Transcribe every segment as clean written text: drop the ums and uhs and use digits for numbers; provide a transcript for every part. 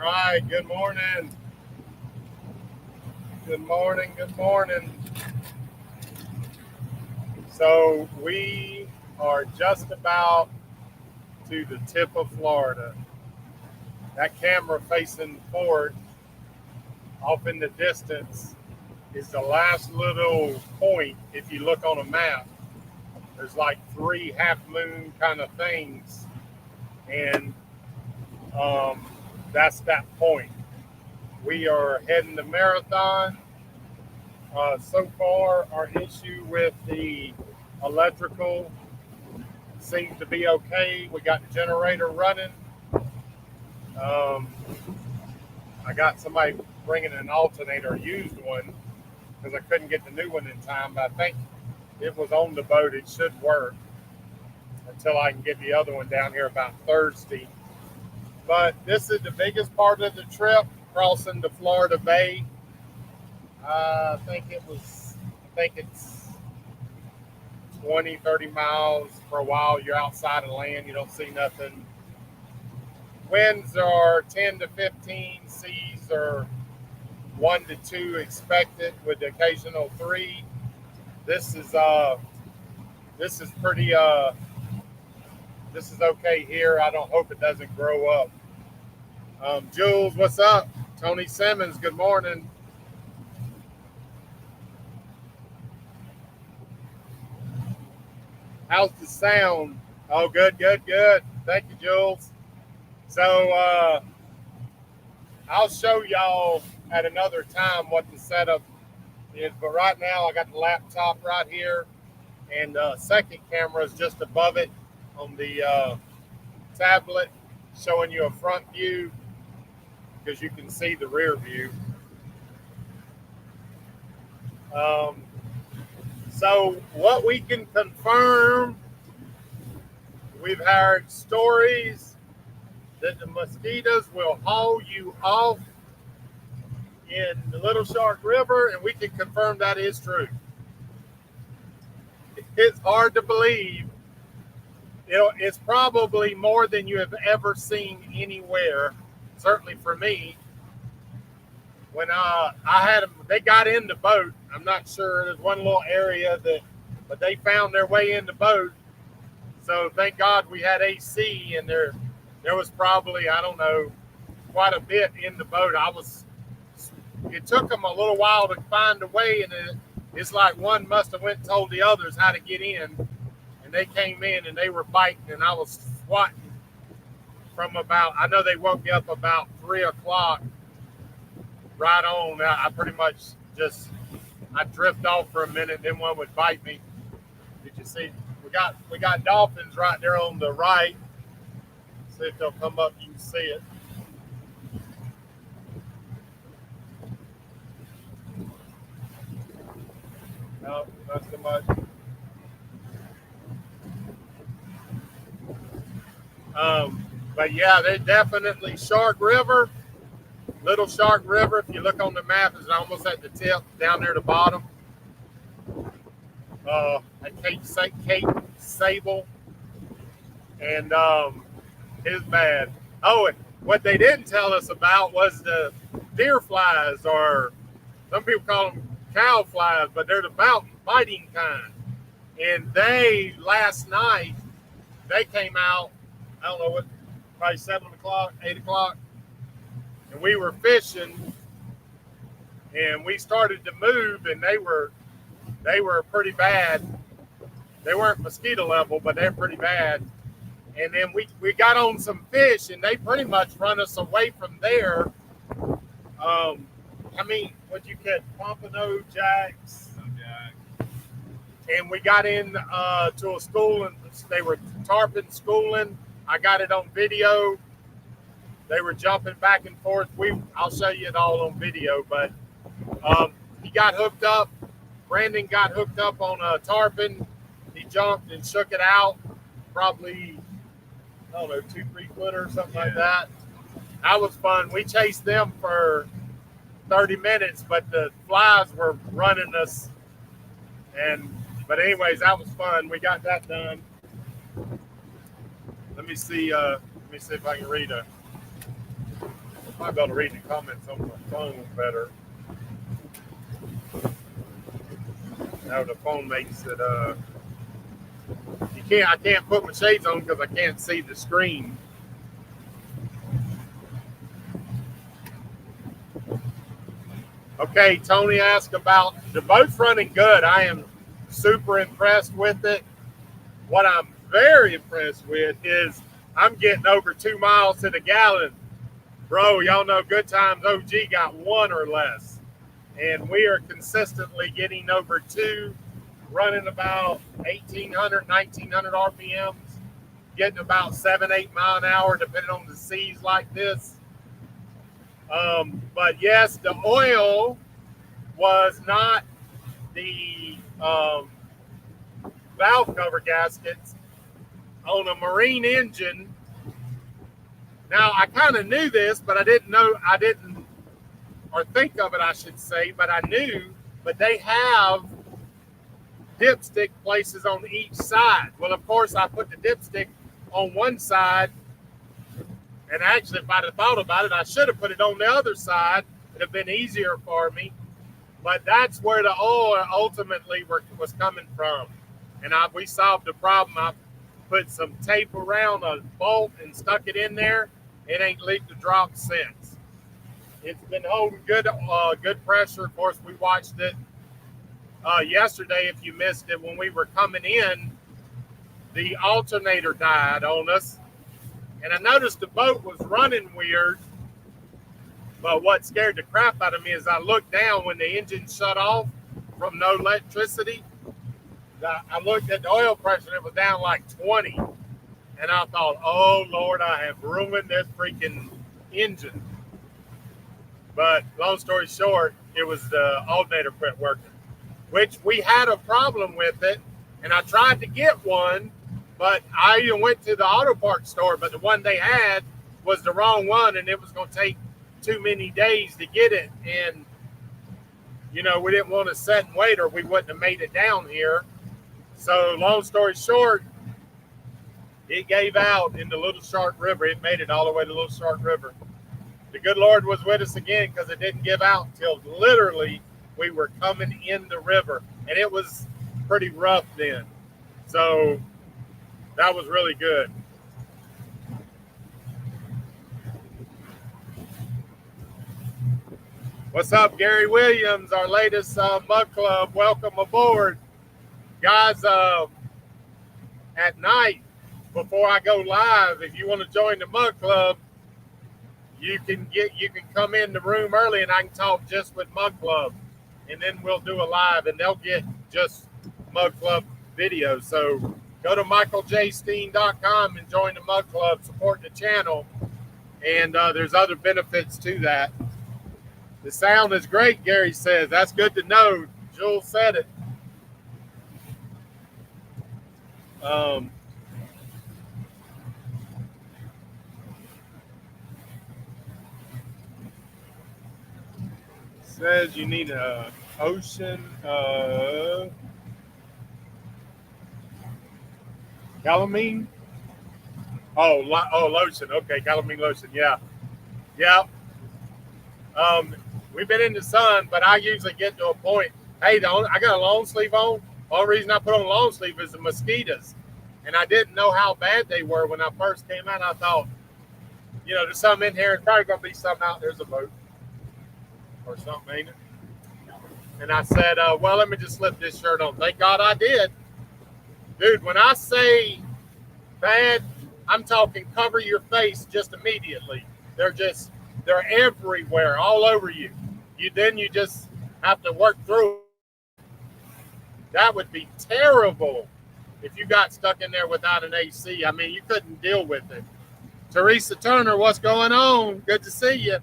right, good morning. Good morning, good morning. So we are just about to the tip of Florida. That camera facing forward off in the distance is the last little point. If you look on a map, there's like three half moon kind of things, and that's that point. We are heading to Marathon. So far, our issue with the electrical seems to be okay. We got the generator running. I got somebody bringing an alternator, a used one, because I couldn't get the new one in time. But I think it was on the boat. It should work until I can get the other one down here about Thursday. But this is the biggest part of the trip, crossing the Florida Bay. I think it's 20, 30 miles. For a while, you're outside of land. You don't see nothing. Winds are 10 to 15. Seas are 1 to 2 expected with the occasional 3. This is pretty this is okay here. I don't hope it doesn't grow up. Jules, what's up? Tony Simmons, good morning. How's the sound? Oh, good. Thank you, Jules. So I'll show y'all at another time what the setup is. But right now, I got the laptop right here, and the second camera is just above it on the tablet, showing you a front view because you can see the rear view. So what we can confirm, we've heard stories that the Mosquitoes will haul you off in the Little Shark River, and we can confirm that is true. It's hard to believe. It's probably more than you have ever seen anywhere, certainly for me. When I had them, they got in the boat. I'm not sure. There's one little area but they found their way in the boat. So thank God we had AC, and there was probably, I don't know, quite a bit in the boat. It took them a little while to find a way, and it's like one must have went and told the others how to get in, and they came in and they were fighting, and I was swatting from I know they woke me up about 3 o'clock. Right on. I pretty much I drift off for a minute, then one would bite me. Did you see? We got dolphins right there on the right. See if they'll come up. You can see it. No, not so much. But yeah, they're definitely Shark River. Little Shark River, if you look on the map, is almost at the tip, down there at the bottom. At Cape Sable. And it's bad. Oh, and what they didn't tell us about was the deer flies, or some people call them cow flies, but they're the biting kind. And last night, they came out, I don't know what, probably 7 o'clock, 8 o'clock. And we were fishing, and we started to move, and they were pretty bad. They weren't mosquito level, but they're pretty bad. And then we got on some fish, and they pretty much run us away from there. What'd you catch? Pompano jacks. And we got in to a school, and they were tarpon schooling. I got it on video. They were jumping back and forth. I'll show you it all on video, but he got hooked up. Brandon got hooked up on a tarpon. He jumped and shook it out. Probably, I don't know, 2-3 footer or something like that. That was fun. We chased them for 30 minutes, but the flies were running us. But anyways, that was fun. We got that done. Let me see if I can read might be able to read the comments on my phone better. Now the phone makes it I can't put my shades on because I can't see the screen. Okay, Tony asked about the boat's running good. I am super impressed with it. What I'm very impressed with is I'm getting over 2 miles to the gallon. Bro, y'all know Good Times OG got 1 or less. And we are consistently getting over 2, running about 1,800, 1,900 RPMs, getting about 7, 8 mile an hour, depending on the seas like this. But yes, the oil was not the valve cover gaskets on a marine engine. Now, I kind of knew this, but I didn't or think of it, I should say, but I knew, but they have dipstick places on each side. Well, of course, I put the dipstick on one side, and actually, if I'd have thought about it, I should have put it on the other side. It'd have been easier for me, but that's where the oil ultimately was coming from, and we solved the problem. I put some tape around a bolt and stuck it in there. It ain't leaked a drop since. It's been holding good pressure. Of course, we watched it yesterday. If you missed it, when we were coming in, the alternator died on us. And I noticed the boat was running weird. But what scared the crap out of me is I looked down when the engine shut off from no electricity. I looked at the oil pressure and it was down like 20. And I thought, oh, Lord, I have ruined this freaking engine. But long story short, it was the alternator quit working, which we had a problem with it. And I tried to get one, but I even went to the auto parts store, but the one they had was the wrong one, and it was going to take too many days to get it. And, you know, we didn't want to sit and wait or we wouldn't have made it down here. So long story short, it gave out in the Little Shark River. It made it all the way to Little Shark River. The good Lord was with us again because it didn't give out until literally we were coming in the river. And it was pretty rough then. So that was really good. What's up, Gary Williams, our latest Mug Club. Welcome aboard. Guys, at night, before I go live, if you want to join the Mug Club, you can come in the room early and I can talk just with Mug Club. And then we'll do a live and they'll get just Mug Club videos. So go to michaeljsteen.com and join the Mug Club, support the channel. And there's other benefits to that. The sound is great, Gary says. That's good to know. Jules said it. Says you need a ocean calamine. Lotion. Okay, calamine lotion. Yeah. We've been in the sun, but I usually get to a point. Hey, I got a long sleeve on. The only reason I put on a long sleeve is the mosquitoes. And I didn't know how bad they were when I first came out. I thought, you know, there's something in here. It's probably going to be something out. There's a boat or something, ain't it? And I said, well, let me just slip this shirt on. Thank God I did. Dude, when I say bad, I'm talking cover your face just immediately. They're everywhere, all over you. You just have to work through it. That would be terrible if you got stuck in there without an AC. I mean, you couldn't deal with it. Teresa Turner, what's going on? Good to see you.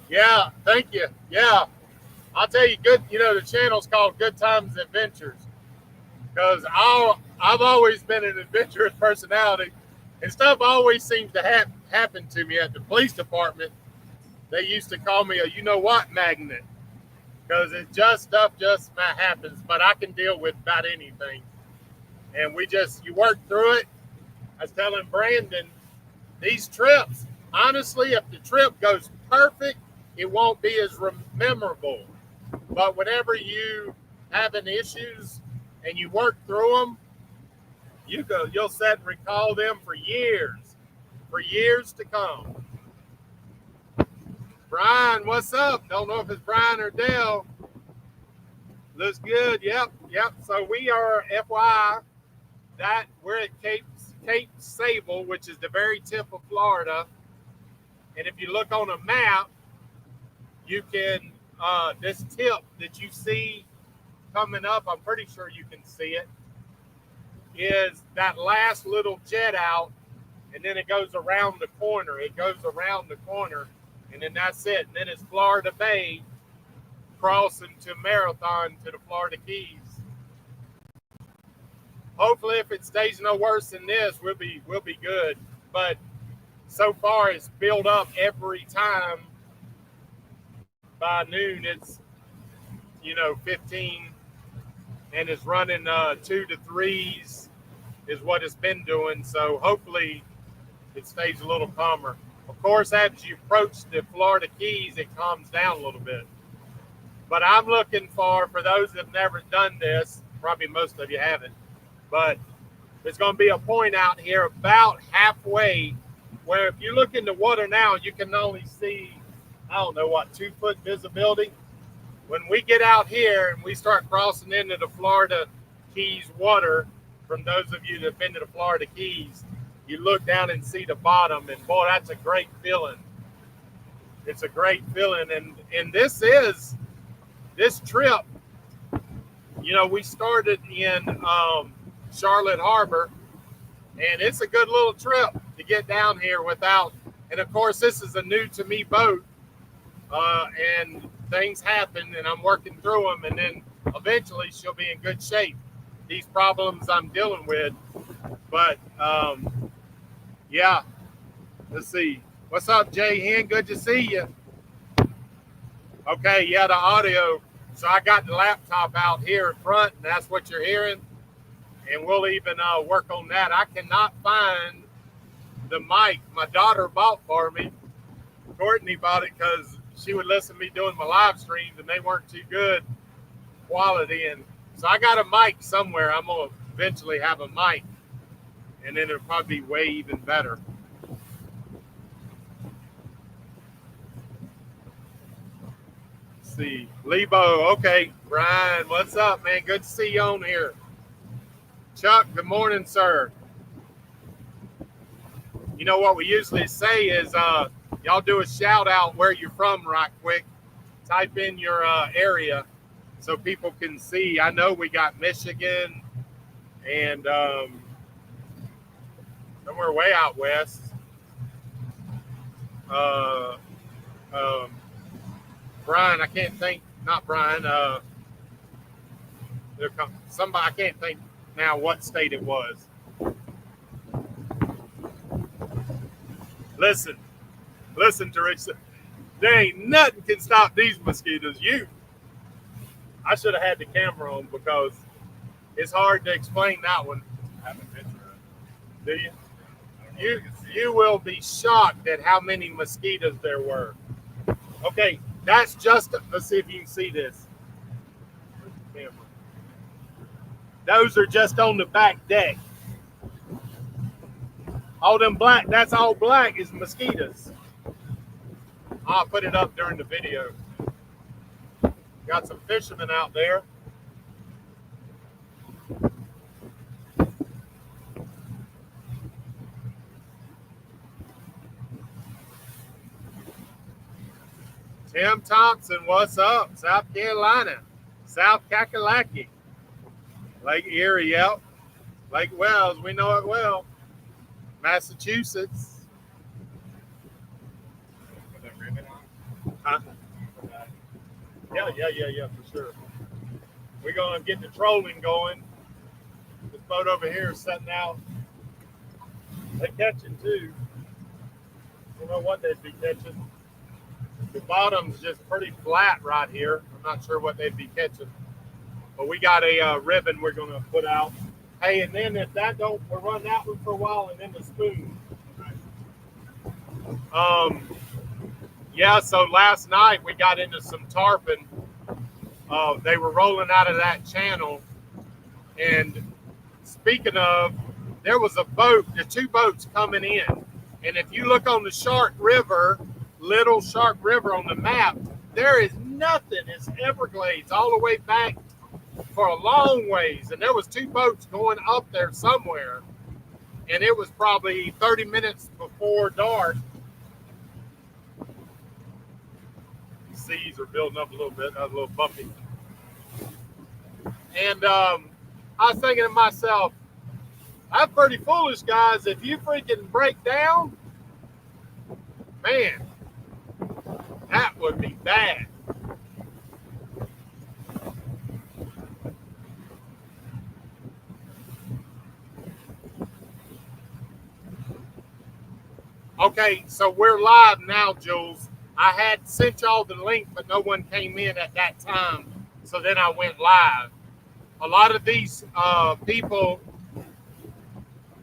Yeah, thank you. Yeah, I'll tell you, the channel's called Good Times Adventures because I've always been an adventurous personality, and stuff always seems to happen to me at the police department. They used to call me a you-know-what magnet because stuff just happens, but I can deal with about anything. And you work through it. I was telling Brandon, these trips, honestly, if the trip goes perfect, it won't be as memorable. But whenever you having issues and you work through them, you'll sit and recall them for years to come. Brian, what's up? Don't know if it's Brian or Dale. Looks good. Yep. So we are FYI that we're at Cape Sable, which is the very tip of Florida. And if you look on a map, you can this tip that you see coming up, I'm pretty sure you can see it, is that last little jet out, and then it goes around the corner. And then that's it. And then it's Florida Bay crossing to Marathon to the Florida Keys. Hopefully, if it stays no worse than this, we'll be good. But so far, it's built up every time. By noon, it's 15, and it's running 2 to 3s is what it's been doing. So hopefully, it stays a little calmer. Of course, as you approach the Florida Keys, it calms down a little bit. But I'm looking for those that have never done this, probably most of you haven't, but there's going to be a point out here about halfway where if you look in the water now, you can only see, 2-foot visibility. When we get out here and we start crossing into the Florida Keys water, from those of you that have been to the Florida Keys, you look down and see the bottom, and boy, that's a great feeling. It's a great feeling, and this trip, we started in Charlotte Harbor, and it's a good little trip to get down here without, and of course, this is a new to me boat, and things happen, and I'm working through them, and then eventually she'll be in good shape. These problems I'm dealing with, but yeah, let's see. What's up, Jay Hen? Good to see you. Okay, yeah, the audio. So I got the laptop out here in front, and that's what you're hearing. And we'll even work on that. I cannot find the mic my daughter bought for me. Courtney bought it because she would listen to me doing my live streams, and they weren't too good quality. And so I got a mic somewhere. I'm going to eventually have a mic, and then it'll probably be way even better. Let's see. Lebo, okay. Brian, what's up, man? Good to see you on here. Chuck, good morning, sir. You know what we usually say is y'all do a shout out where you're from right quick. Type in your area so people can see. I know we got Michigan and somewhere way out west. Brian, I can't think. Not Brian. Somebody, I can't think now what state it was. Listen, Teresa. There ain't nothing can stop these mosquitoes. I should have had the camera on because it's hard to explain that one. I have a picture of it. Do you? You will be shocked at how many mosquitoes there were. Okay, that's just, let's see if you can see this. Those are just on the back deck. All them black, that's all black is mosquitoes. I'll put it up during the video. Got some fishermen out there. Tim Thompson, what's up? South Carolina, South Kakalaki, Lake Erie, yep. Lake Wells, we know it well. Massachusetts. Put that ribbon on? Huh? Yeah, for sure. We're going to get the trolling going. This boat over here is setting out. They're catching too. I don't know what they'd be catching. The bottom's just pretty flat right here. I'm not sure what they'd be catching. But we got a ribbon we're going to put out. Hey, and then if that don't, we'll run that one for a while and then the spoon. Yeah, so last night we got into some tarpon. They were rolling out of that channel. And speaking of, there was a boat, the two boats coming in. And if you look on the Shark River, Little Shark River on the map, there is nothing. It's Everglades all the way back for a long ways. And there was two boats going up there somewhere. And it was probably 30 minutes before dark. Seas are building up a little bit. That was a little bumpy. And I was thinking to myself, that's pretty foolish, guys. If you freaking break down, man, that would be bad. Okay, so we're live now, Jules. I had sent y'all the link, but no one came in at that time. So then I went live. A lot of these people,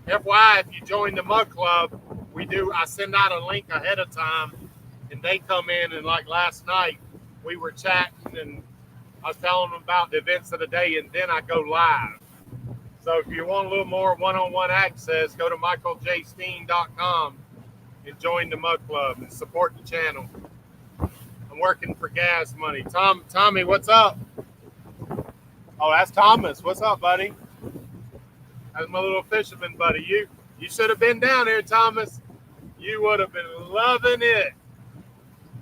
FYI, if you join the Mug Club, I send out a link ahead of time, and they come in, and like last night, we were chatting, and I was telling them about the events of the day, and then I go live. So if you want a little more one-on-one access, go to michaeljsteen.com and join the Mug Club and support the channel. I'm working for gas money. Tommy, what's up? Oh, that's Thomas. What's up, buddy? That's my little fisherman buddy. You should have been down here, Thomas. You would have been loving it.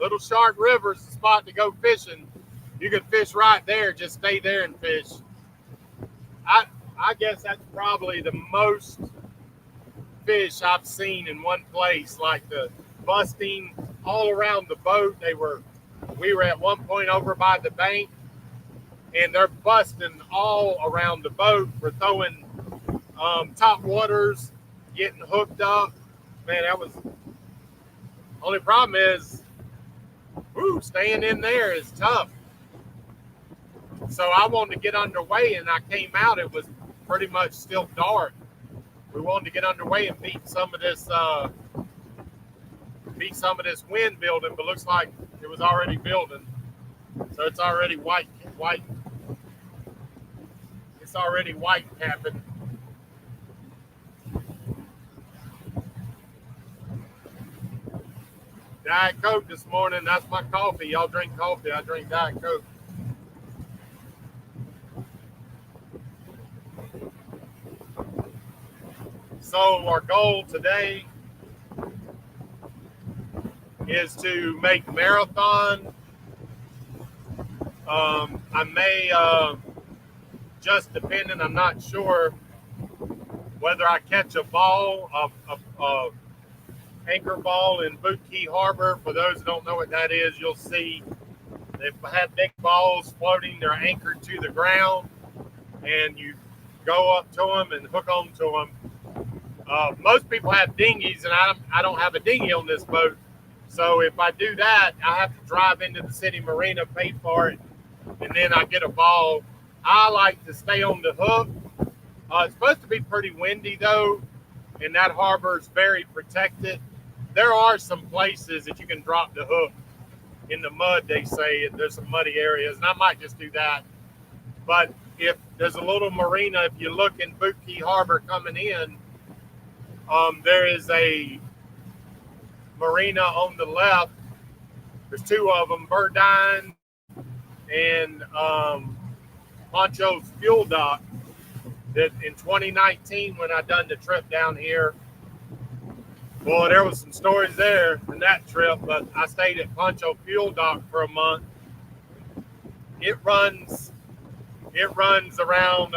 Little Shark River is the spot to go fishing. You could fish right there. Just stay there and fish. I guess that's probably the most fish I've seen in one place, like the busting all around the boat. We were at one point over by the bank, and they're busting all around the boat. We're throwing top waters, getting hooked up. Man, that was only problem is, staying in there is tough. So I wanted to get underway, and I came out. It was pretty much still dark. We wanted to get underway and beat some of this wind building, but looks like it was already building. So it's already white. It's already white capping. Diet Coke this morning. That's my coffee. Y'all drink coffee. I drink Diet Coke. So our goal today is to make marathon. I may, just depending, I'm not sure whether I catch a ball, a anchor ball in Boot Key Harbor. For those who don't know what that is, you'll see they've had big balls floating. They're anchored to the ground, and you go up to them and hook on to them. Most people have dinghies, and I don't have a dinghy on this boat. So if I do that, I have to drive into the city marina, pay for it, and then I get a ball. I like to stay on the hook. It's supposed to be pretty windy, though, and that harbor is very protected. There are some places that you can drop the hook in the mud, they say. There's some muddy areas, and I might just do that. But if there's a little marina, if you look in Boot Key Harbor coming in, there is a marina on the left. There's two of them, Burdine and Poncho's Fuel Dock, that in 2019 when I done the trip down here, well, there was some stories there in that trip, but I stayed at Poncho Fuel Dock for a month. It runs around,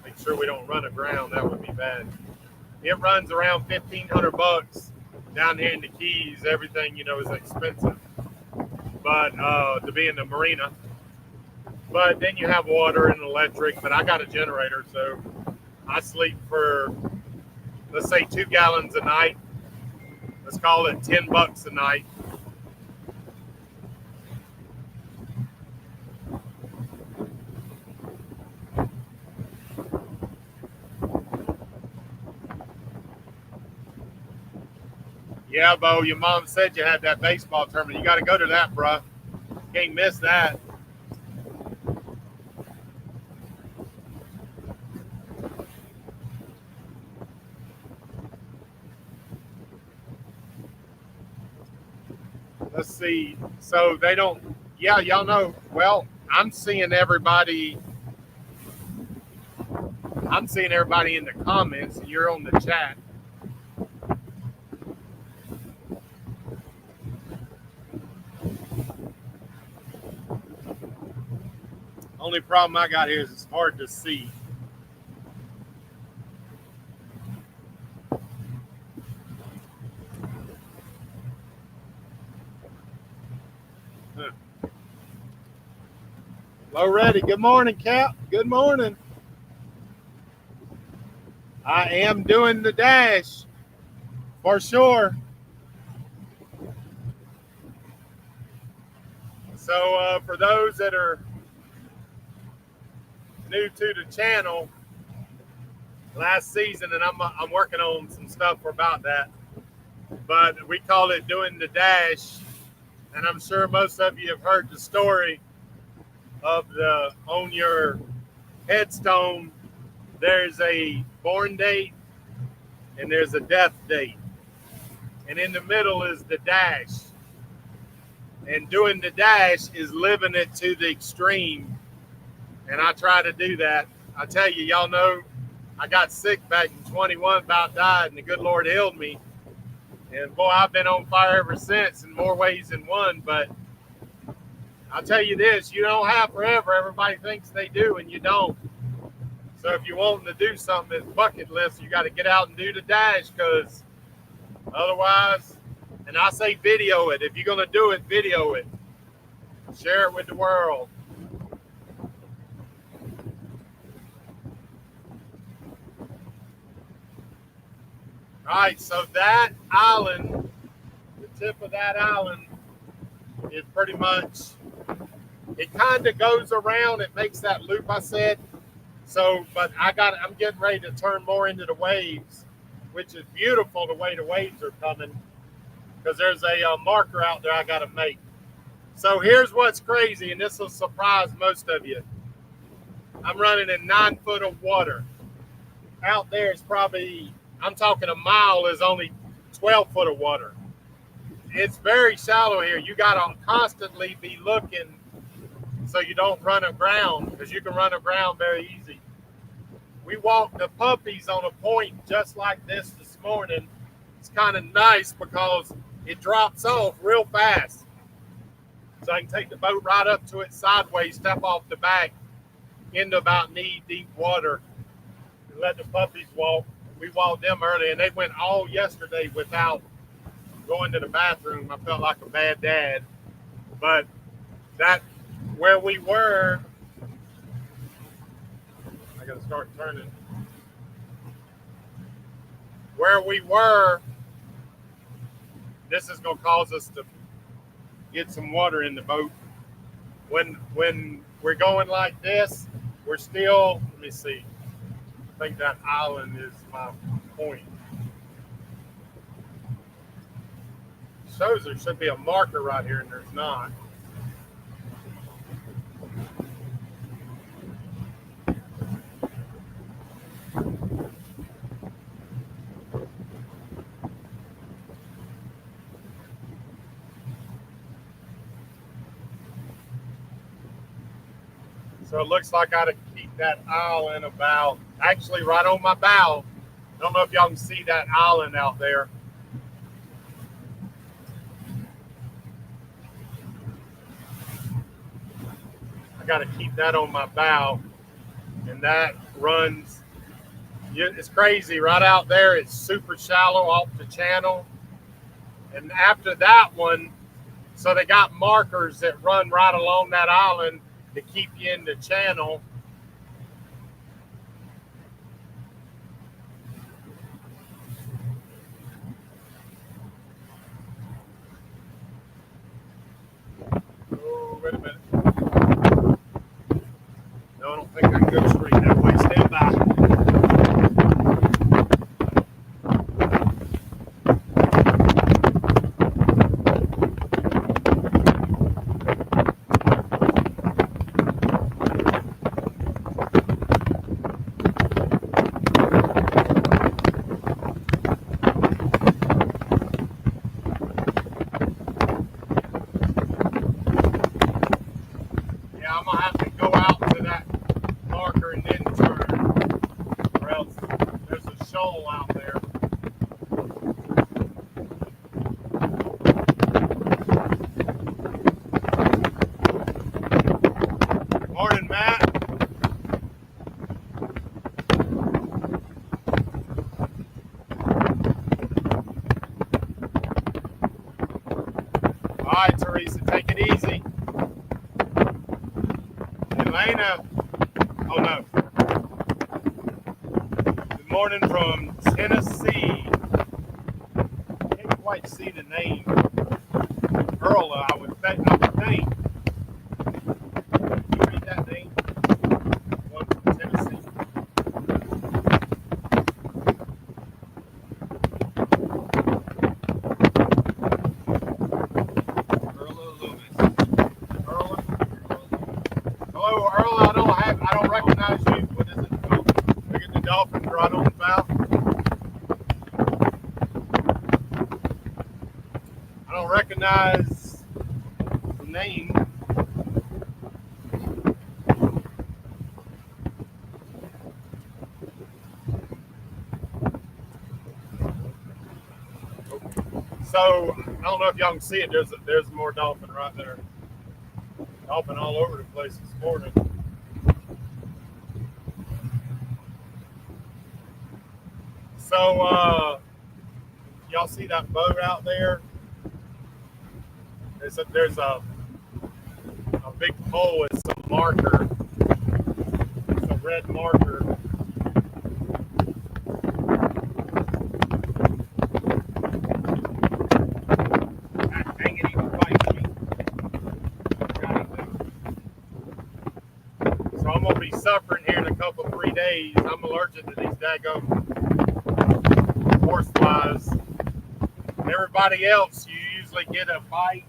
make sure we don't run aground, that would be bad. It runs around $1,500 down here in the Keys. Everything, is expensive, but to be in the marina. But then you have water and electric, but I got a generator, so I sleep for, let's say, 2 gallons a night. Let's call it $10 a night. Yeah, Bo, your mom said you had that baseball tournament. You got to go to that, bruh. Can't miss that. Let's see. So they don't, yeah, y'all know. Well, I'm seeing everybody in the comments, and you're on the chat. Only problem I got here is it's hard to see. Low ready. Good morning, Cap. Good morning. I am doing the dash for sure. So for those that are new to the channel, last season, and I'm working on some stuff about that, but we call it doing the dash, and I'm sure most of you have heard the story of on your headstone, there's a born date and there's a death date, and in the middle is the dash. And doing the dash is living it to the extreme, and I try to do that. I tell you, y'all know I got sick back in 21, about died, and the good Lord healed me. And boy, I've been on fire ever since in more ways than one. But I'll tell you this, you don't have forever. Everybody thinks they do, and you don't. So if you're wanting to do something that's bucket list, you got to get out and do the dash, because otherwise, and I say video it. If you're going to do it, video it. Share it with the world. All right, so that island, the tip of that island is pretty much, it kind of goes around. It makes that loop I said. So, but I'm getting ready to turn more into the waves, which is beautiful the way the waves are coming, because there's a marker out there I got to make. So here's what's crazy, and this will surprise most of you. I'm running in 9 foot of water. Out there is probably, I'm talking a mile is only 12 foot of water. It's very shallow here. You got to constantly be looking so you don't run aground, because you can run aground very easy. We walked the puppies on a point just like this morning. It's kind of nice because it drops off real fast. So I can take the boat right up to it sideways, step off the back into about knee-deep water, and let the puppies walk. We walked them early, and they went all yesterday without going to the bathroom. I felt like a bad dad. But that, where we were, I got to start turning. Where we were, this is going to cause us to get some water in the boat. When we're going like this, we're still, let me see. I think that island is my point. Shows there should be a marker right here, and there's not. So it looks like I ought to keep that island about, actually right on my bow. I don't know if y'all can see that island out there. I got to keep that on my bow. And that runs, it's crazy. Right out there, it's super shallow off the channel. And after that one, so they got markers that run right along that island to keep you in the channel. Oh, wait a minute. No, I don't think I can go straight that way. Stand by. shoal out there. Morning, Matt. All right, Teresa, take it easy. Elena, oh no. Good morning from Tennessee. Can't quite see the name. Earl, I would think. Can you read that name? One from Tennessee. Hello, Earl. I don't recognize you. What is it? Oh, look at the dolphins right on the bow. I don't recognize the name. So I don't know if y'all can see it. There's more dolphin right there. Dolphin all over the place this morning. So y'all see that boat out there? There's a big pole with some marker. It's a red marker. God dang it, he bites me. So I'm gonna be suffering here in a couple 3 days. I'm allergic to these daggone horseflies. Everybody else, you usually get a bite,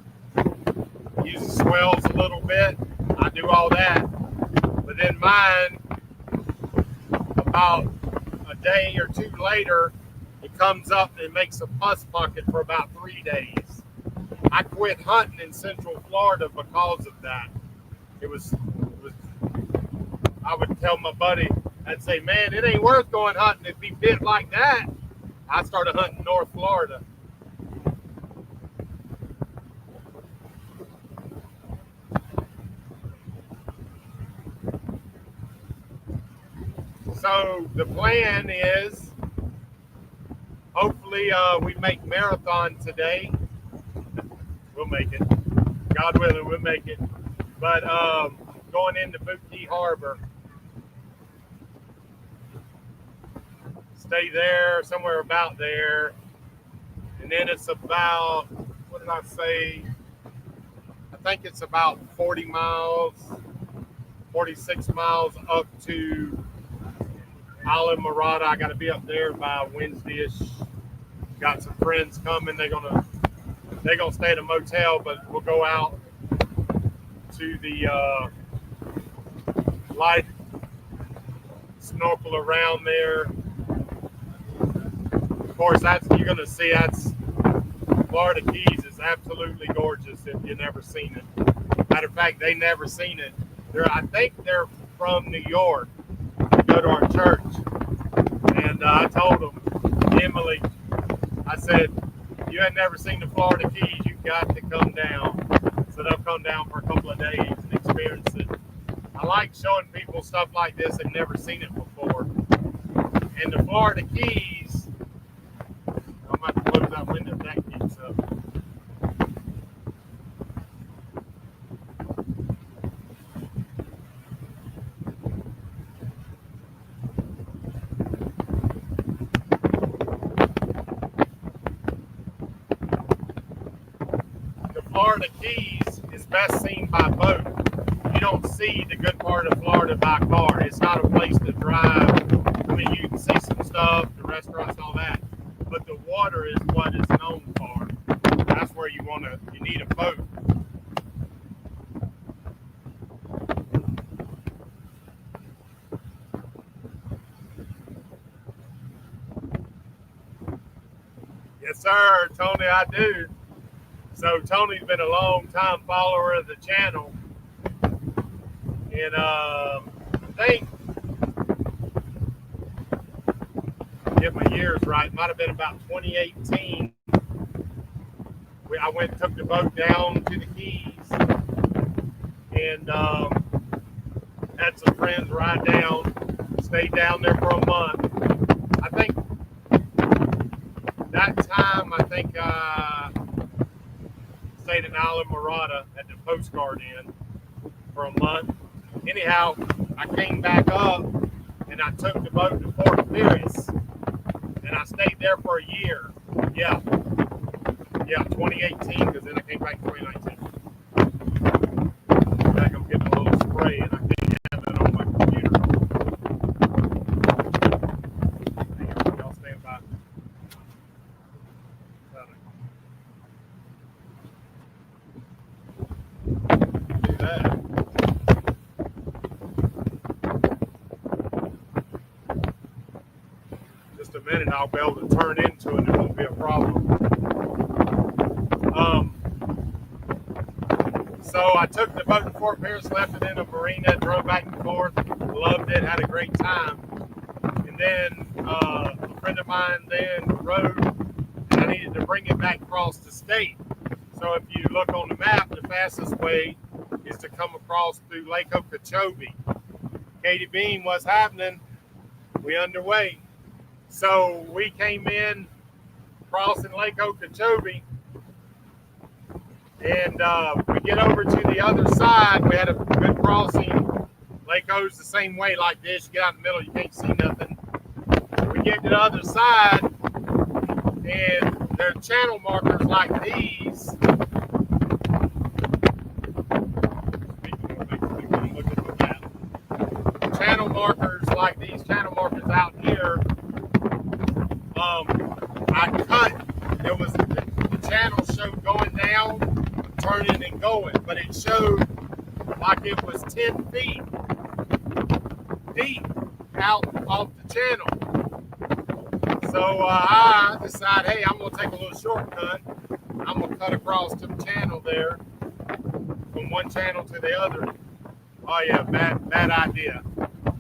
usually swells a little bit. I do all that, but then mine, about a day or two later, it comes up and it makes a pus bucket for about 3 days. I quit hunting in Central Florida because of that. It was I would tell my buddy, I'd say, man, it ain't worth going hunting if he bit like that. I started hunting North Florida. So the plan is, hopefully we make marathon today. We'll make it. God willing, we'll make it. But going into Booty Harbor, stay there, somewhere about there. And then it's about, what did I say? I think it's about 40 miles, 46 miles up to Isla Mirada. I got to be up there by Wednesday-ish. Got some friends coming. They're gonna stay at a motel, but we'll go out to the light snorkel around there. Of course, you're gonna see that's Florida Keys is absolutely gorgeous if you've never seen it. Matter of fact, they never seen it. I think they're from New York. They go to our church, and I told them, Emily, I said, you had never seen the Florida Keys, you've got to come down. So they'll come down for a couple of days and experience it. I like showing people stuff like this and never seen it before. And the Florida Keys, I'm about to close that window if that keeps up. Florida Keys is best seen by boat. You don't see the good part of Florida by car. It's not a place to drive. I mean, you can see some stuff, the restaurants, all that, but the water is what it's known for. That's where you need a boat. Yes, sir, Tony, I do. So Tony's been a long time follower of the channel, and I think get my years right. Might have been about 2018. I went and took the boat down to the Keys and had some friends ride down. Stayed down there for a month. I think that time, stayed in Isla Morada at the postcard inn for a month. Anyhow, I came back up and I took the boat to Fort Pierce and I stayed there for a year. Yeah, 2018, because then I came back in 2019. I think I'm getting a little spray and I can't have it on my computer. Y'all stand by. Do that. Just a minute, I'll be able to turn into it. It won't be a problem. So I took the boat to Fort Pierce, left it in a marina, drove back and forth, loved it, had a great time. And then a friend of mine then rode, and I needed to bring it back across the state. So if you look on the map, the fastest way is to come across through Lake Okeechobee. Katie Bean, what's happening? We underway. So we came in crossing Lake Okeechobee. And we get over to the other side. We had a good crossing. Lake O's the same way like this. You get out in the middle, you can't see nothing. We get to the other side, and there are channel markers like these. Channel markers like these, channel markers out here. I cut. There was the channel showed going down, turning and going, but it showed like it was 10 feet deep out off the channel. So I decided, hey, I'm going to take a little shortcut. I'm going to cut across to the channel there from one channel to the other. Oh, yeah, bad idea.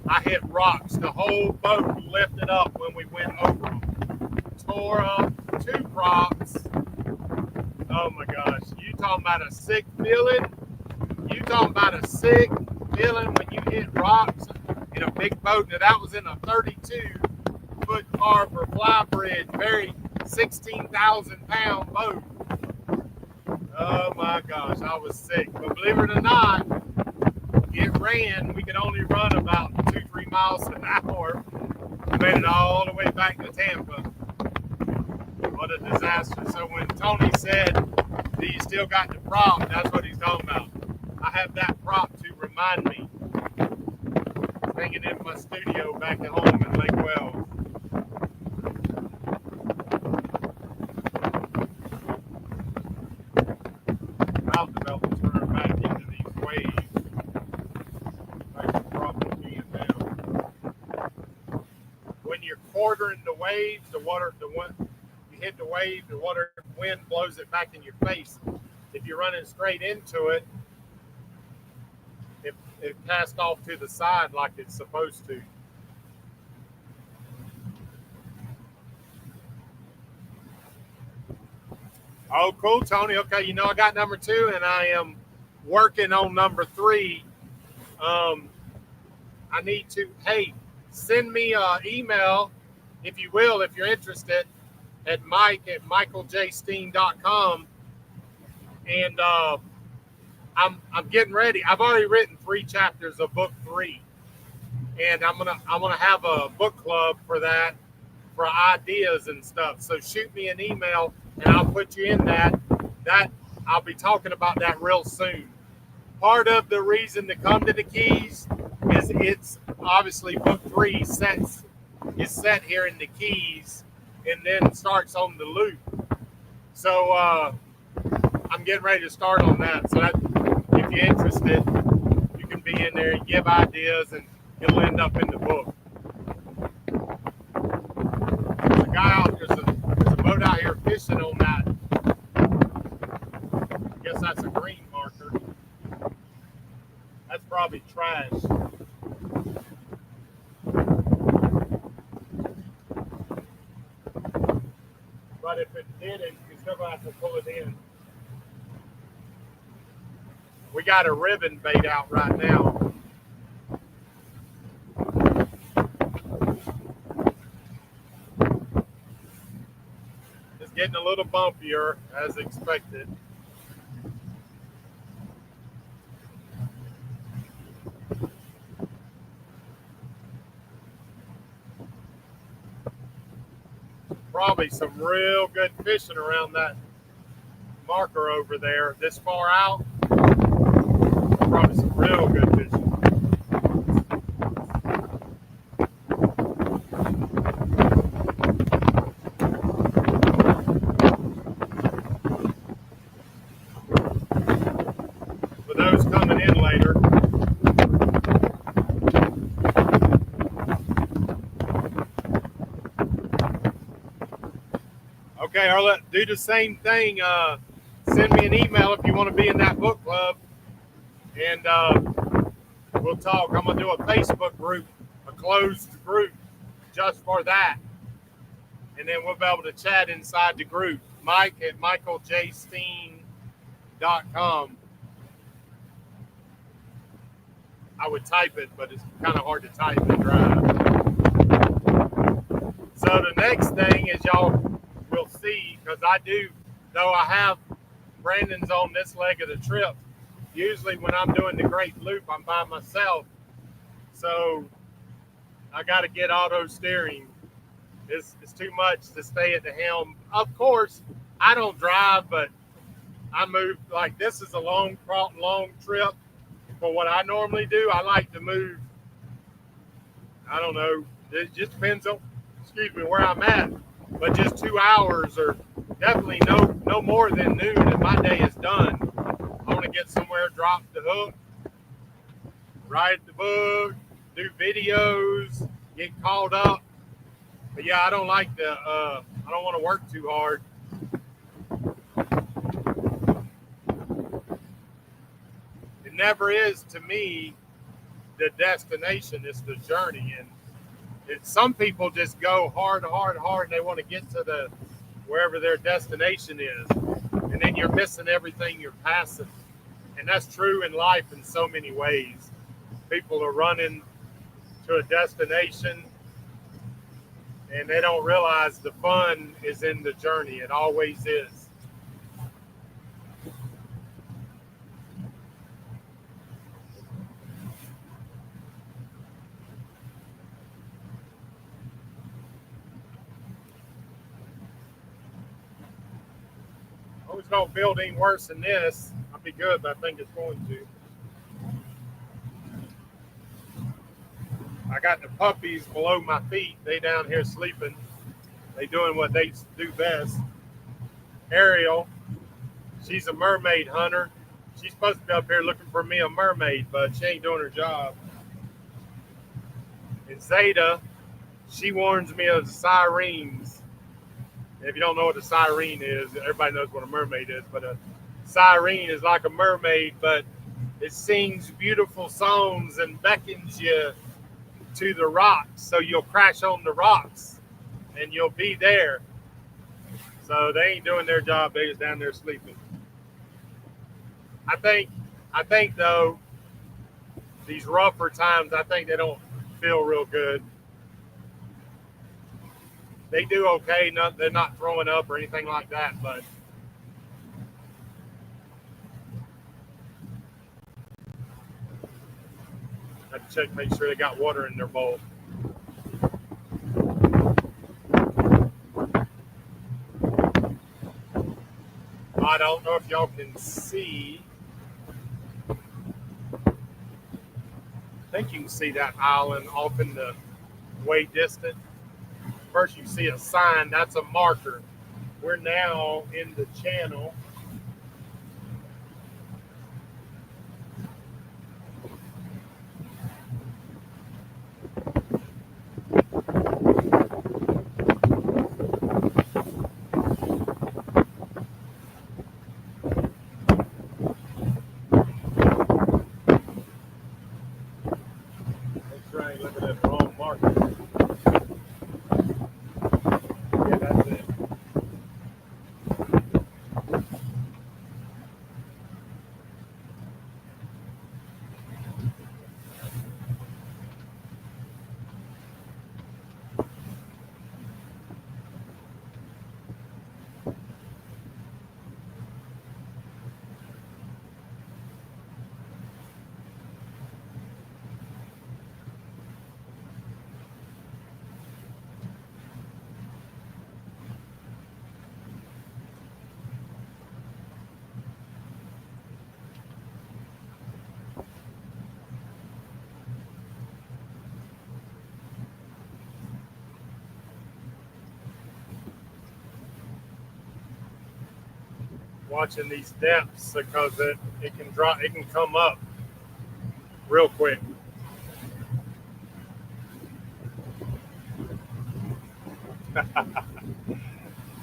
I hit rocks. The whole boat lifted up when we went over them. Tore up 2 rocks. Oh my gosh, you talking about a sick feeling? You talking about a sick feeling when you hit rocks in a big boat? Now that was in a 32-foot harbor fly bridge, very 16,000-pound boat. Oh my gosh, I was sick. But believe it or not, it ran. We could only run about 2-3 miles an hour. Made it all the way back to Tampa. What a disaster. So when Tony said, do you still got the prop? That's what he's talking about. I have that prop to remind me. Hanging in my studio back at home in Lake Wells. I'll develop to turn back into these waves. Like the prop being down. When you're quartering the waves, hit the wave, the wind blows it back in your face. If you're running straight into it, it cast off to the side like it's supposed to. Oh, cool, Tony. Okay, you know I got number 2, and I am working on number 3. I need to, hey, send me an email, if you will, if you're interested, at mike@michaeljsteen.com, and I'm getting ready. I've already written 3 chapters of book 3, and I'm gonna have a book club for that, for ideas and stuff. So shoot me an email, and I'll put you in that. I'll be talking about that real soon. Part of the reason to come to the Keys is it's obviously book 3 is set here in the Keys, and then starts on the loop. So I'm getting ready to start on that. So that, if you're interested, you can be in there and give ideas, and it'll end up in the book. There's a boat out here fishing on that. I guess that's a green marker. That's probably trash. But if it didn't, you still gonna have to pull it in. We got a ribbon bait out right now. It's getting a little bumpier as expected. Probably some real good fishing around that marker over there. This far out, probably some real good fishing. For those coming in later, okay, Arlette, do the same thing. Send me an email if you want to be in that book club, and we'll talk. I'm going to do a Facebook group, a closed group just for that, and then we'll be able to chat inside the group. Mike at michaeljsteen.com. I would type it, but it's kind of hard to type and drive. So the next thing is y'all will see, because I do, though I have Brandon's on this leg of the trip, usually when I'm doing the Great Loop, I'm by myself. So I got to get auto steering. It's too much to stay at the helm. Of course, I don't drive, but I move. Like, this is a long trip. For what I normally do, I like to move. I don't know. It just depends on, where I'm at. But just 2 hours, or definitely no more than noon, and my day is done. I want to get somewhere, drop the hook, write the book, do videos, get caught up. But yeah, I don't like to. I don't want to work too hard. It never is, to me, the destination. It's the journey, and some people just go hard, and they want to get to the wherever their destination is, and then you're missing everything you're passing. And that's true in life in so many ways. People are running to a destination, and they don't realize the fun is in the journey. It always is. I was going to build any worse than this. I'll be good, but I think it's going to. I got the puppies below my feet. They down here sleeping. They doing what they do best. Ariel, she's a mermaid hunter. She's supposed to be up here looking for me a mermaid, but she ain't doing her job. And Zeta, she warns me of sirens. If you don't know what a siren is, everybody knows what a mermaid is, but a siren is like a mermaid, but it sings beautiful songs and beckons you to the rocks, so you'll crash on the rocks and you'll be there. So they ain't doing their job. They just down there sleeping. I think though, these rougher times, I think they don't feel real good. They do okay. They're not throwing up or anything like that, but I have to check, make sure they got water in their bowl. I don't know if y'all can see. I think you can see that island off in the way distant. First, you see a sign. That's a marker. We're now in the channel. That's right. Look at that wrong marker. Yeah, that's it. watching these depths because it can drop, it can come up real quick.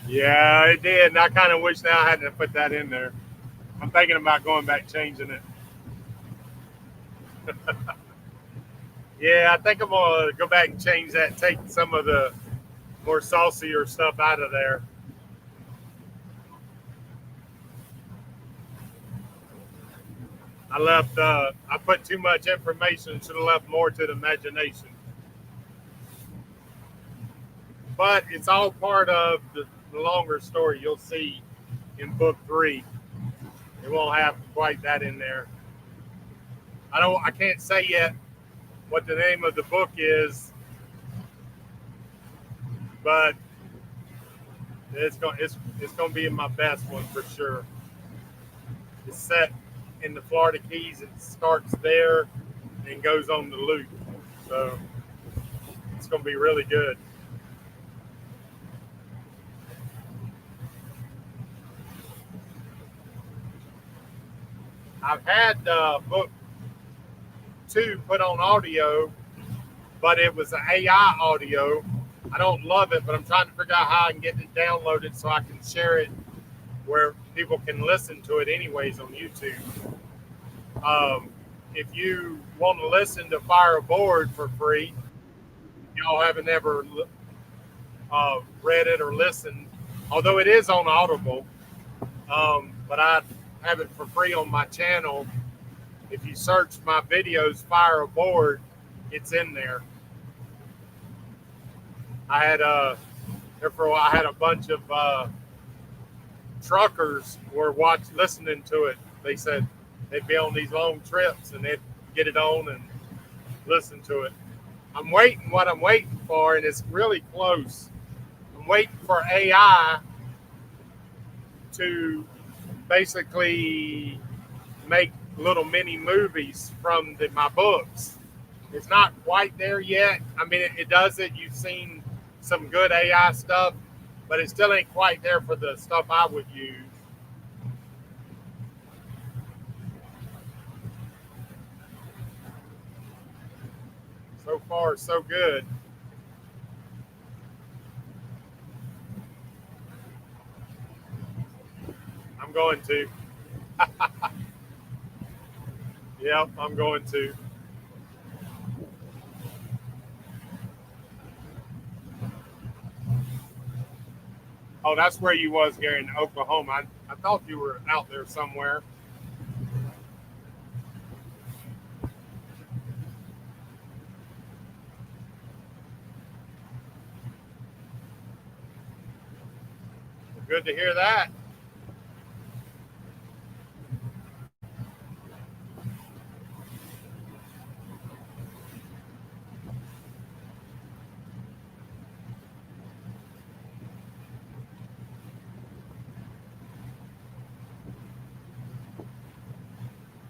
Yeah, it did. And I kind of wish now I hadn't put that in there. I'm thinking about going back changing it. Yeah, I think I'm gonna go back and change that. Take some of the more saucier stuff out of there. I put too much information. Should have left more to the imagination. But it's all part of the longer story. You'll see in book 3. It won't have quite that in there. I can't say yet what the name of the book is, but it's gonna be my best one for sure. It's set in the Florida Keys. It starts there and goes on the loop, so it's gonna be really good. I've had book 2 put on audio, but it was an AI audio. I don't love it, but I'm trying to figure out how I can get it downloaded so I can share it where people can listen to it anyways on YouTube. If you want to listen to Fire Aboard for free, y'all haven't ever read it or listened, although it is on Audible, but I have it for free on my channel. If you search my videos, Fire Aboard, it's in there. I had for a while, I had a bunch of truckers were listening to it. They said they'd be on these long trips and they'd get it on and listen to it. I'm waiting what I'm waiting for, and it's really close. I'm waiting for AI to basically make little mini movies from my books. It's not quite there yet. I mean, it does it. You've seen some good AI stuff, but it still ain't quite there for the stuff I would use. So far, so good. I'm going to. Yep, I'm going to. Oh, that's where you was, Gary, in Oklahoma. I thought you were out there somewhere. Good to hear that.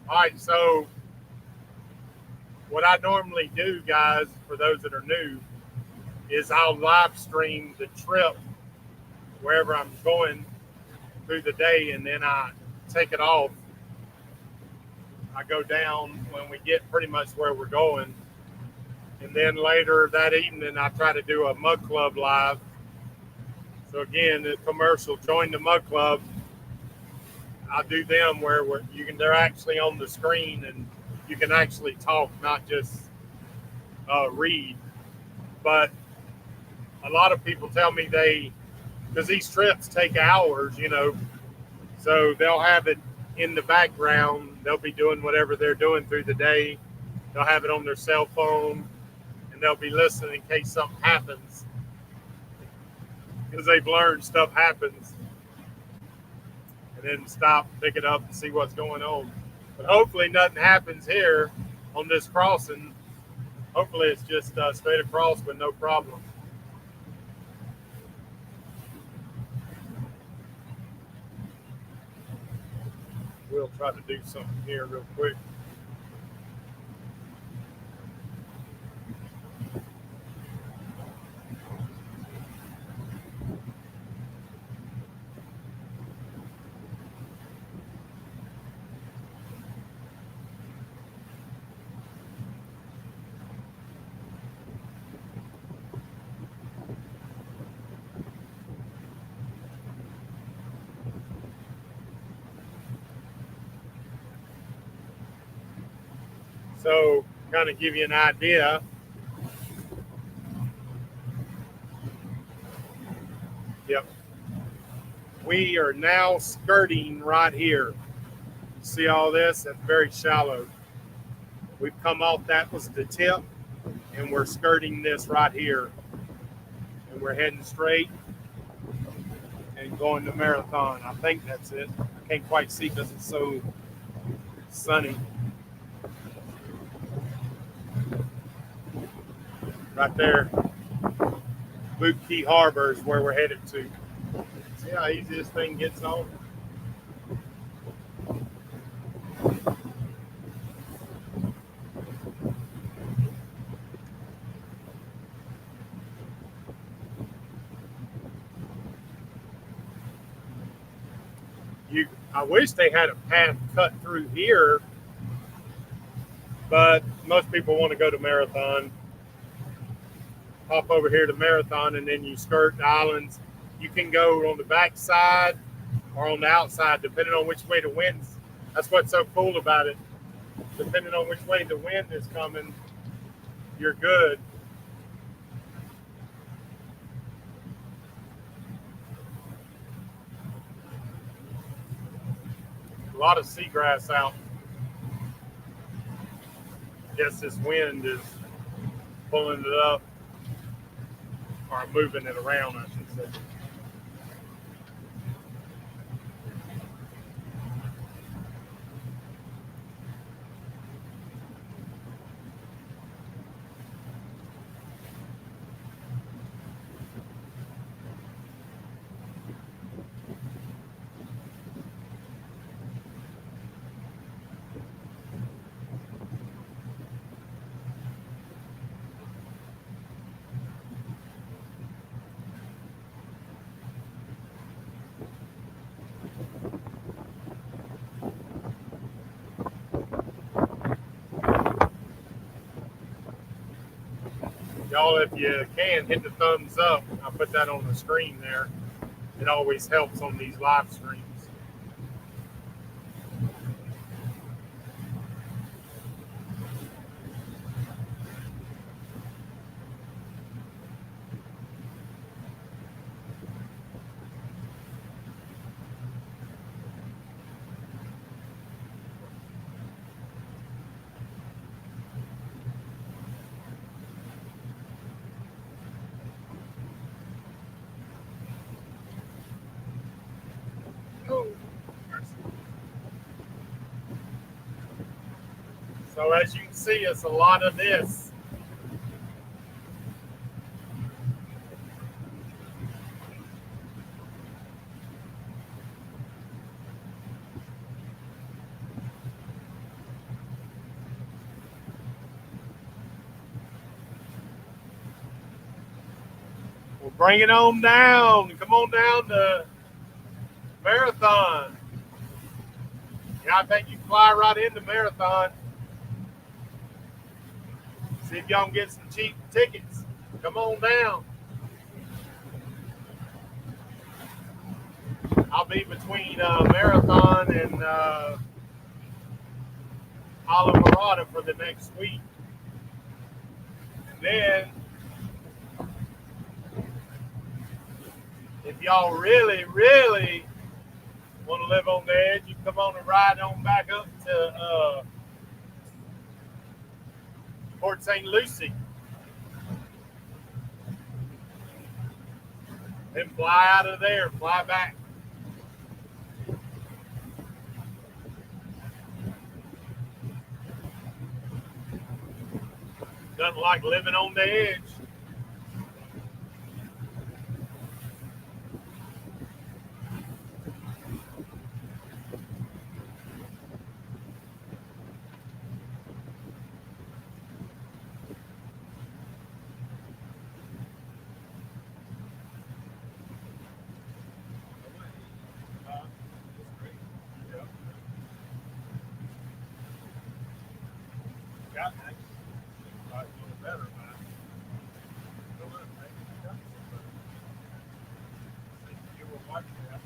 All right, so what I normally do, guys, for those that are new, is I'll live stream the trip wherever I'm going through the day, and then I take it off. I go down when we get pretty much where we're going, and then later that evening I try to do a Mug Club live. So again, the commercial, join the Mug Club. I do them where they're actually on the screen and you can actually talk, not just read. But a lot of people tell me because these trips take hours, so they'll have it in the background. They'll be doing whatever they're doing through the day. They'll have it on their cell phone and they'll be listening in case something happens, because they've learned stuff happens, and then stop, pick it up, and see what's going on. But hopefully nothing happens here on this crossing. Hopefully it's just straight across with no problem. We'll try to do something here real quick. So, kind of give you an idea. Yep. We are now skirting right here. See all this? That's very shallow. We've come off, that was the tip, and we're skirting this right here. And we're heading straight and going to Marathon. I think that's it. I can't quite see because it's so sunny. Right there, Boot Key Harbor is where we're headed to. See how easy this thing gets on? I wish they had a path cut through here, but most people want to go to Marathon. Hop over here to Marathon, and then you skirt the islands. You can go on the back side or on the outside, depending on which way the wind's. That's what's so cool about it. Depending on which way the wind is coming, you're good. A lot of seagrass out. I guess this wind is pulling it up or moving it around, I should say. Y'all, if you can, hit the thumbs up. I'll put that on the screen there. It always helps on these live streams. So as you can see, it's a lot of this. Well, bring it on down. Come on down to Marathon. Yeah, I think you fly right into Marathon. See if y'all can get some cheap tickets. Come on down. I'll be between Marathon and Islamorada for the next week. And then, if y'all really, really want to live on the edge, you come on and ride on back up to Port St. Lucie. Then fly out of there, fly back. Nothing like living on the edge. Got that. A little better, man. You were watching that.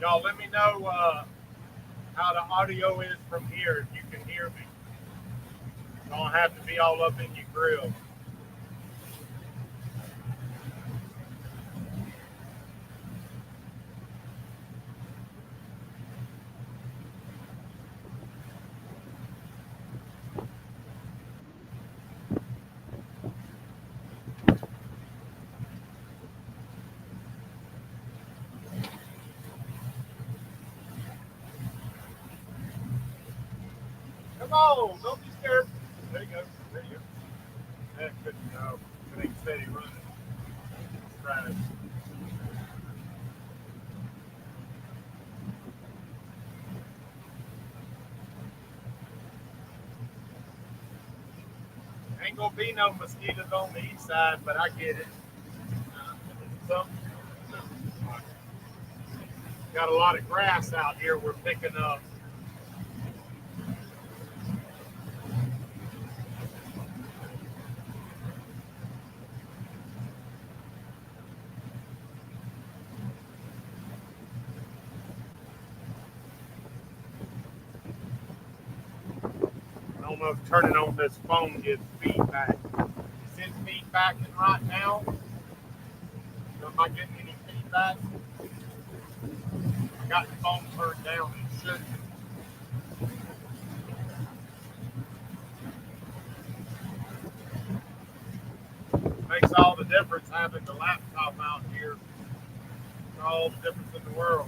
Y'all let me know how the audio is from here. If you can hear me. Don't have to be all up in your grill. Come on, don't be scared. There you go. There you go. That couldn't go. It ain't steady running. Let's try it. Ain't gonna be no mosquitoes on the east side, but I get it. Some got a lot of grass out here we're picking up. I don't know if turning on this phone gives feedback. Is it feedbacking right now? Am I getting any feedback? I got the phone turned down. It should. Makes all the difference having the laptop out here. All the difference in the world.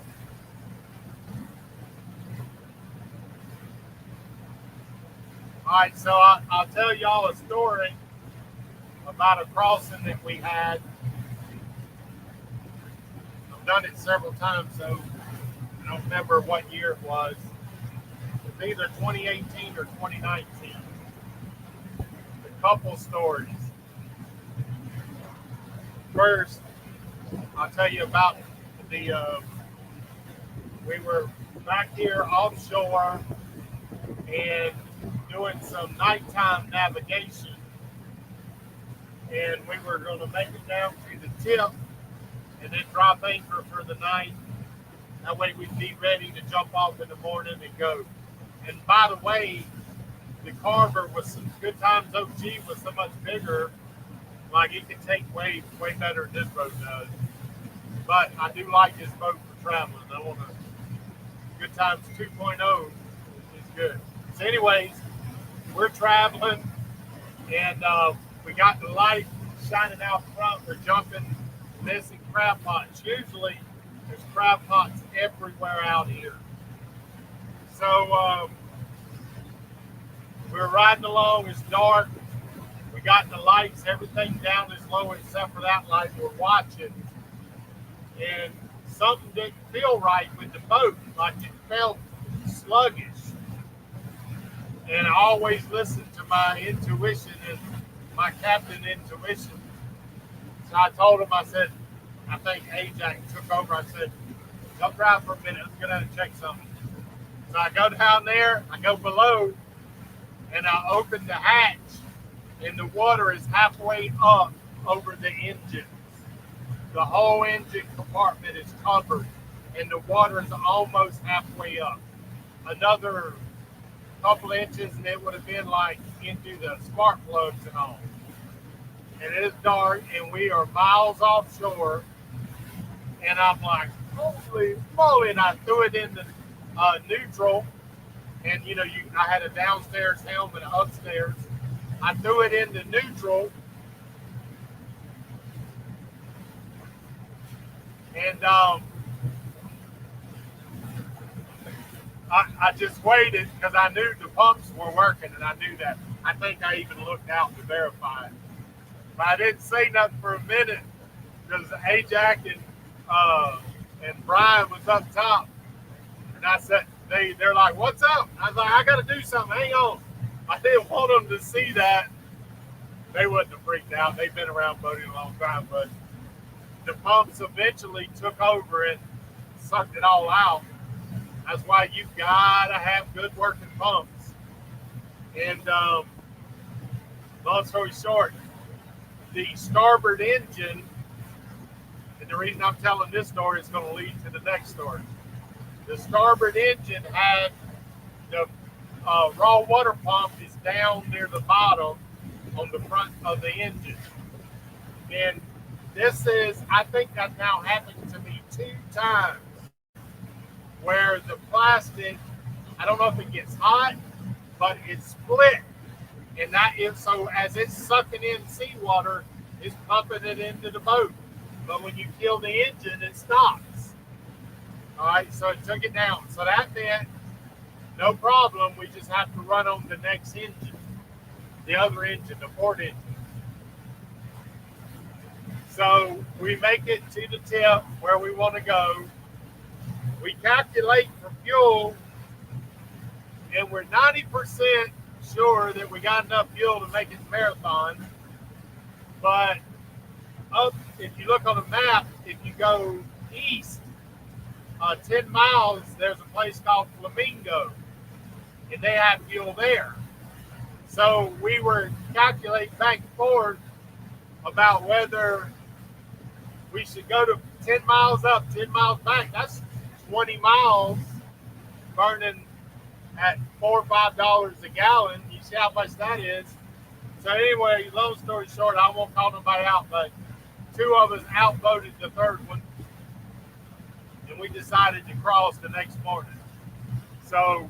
All right, so I'll tell y'all a story about a crossing that we had. I've done it several times, so I don't remember what year it was. It's either 2018 or 2019. A couple stories. First, I'll tell you about the. We were back here offshore and doing some nighttime navigation, and we were going to make it down to the tip and then drop anchor for the night. That way we'd be ready to jump off in the morning and go. And by the way, the Carver was some good times. OG was so much bigger, like it could take way better than this boat does. But I do like this boat for traveling. I want to. Good times 2.0 is good. So anyways, we're traveling, and we got the light shining out front. We're jumping, missing crab pots. Usually, there's crab pots everywhere out here. So we're riding along. It's dark. We got the lights. Everything down is low except for that light. We're watching, and something didn't feel right with the boat. Like it felt sluggish. And I always listen to my intuition and my captain intuition. So I told him, I said, I think Ajax took over. I said, go drive for a minute. Let's go down and check something. So I go down there, I go below, and I open the hatch, and the water is halfway up over the engines. The whole engine compartment is covered, and the water is almost halfway up. Another couple inches, and it would have been like into the spark plugs and all. And it is dark, and we are miles offshore. And I'm like, holy moly! And I threw it in the neutral, and I had a downstairs helm and upstairs. I threw it in the neutral, and I just waited because I knew the pumps were working, and I knew that. I think I even looked out to verify it. But I didn't say nothing for a minute because Ajax and Brian was up top. And I said, they're like, what's up? I was like, I got to do something. Hang on. I didn't want them to see that. They wouldn't have freaked out. They've been around boating a long time. But the pumps eventually took over and sucked it all out. That's why you've got to have good working pumps. And long story short, the starboard engine, and the reason I'm telling this story is going to lead to the next story. The starboard engine had the raw water pump is down near the bottom on the front of the engine. And this is, I think that now happened to me 2 times where the plastic, I don't know if it gets hot, but it's split. And that is, so as it's sucking in seawater, it's pumping it into the boat. But when you kill the engine, it stops. All right, so it took it down. So that meant no problem. We just have to run on the next engine, the other engine, the port engine. So we make it to the tip where we want to go. We calculate for fuel, and we're 90% sure that we got enough fuel to make it marathon. But up, if you look on the map, if you go east 10 miles, there's a place called Flamingo, and they have fuel there. So we were calculating back and forth about whether we should go to 10 miles up, 10 miles back. That's 20 miles burning at $4 or $5 a gallon. You see how much that is. So anyway, long story short, I won't call nobody out, but 2 of us outvoted the 3rd one, and we decided to cross the next morning. So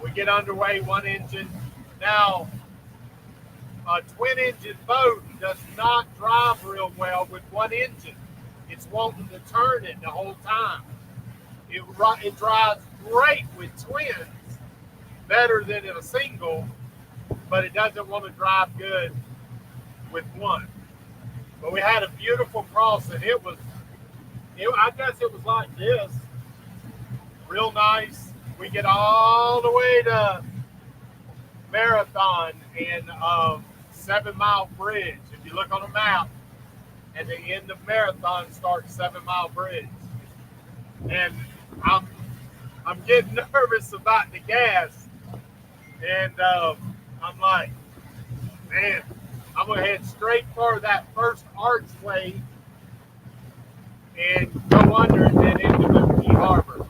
we get underway, 1 engine. Now, a twin engine boat does not drive real well with 1 engine. It's wanting to turn it the whole time. It drives great with twins, better than in a single, but it doesn't want to drive good with 1. But we had a beautiful crossing. I guess it was like this, real nice. We get all the way to Marathon and 7 Mile Bridge. If you look on the map, at the end of Marathon starts 7 Mile Bridge. And I'm getting nervous about the gas. And I'm like, man, I'm going to head straight for that first archway and go under and then into the key harbor.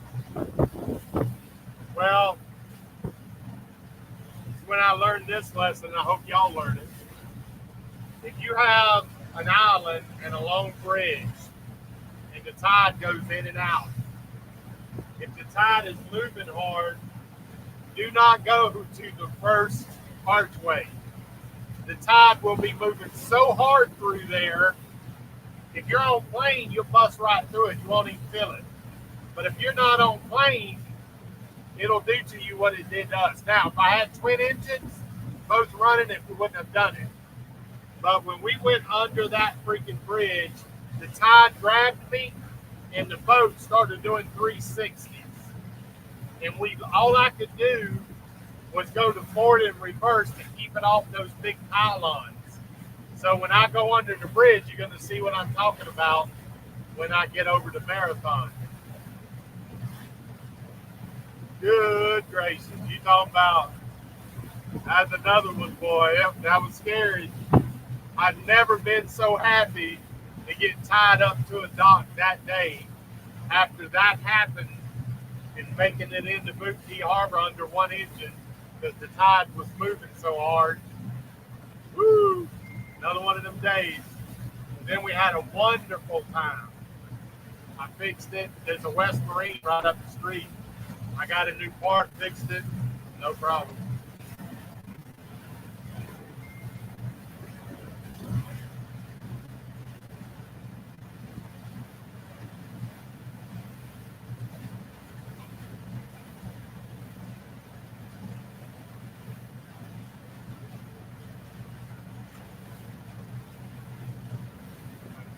Well, when I learned this lesson, I hope y'all learn it. If you have an island and a long bridge and the tide goes in and out, if the tide is moving hard, do not go to the first archway. The tide will be moving so hard through there. If you're on plane, you'll bust right through it. You won't even feel it. But if you're not on plane, it'll do to you what it did to us. Now, if I had twin engines, both running it, we wouldn't have done it. But when we went under that freaking bridge, the tide grabbed me, and the boat started doing 360s. And all I could do was go to forward and reverse to keep it off those big pylons. So when I go under the bridge, you're going to see what I'm talking about when I get over to Marathon. Good gracious. You talking about, that's another one, boy. That was scary. I've never been so happy to get tied up to a dock that day after that happened and making it into Boot Key Harbor under 1 engine because the tide was moving so hard. Woo! Another one of them days. And then we had a wonderful time. I fixed it. There's a West Marine right up the street. I got a new part, fixed it, no problem.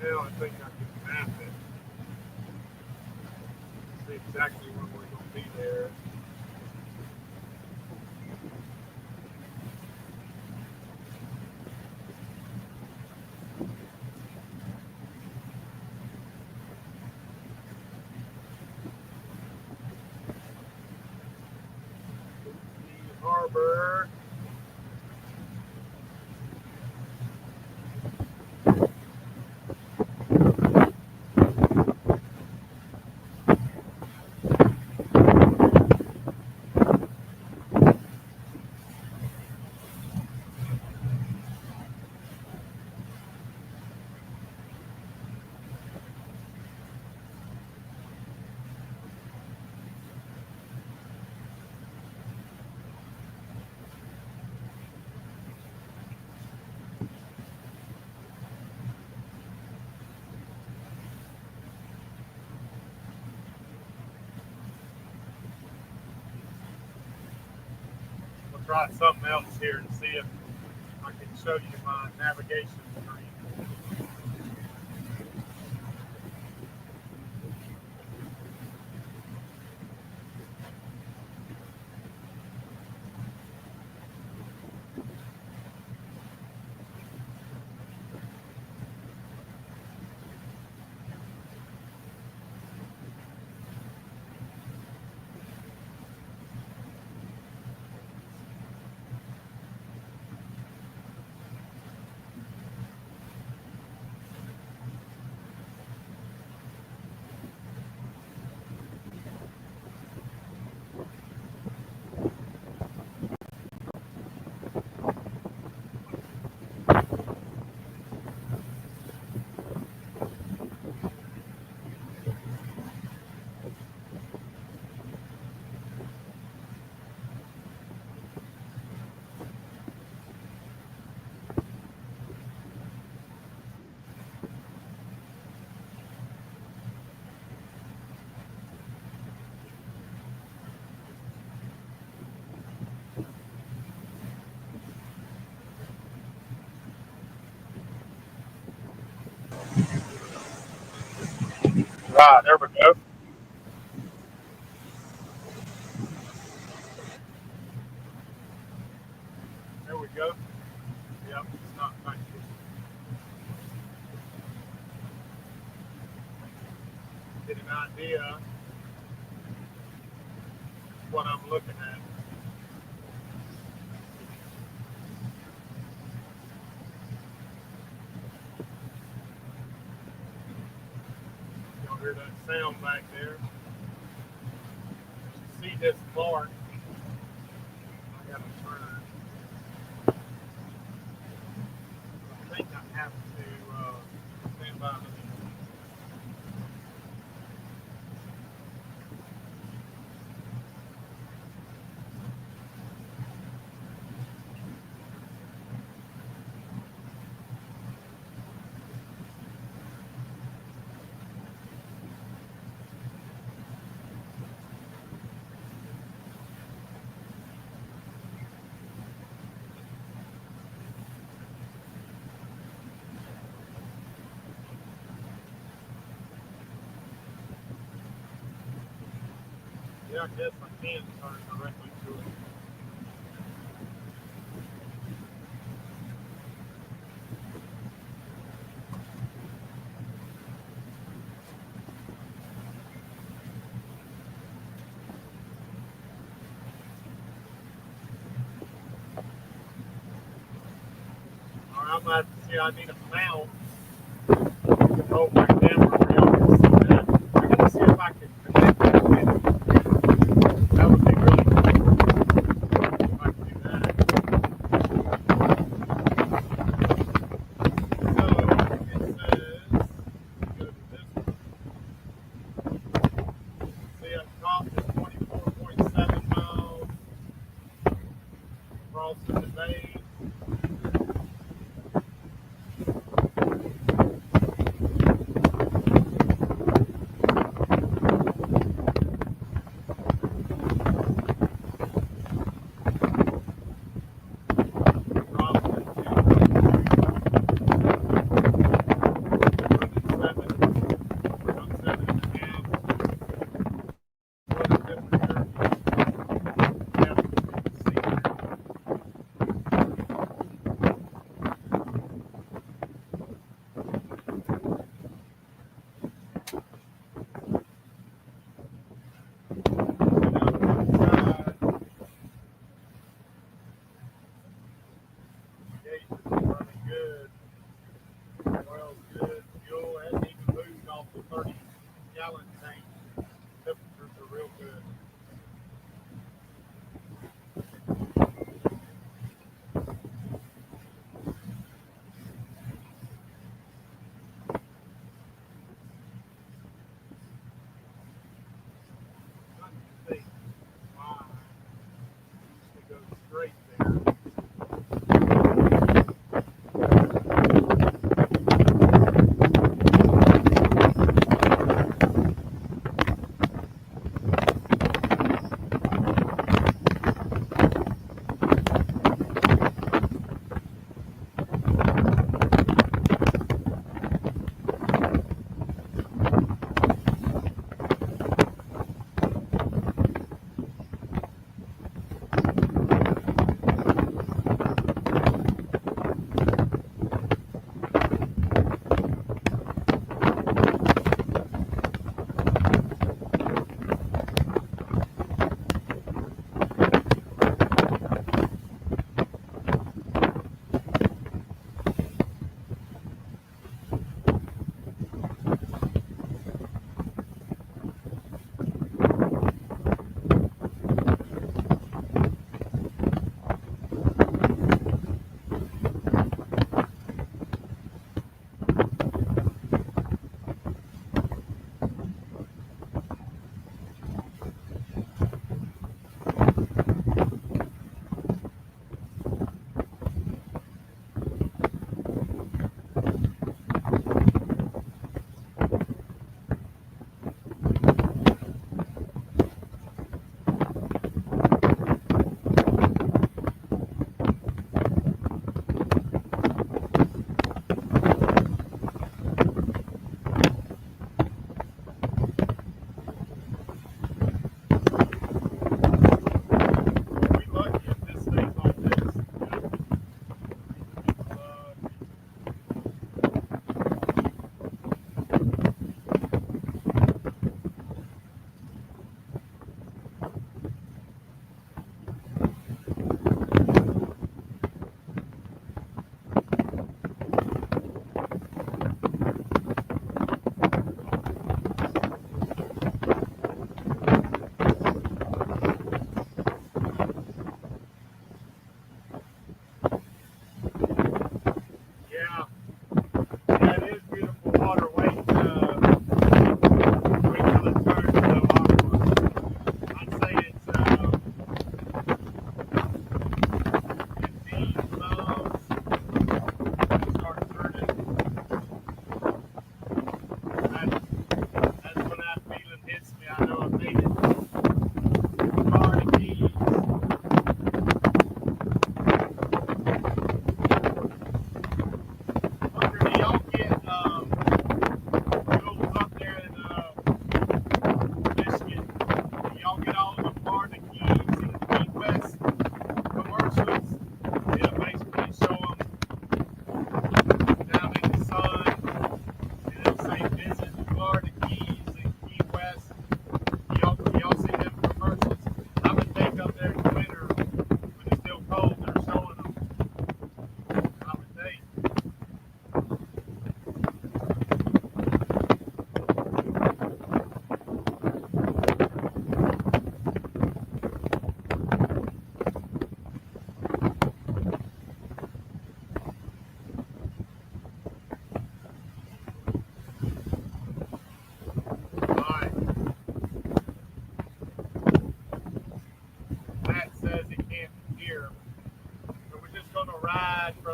Now I think I can map it. See exactly where we're going to be there. Harbor. try something else here and see if I can show you my navigation screen. Right, there we go. There we go. Yep, it's not thank you. Get an idea of what I'm looking at. You'll hear that sound back there. See this mark. I gotta turn. I think I have to stand by. Yeah, I guess I can turn directly to it. All right, I'm gonna have to see. I need a mount to hold my camera where y'all can see that. I gotta see if I can connect that with it. That would be really cool if I could do that. So it says, go to this one. See up top is 24.7 miles crossing the bay.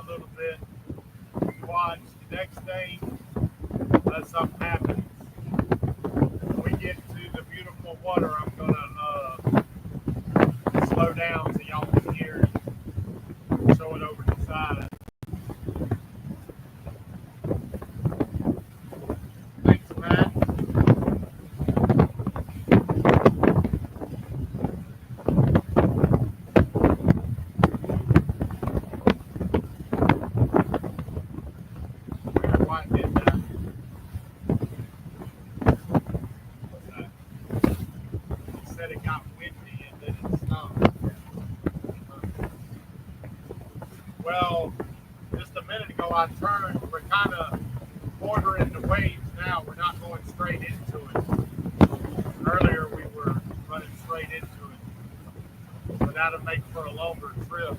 a little bit. We watch. The next day, something happens. When we get to the beautiful water, I'm gonna slow down so y'all can hear it. Show it over the side. Thanks, Matt. Why did that? What's that? He said it got windy and then it stopped. Well, just a minute ago I turned. We're kind of bordering the waves now. We're not going straight into it. Earlier we were running straight into it. But that'll make for a longer trip.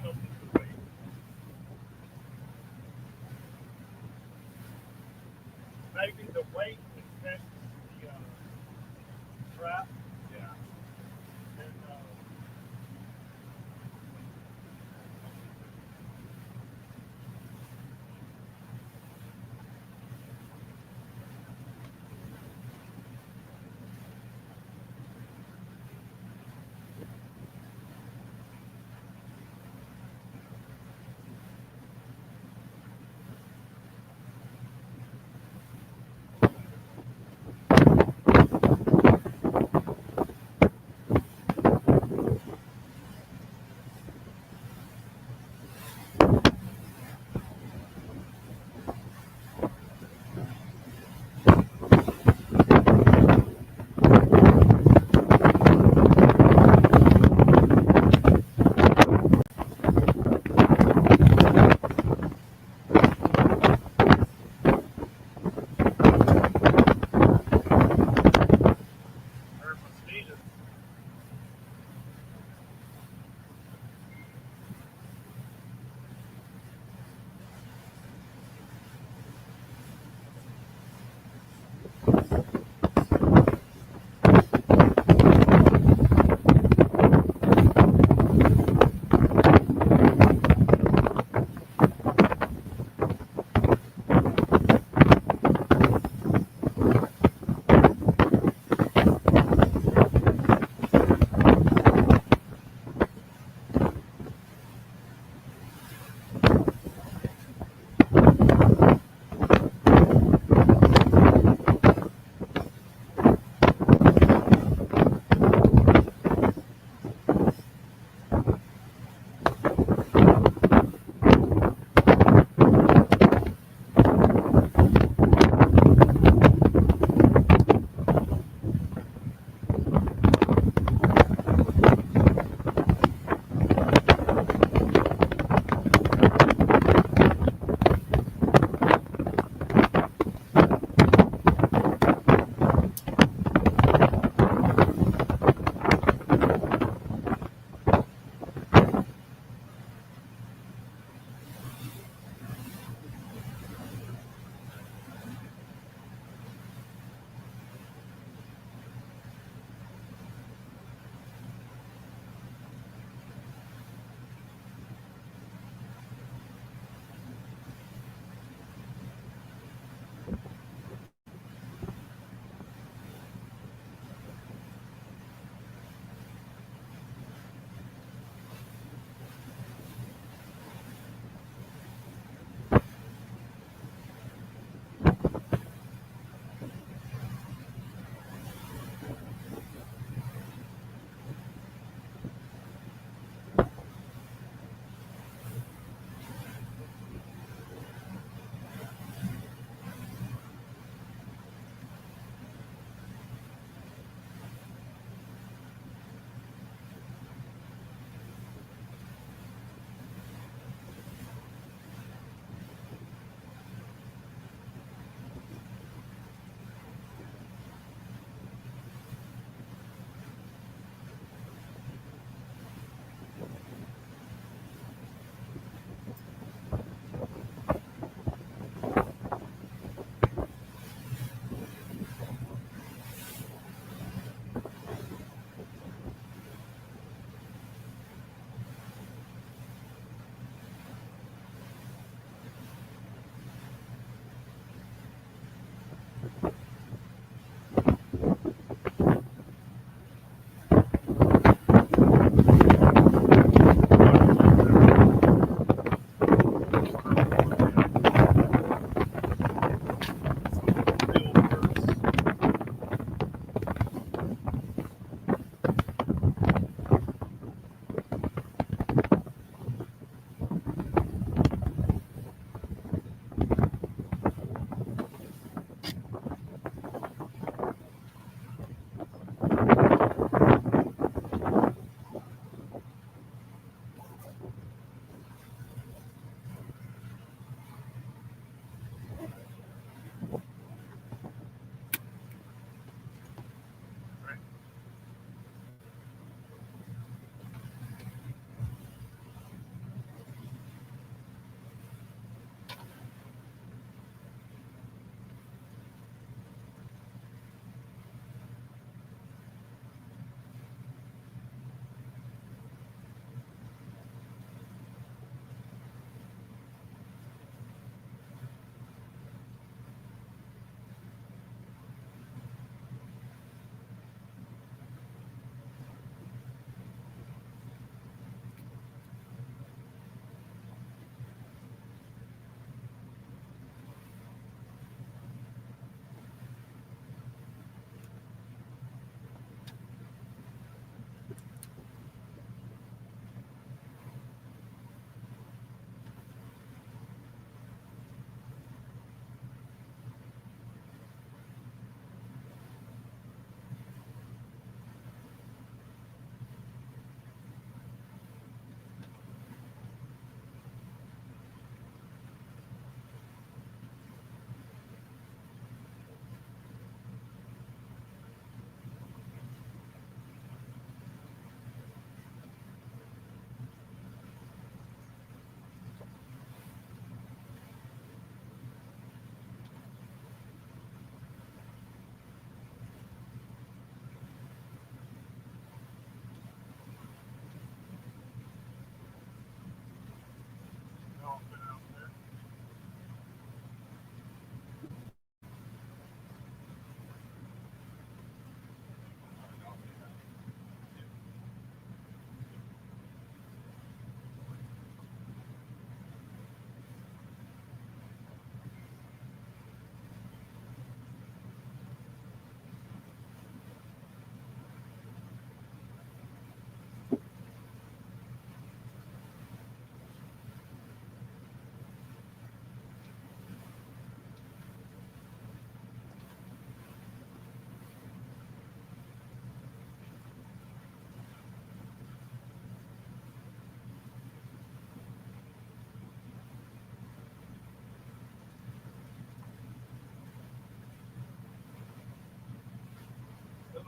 know if it's the weight. Maybe the weight affects the trap. Yeah. And,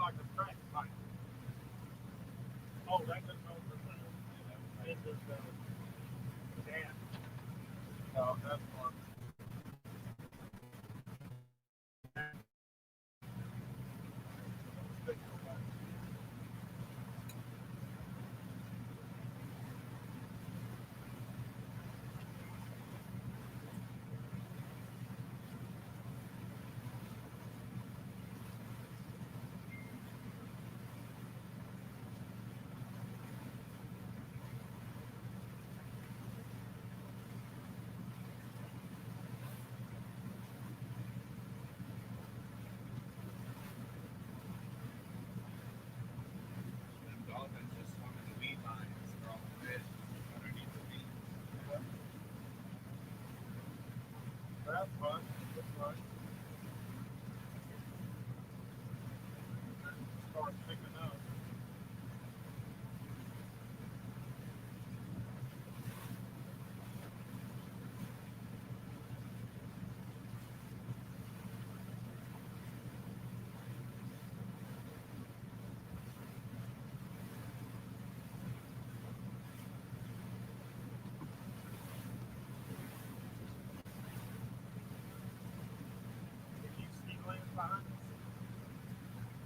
like a crack pipe. Oh, that doesn't open the end of the dam. No, that's one. That's fun. That's fun. Start picking up. Can you see land behind us?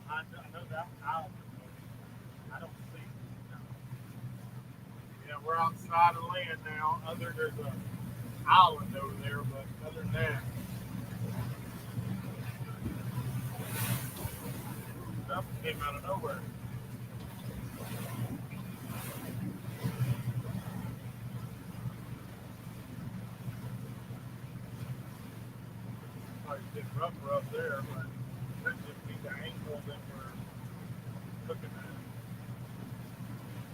I know that island. I don't see it. No. Yeah, we're outside of land now. There's a island over there, but other than that, stuff came out of nowhere. Probably a bit rougher up there, but that just be the angle that we're looking at.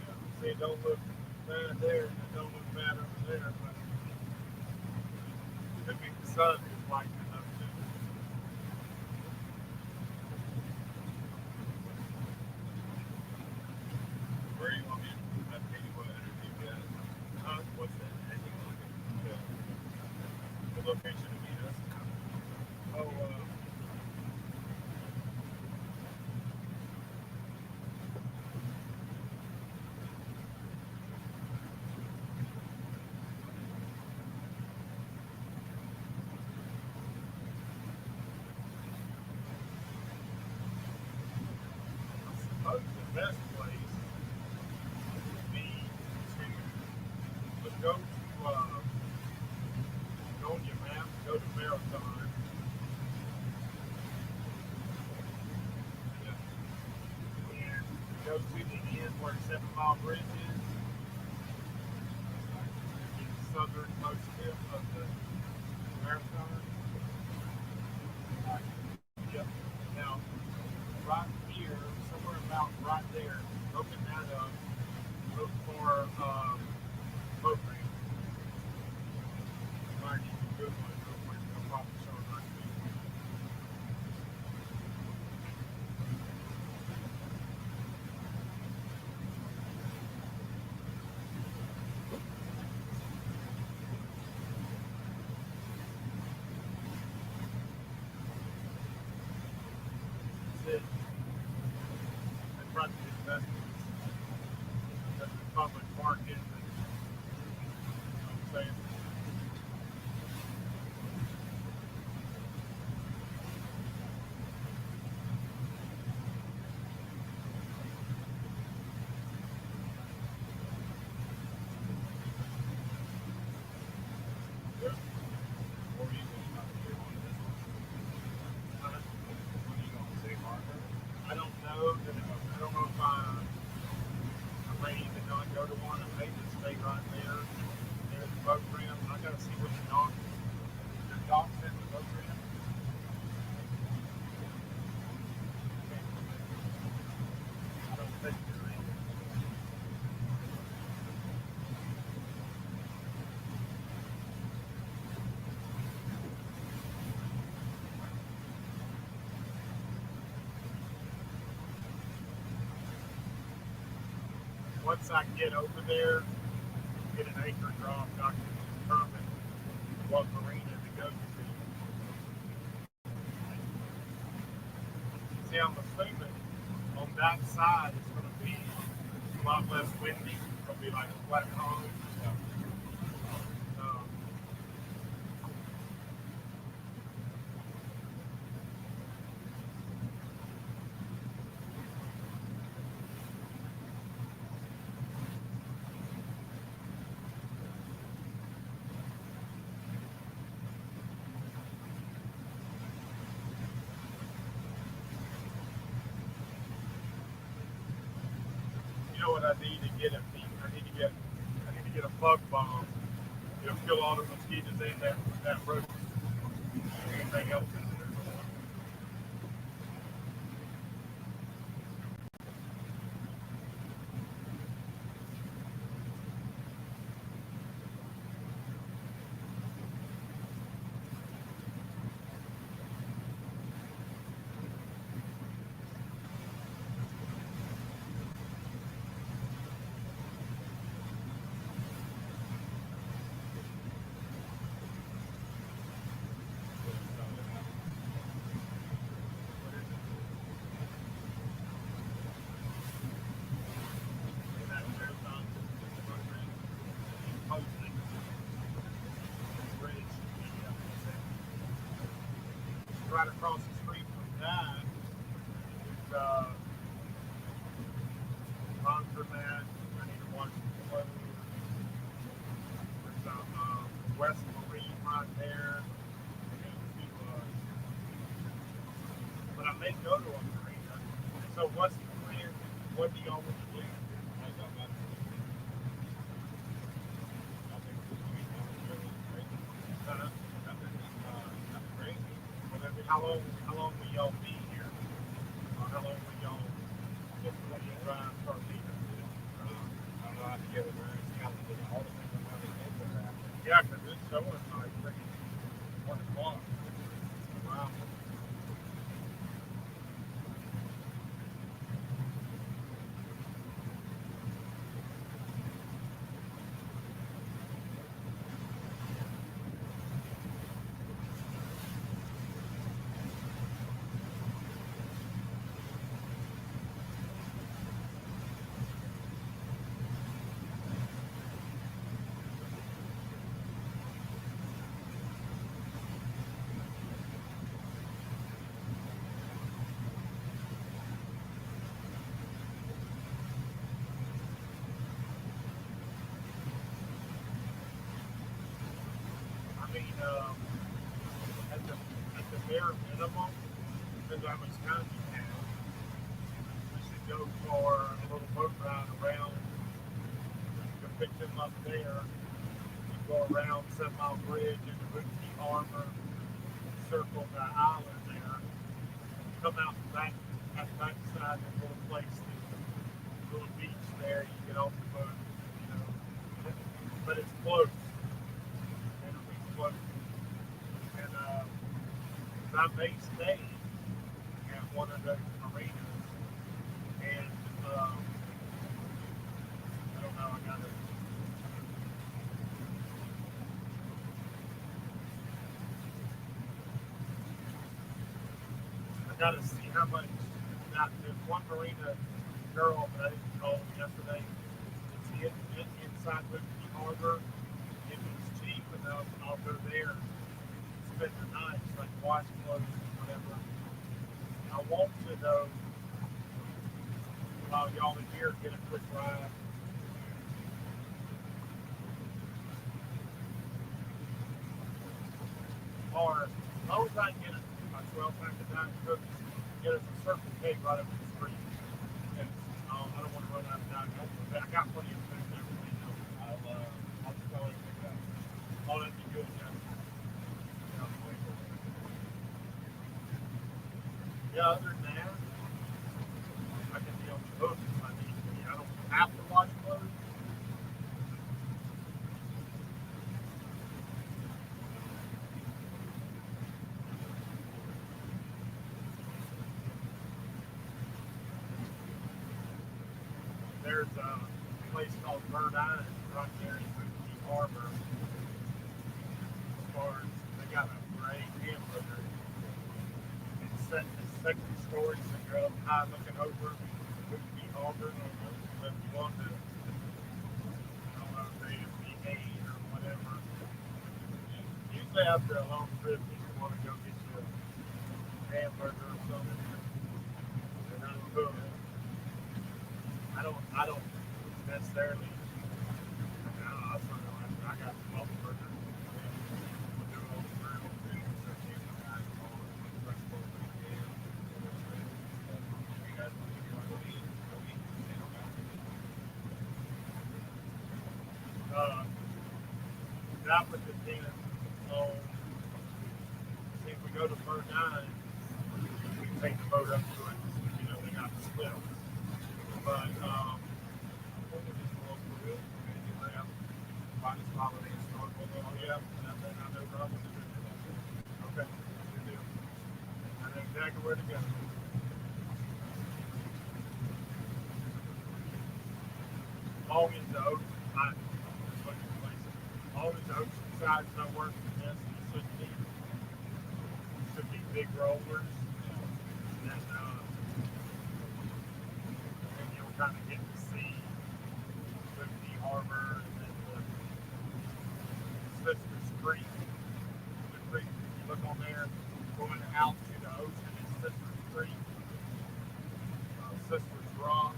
Yeah, see, it don't look bad there, and it don't look bad over there, but could be the sun is lighting it up too. Where you want me to tell you what energy you got? What's that? The location to meet us. Oh, I suppose the best place would be to go to go on your map, go to Marathon, and go to the end where 7 Mile Bridge is, the southernmost tip of the Marathon. Yep. Now, right here, somewhere about right there, open that up, look for boat ramp. Might need a good one real quick. I'll probably show it right there. That's it. That's probably the best ones. That's the public parking. You know what I'm saying? Yep. Or you can not here on this one. What are you going to say, Martha? I don't know. I don't know if I may even not go to one. I may just stay right there near the boat ramp. I got to see what the docks at the boat ramp. I don't think there is. Once I get over there, get an anchor drop, I can determine what marina to go to. See, I'm assuming outside, it's going to be a lot less windy. It'll be like a flat calm. Um, you know what I need to get? I need to get a bug bomb. It'll kill all the mosquitoes in that room. Anything else in there? Right across the street from that is laundromat. I need to watch the clothes. There's a West Marine right there. But I may go to a marina. So what's the plan? What do y'all want to do? How long will y'all be here? Or how long will y'all drive for leaving? I don't know how to get it there. It's got to be all the things I'm going to get there after. Yeah, because it's showing like 1 o'clock. Wow. I mean, at the bare minimum, depends on how much time you have, we should go for a little boat ride around. You can pick them up there. You go around 7 Mile Bridge into Bootsy Harbor, circle the island there, come out the back at the back side of the little place, the little beach there. You get off the boat, you know, but it's close. It'll be close. And I may stay at one of those marinas, and I don't know. I gotta see how much. Now, there's one marina girl that I didn't call yesterday. It's inside Bootsy Harbor. If it's cheap enough, I'll go there, spend the night, like wash clothes, whatever. I want to though, while y'all are here, get a quick ride. Or as long as I can get a 12-pack of Diet Cooks, get us a Circle K right up the street. And I don't want to run out of Diet Coke, but I got plenty of food and everything else. I'll just go and pick up. Oh, that'd be good, yeah. Yeah, other than that, I can be on the hook if I need to be. I don't have to wash clothes. There's a place called Bird Eye right there in Bootsy Harbor. As far as they got a great hamburger. It's set in the second story, so you're up high looking over Bootsy especially after a long trip, if you want to go get you a hamburger or something, and uncooked. I don't necessarily. I got smoked burgers. We do it on the grill too. So keep the guys on fresh pork again. You guys want to eat? That would depend on if we go to Verdun, we can take the boat up to it. You know, they got the split. But we'll just go up for real. And you have finest holiday store. Oh yeah, I know Robin. Okay, good deal. I know exactly where to go. Always the ocean. Always the ocean side's not working for this. Should be big rollers. And you'll kind of get to see Liberty Harbor and then the Sisters Creek. The creek, you look on there, going out to the ocean is Sisters Creek, Sisters Rock,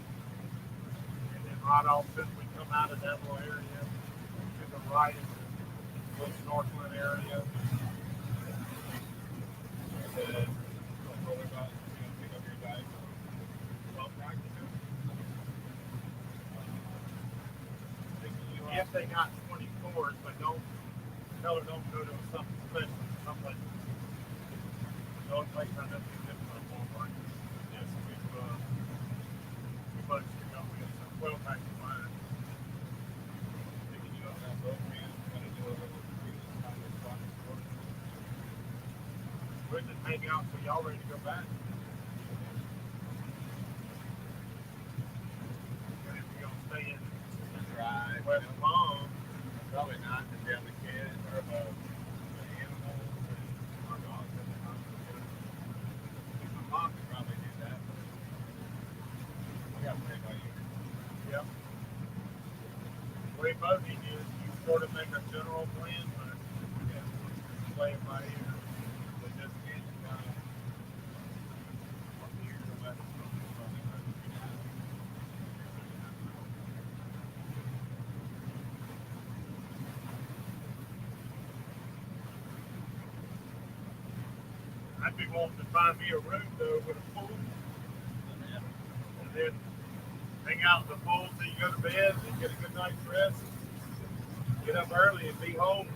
and then right off as we come out of that little area, to the right is the little snorkeling area. And then don't worry about pick up your guys. Well practicing. If they got 24s, but don't tell her don't go to something special. Someplace. The only place I know is different Walmart. Yes, we've too much to go with. So 12 packs of mine. Picking you up that boat, man. Gotta do a little kind of spot. We'll just hang out till y'all ready to go back. And if you're gonna stay in Right. West Palm, Probably not if you have the kids or the animals and our dogs in the house. My mom could probably do that. We got to play by you. yep. We both need to you sort of make a general plan, but Yeah. play it by ear. They just can't up here to West Coast, probably not to be down. I'd be wanting to find me a room though with a pool, and then hang out in the pool till you go to bed and get a good night's rest. Get up early and be home.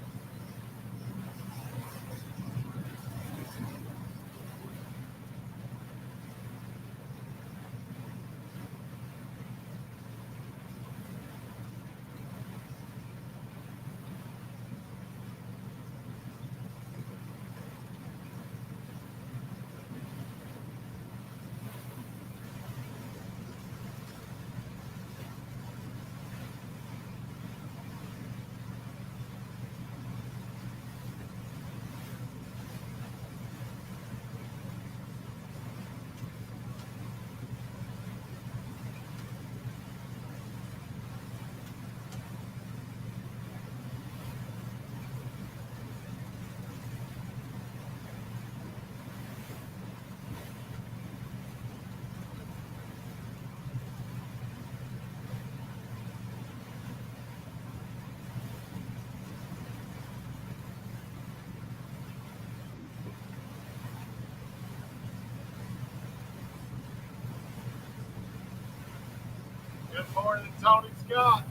Good morning, Tony Scott.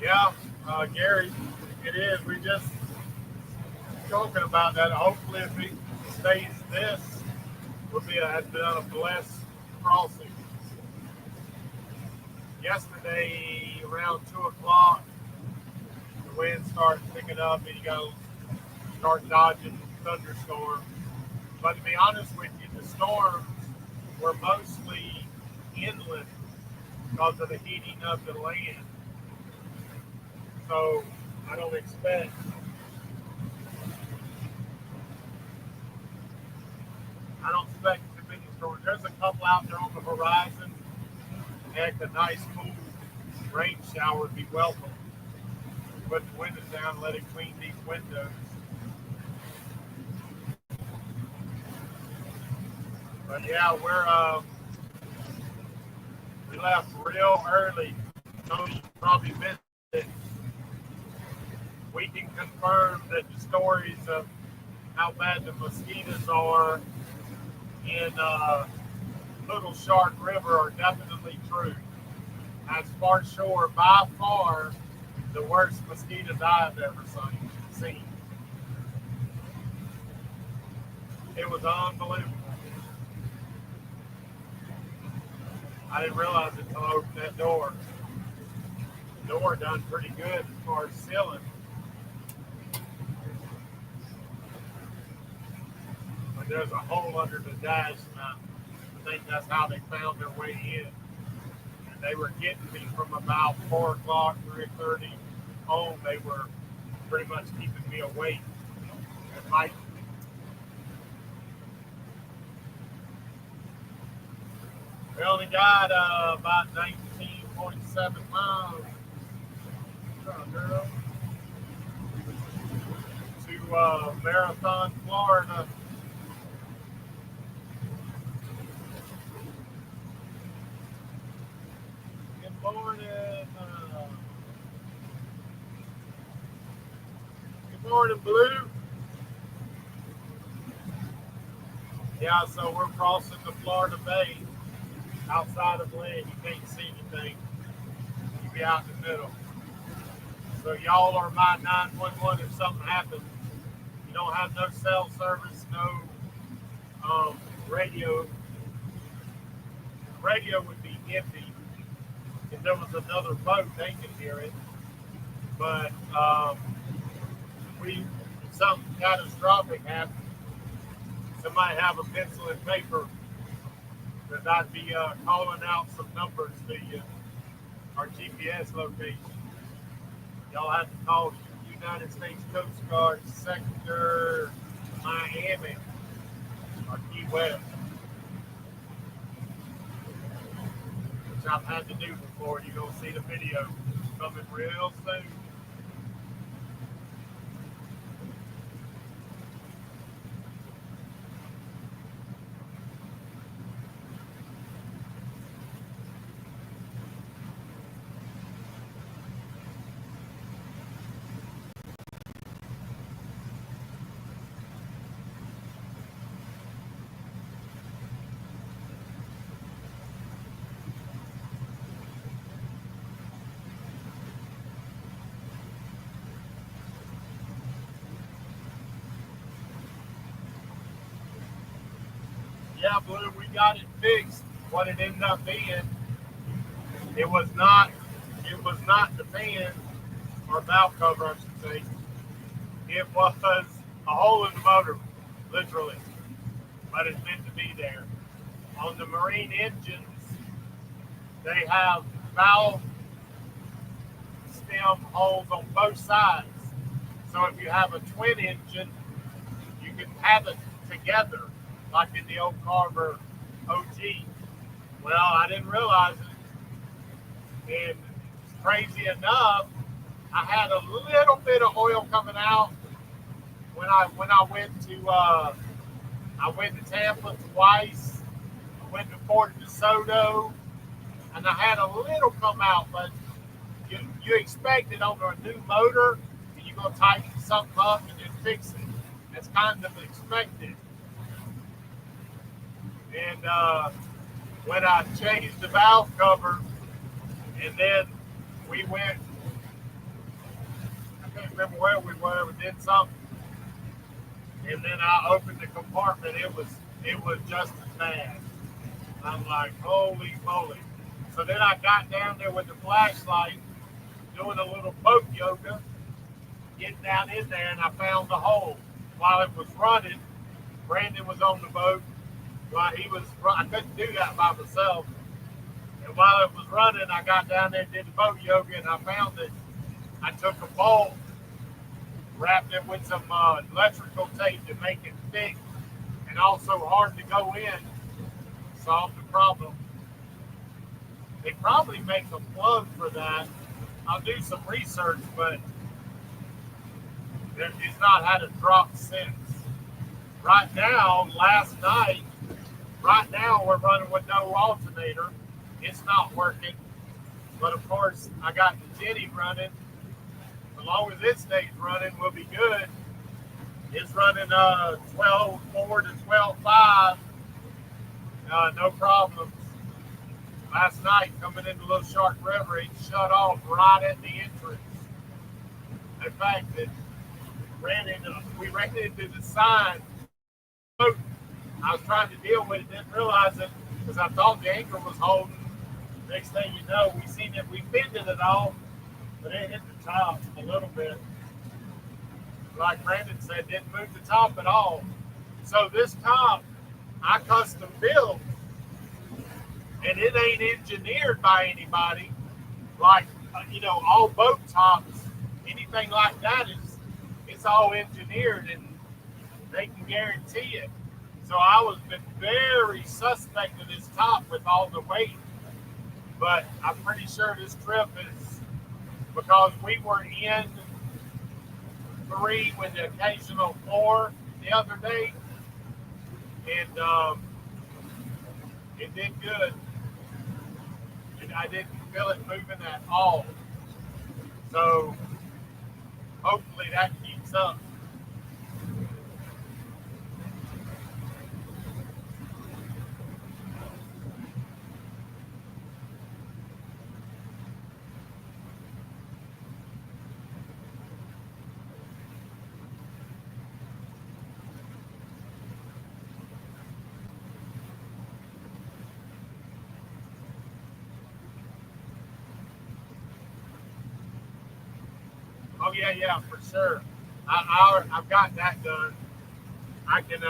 Yeah, Gary, it is. We just talking about that. Hopefully, if it stays this, will be has been a blessed crossing. Yesterday, around 2 o'clock, the wind started picking up, and you got to start dodging thunderstorms. But to be honest with you, the storms were mostly inland because of the heating of the land. So I don't expect too many storms. There's a couple out there on the horizon. Heck, a nice cool rain shower would be welcome. put the windows down, let it clean these windows. But yeah, we left real early. Tony probably missed it. We can confirm that the stories of how bad the mosquitoes are in Little Shark River are definitely true. As far shore, by far, the worst mosquitoes I've ever seen. It was unbelievable. I didn't realize it until I opened that door. The door done pretty good as far as sealing. But there's a hole under the dash, and I think that's how they found their way in. And they were getting me from about 4 o'clock, 3:30 home. They were pretty much keeping me awake at night. We only got about 19.7 miles to Marathon, Florida. Good morning. Good morning, Blue. Yeah, so we're crossing the Florida Bay. Outside of land, you can't see anything. You be out in the middle. So y'all are my 911 if something happens. You don't have no cell service, no radio. Radio would be empty. If there was another boat, they could hear it. But if something catastrophic happened, somebody have a pencil and paper, because I'd be calling out some numbers to you, our GPS location. Y'all have to call United States Coast Guard Sector Miami or Key West, which I've had to do before. You're going to see the video coming real soon. Yeah, Blue, we got it fixed. What it ended up being, it was not the fan or valve cover, I should say. It was a hole in the motor, literally. But it's meant to be there. On the marine engines, they have valve stem holes on both sides. So if you have a twin engine, you can have it together, like in the old Carver OG. Well, I didn't realize it. And crazy enough, I had a little bit of oil coming out when I went to Tampa twice. I went to Fort DeSoto, and I had a little come out, but you expect it on a new motor, and you're gonna tighten something up and then fix it. That's kind of expected. And when I changed the valve cover, and then we went, I can't remember where we were, we did something, and then I opened the compartment. It was just as bad. I'm like, holy moly! So then I got down there with the flashlight, doing a little boat yoga, getting down in there, and I found the hole. While it was running, Brandon was on the boat. While I couldn't do that by myself. And while it was running, I got down there and did the boat yoga, and I found it. I took a bolt, wrapped it with some electrical tape to make it thick and also hard to go in. Solved the problem. They probably make a plug for that. I'll do some research, but It's not had a drop since. Right now, last night, right now we're running with no alternator. It's not working. But of course, I got the Jenny running. As long as it stays running, we'll be good. It's running 12.4 to 12.5. No problems. Last night, coming into Little Shark River, it shut off right at the entrance. In fact, we ran into the sign. I was trying to deal with it, didn't realize it because I thought the anchor was holding. Next thing you know, we seen it, we bended it off, but it hit the top a little bit. Like Brandon said, didn't move the top at all. So this top, I custom built, and it ain't engineered by anybody. Like, all boat tops, anything like that it's all engineered, and they can guarantee it. So I was been very suspect of this top with all the weight, but I'm pretty sure this trip is because we were in 3 with the occasional 4 the other day, and it did good. And I didn't feel it moving at all. So hopefully that keeps up. Oh yeah, for sure. I've got that done. I can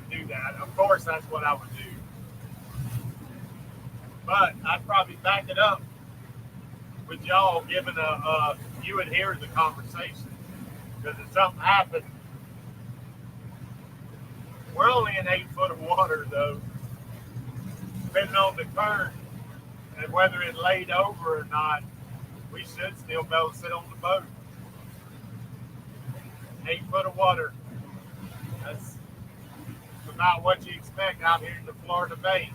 do that. Of course, that's what I would do. But I'd probably back it up with y'all giving you would hear the conversation because if something happened, we're only in 8 foot of water though. Depending on the current and whether it laid over or not, we should still be able to sit on the boat. 8 foot of water. That's about what you expect out here in the Florida Bay.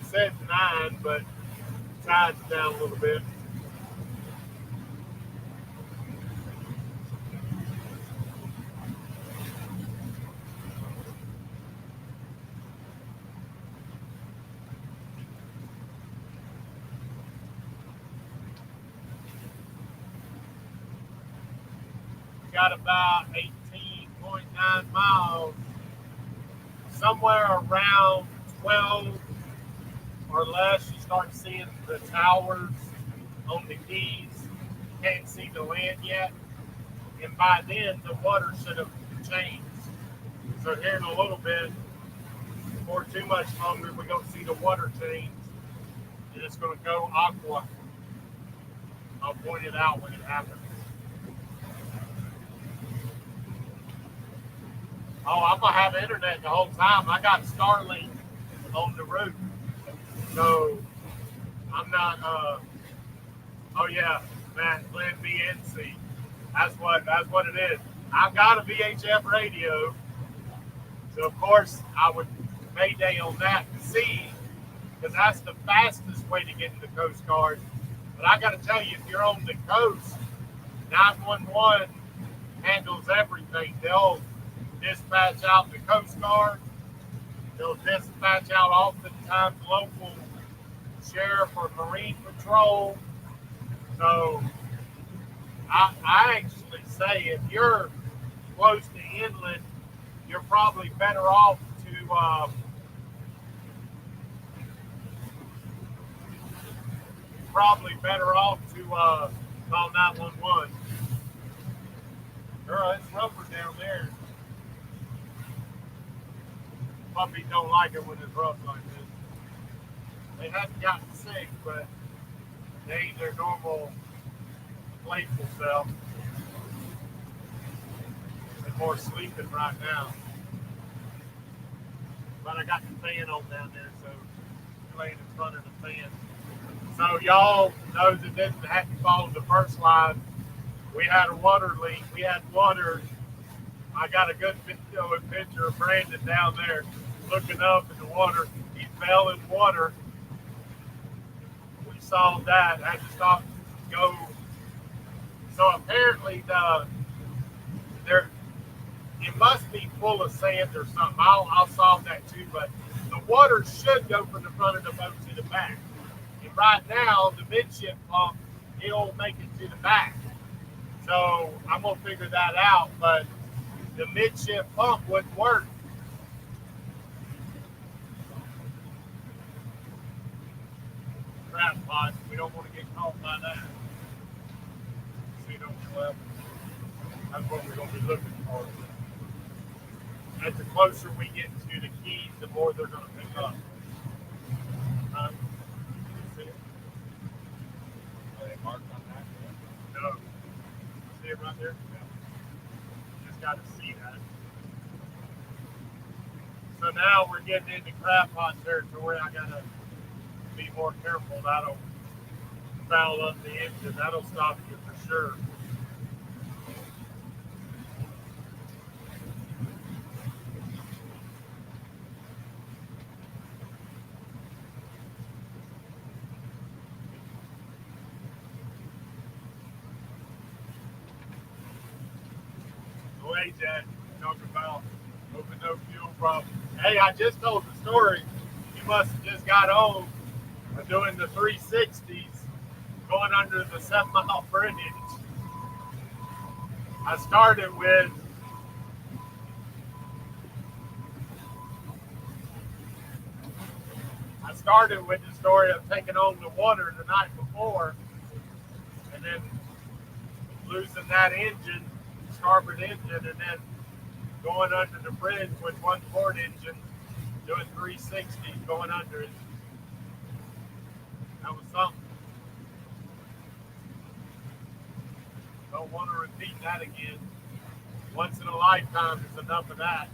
It says 9, but tide's down a little bit. Got about 18.9 miles, somewhere around 12 or less. You start seeing the towers on the keys. You can't see the land yet, and by then the water should have changed. So here in a little bit, before too much longer, we're going to see the water change, and it's going to go aqua. I'll point it out when it happens. Oh, I'm going to have internet the whole time. I got Starlink on the roof. So, I'm not, oh yeah, Matt, Glenn BNC. That's what it is. I've got a VHF radio. So, of course, I would mayday on that to see, because that's the fastest way to get in the Coast Guard. But I got to tell you, if you're on the coast, 911 handles everything. They'll dispatch out the Coast Guard. They'll dispatch out oftentimes local sheriff or Marine Patrol. So I actually say if you're close to inland, you're probably better off to call 911. Girl, it's rougher down there. Puppies don't like it when it's rough like this. They haven't gotten sick, but they ain't their normal playful self. They're more sleeping right now. But I got the fan on down there, so I'm laying in front of the fan. So y'all know that didn't have to follow the first line. We had a water leak. We had water. I got a good video and picture of Brandon down there looking up in the water. He fell in water. We saw that. Had to stop, go. So apparently there it must be full of sand or something. I'll solve that too. But the water should go from the front of the boat to the back. And right now, the midship pump, it'll make it to the back. So I'm gonna figure that out. But the midship pump wouldn't work. Crap pots. We don't want to get caught by that. See, don't slip. That's what we're gonna be looking for. As the closer we get to the keys, the more they're gonna pick up. See it? Are they marked on that? No. See it right there? Yeah. Just got to see that. So now we're getting into crab pot territory. I gotta be more careful. That'll foul up the engine. That'll stop you for sure. Hey, Jack, talking about hoping no fuel problem. Hey, I just told the story. You must have just got home doing the 360s going under the 7-mile bridge. I started with the story of taking on the water the night before and then losing that engine, starboard engine, and then going under the bridge with one port engine, doing 360s, going under it. That was something. Don't want to repeat that again. Once in a lifetime is enough of that.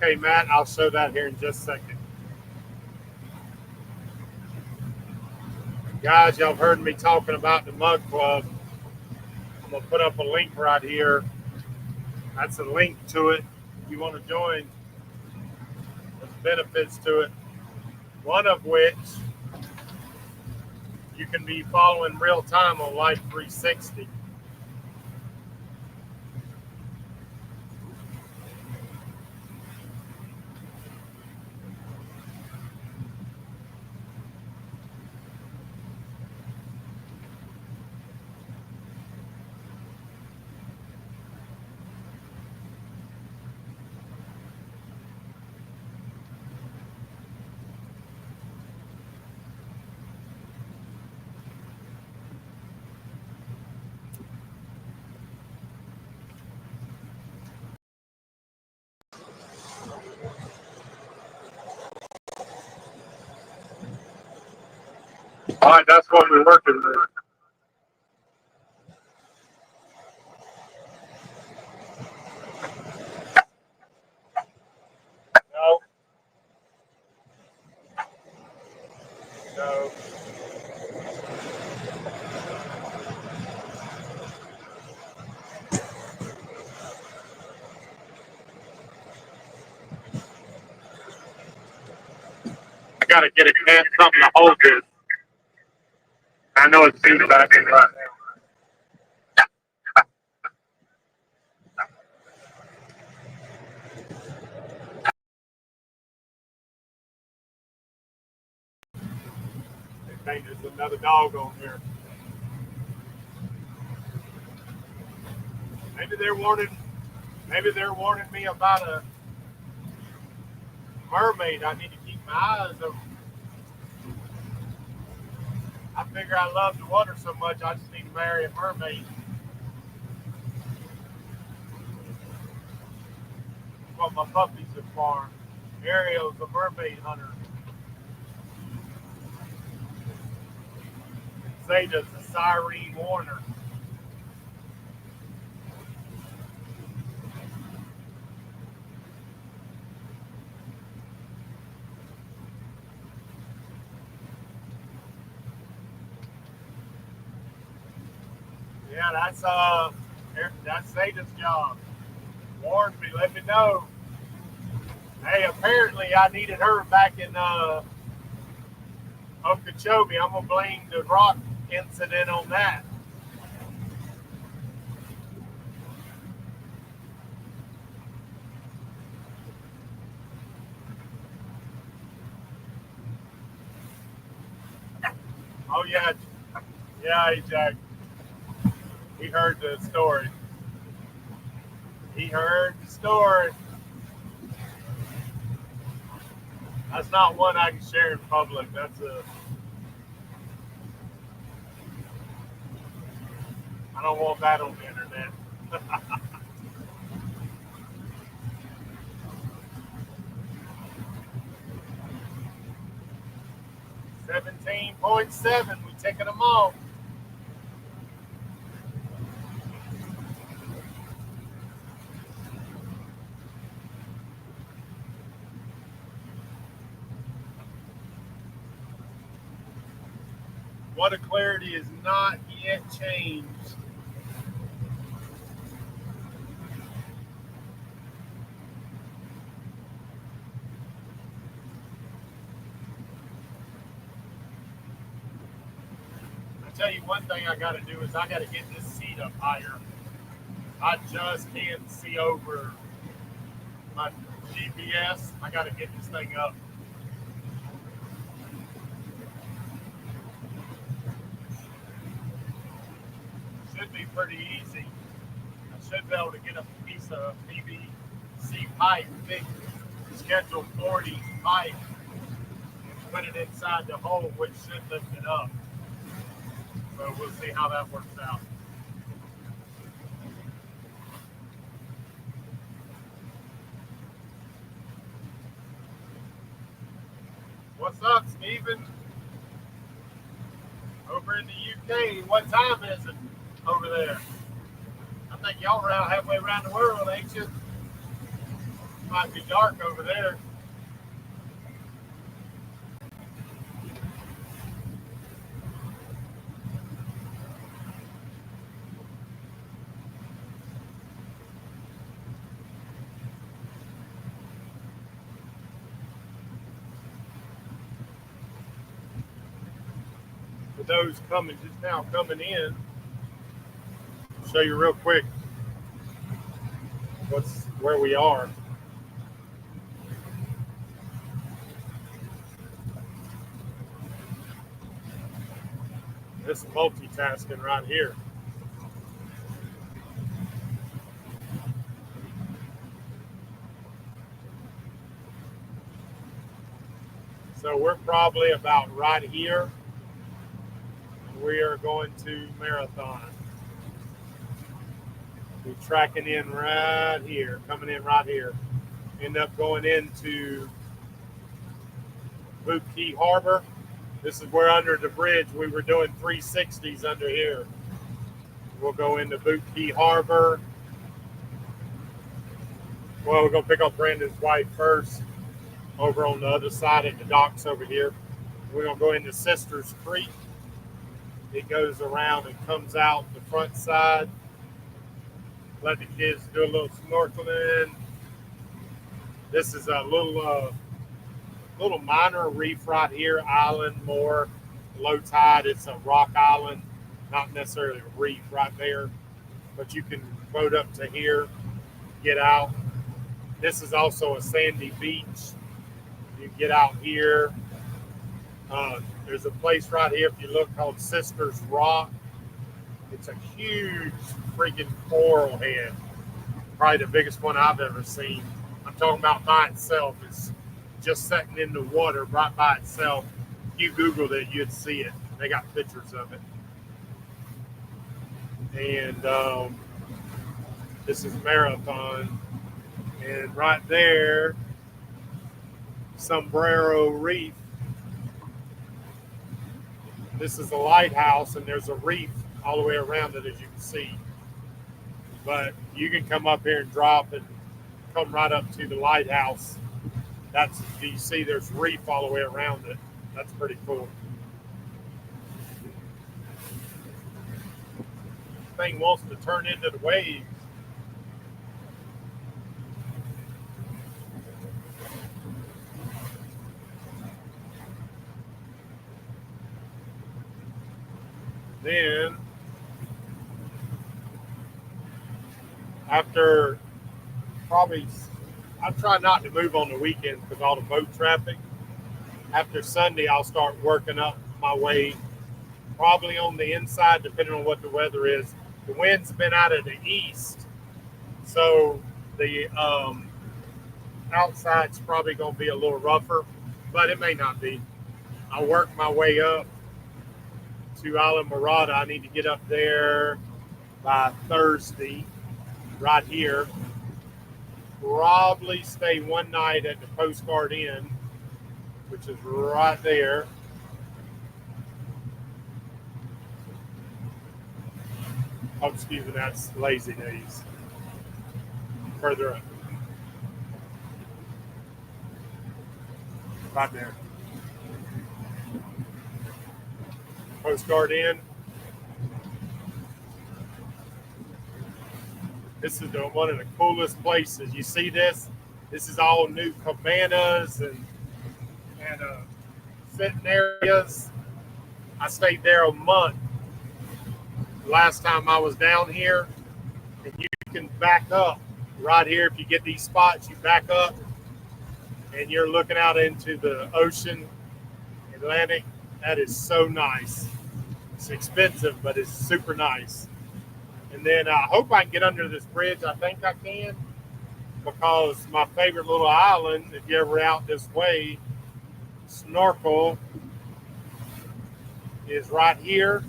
Okay, Matt, I'll show that here in just a second. Guys, y'all have heard me talking about the Mug Club. I'm going to put up a link right here. That's a link to it. If you want to join, there's benefits to it. One of which, you can be following real time on Life 360. All right, that's what we're working with. got to get a can, something to hold this. I know it's too back right now. They think there's another dog on here. Maybe they're warning me about a mermaid. I need to keep my eyes open. I figure I love the water so much, I just need to marry a mermaid. That's what my puppies are for. Ariel's a mermaid hunter. Zeta's a siren warner. Yeah, that's Zeta's job. Warned me, let me know. Hey, apparently I needed her back in Okeechobee. I'm gonna blame the rock incident on that. Oh yeah, hey Jack. He heard the story. He heard the story. That's not one I can share in public. I don't want that on the internet. 17.7. We taking them off. Water clarity is not yet changed. I tell you one thing I got to do is I got to get this seat up higher. I just can't see over my GPS. I got to get this thing up. Should be pretty easy. I should be able to get a piece of PVC pipe, big Schedule 40 pipe, and put it inside the hole, which should lift it up. So we'll see how that works out. What's up, Stephen? Over in the UK, what time is it over there? I think y'all around halfway around the world, ain't you? Might be dark over there. For those just now coming in, I'll show you real quick where we are. This is multitasking right here. So we're probably about right here. We are going to Marathon. We're tracking in right here, coming in right here. End up going into Boot Key Harbor. This is where under the bridge we were doing 360s under here. We'll go into Boot Key Harbor. Well, we're going to pick up Brandon's wife first over on the other side at the docks over here. We're going to go into Sisters Creek. It goes around and comes out the front side. Let the kids do a little snorkeling. This is a little little minor reef right here, island, more low tide. It's a rock island, not necessarily a reef right there, but you can boat up to here, get out. This is also a sandy beach. You can get out here. There's a place right here, if you look, called Sisters Rock. It's a huge freaking coral head. Probably the biggest one I've ever seen. I'm talking about by itself. It's just sitting in the water right by itself. If you Googled it, you'd see it. They got pictures of it. And this is Marathon. And right there, Sombrero Reef. This is a lighthouse, and there's a reef all the way around it, as you can see. But you can come up here and drop and come right up to the lighthouse. That's, you see there's reef all the way around it. That's pretty cool. Thing wants to turn into the waves. Then, after probably, I try not to move on the weekends because all the boat traffic. After Sunday, I'll start working up my way, probably on the inside, depending on what the weather is. The wind's been out of the east, so the outside's probably going to be a little rougher, but it may not be. I'll work my way up to Isla Morada. I need to get up there by Thursday, right here. Probably stay one night at the Postcard Inn, which is right there. Oh, excuse me, that's Lazy Days. Further up. Right there. Postcard Inn. This is one of the coolest places. You see this? This is all new cabanas and sitting areas. I stayed there a month last time I was down here, and you can back up right here. If you get these spots, you back up, and you're looking out into the ocean, Atlantic. That is so nice. It's expensive, but it's super nice. And then I hope I can get under this bridge. I think I can, because my favorite little island, if you're ever out this way, snorkel, is right here.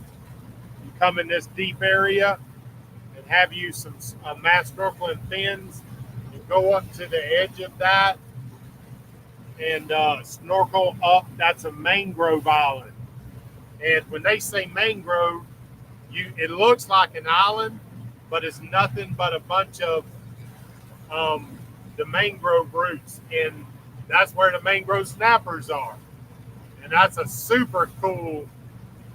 You come in this deep area and have you some mass snorkeling fins and go up to the edge of that and snorkel up. That's a mangrove island. And when they say mangrove, it looks like an island, but it's nothing but a bunch of the mangrove roots, and that's where the mangrove snappers are. And that's a super cool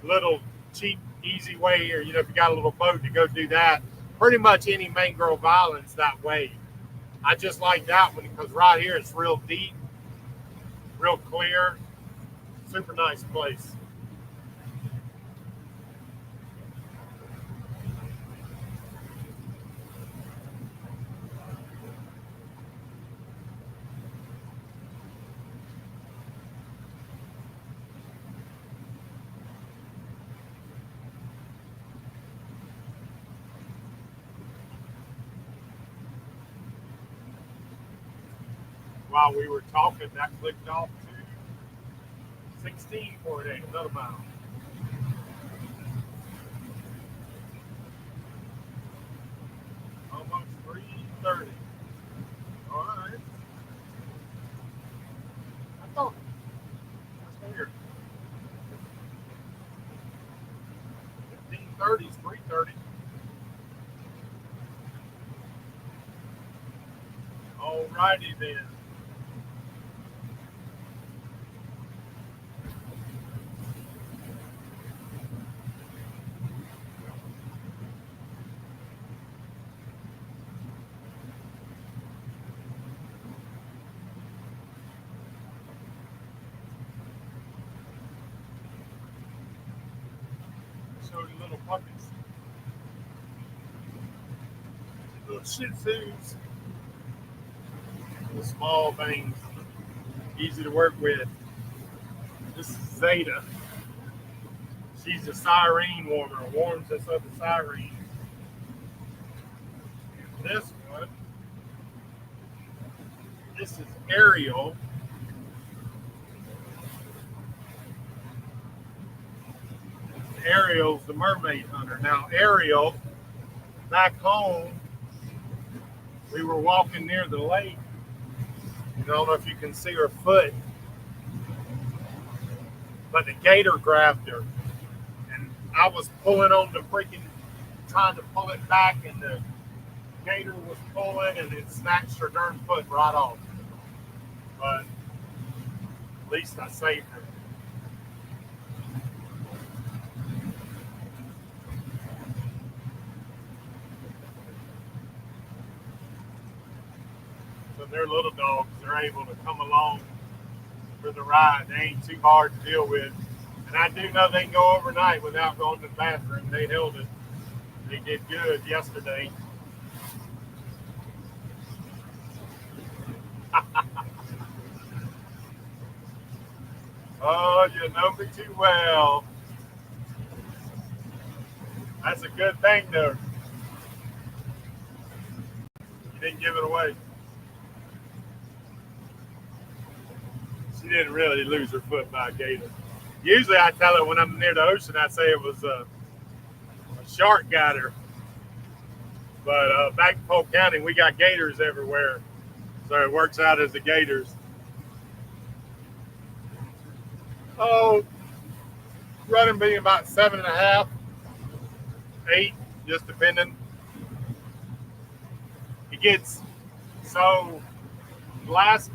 little cheap, easy way, or if you got a little boat to go do that. Pretty much any mangrove island's that way. I just like that one because right here it's real deep, real clear, super nice place. While we were talking, that clicked off to 16.8, another mile. Almost 3:30. All right. I thought that's weird. 15:30 is 3:30. All righty then. little puppies. Little Shih Tzus. Little small things. Easy to work with. This is Zeta. She's a siren warmer. Warms us up with sirens. And this one, this is Ariel. Ariel's the mermaid hunter. Now, Ariel, back home, we were walking near the lake. I don't know if you can see her foot, but the gator grabbed her. And I was pulling on the freaking, trying to pull it back, and the gator was pulling, and it snatched her darn foot right off. But at least I saved her. So they're little dogs. They're able to come along for the ride. They ain't too hard to deal with. And I do know they can go overnight without going to the bathroom. They held it. They did good yesterday. Oh, you know me too well. That's a good thing, though. You didn't give it away. She didn't really lose her foot by a gator. Usually I tell her when I'm near the ocean, I say it was a shark got her. But back in Polk County, we got gators everywhere. So it works out as the gators. Oh, running being about 7.5, 8, just depending. It gets so last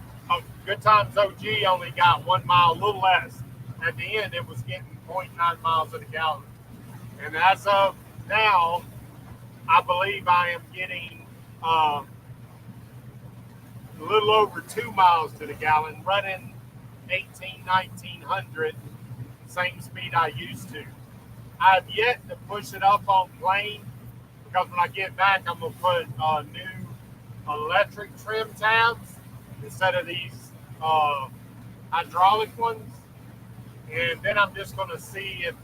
Good Times OG only got 1 mile, a little less. At the end, it was getting 0.9 miles in a gallon. And as of now, I believe I am getting a little over 2 miles to the gallon, running 1900, same speed I used to. I've yet to push it up on plane because when I get back, I'm going to put new electric trim tabs instead of these hydraulic ones. And then I'm just going to see if,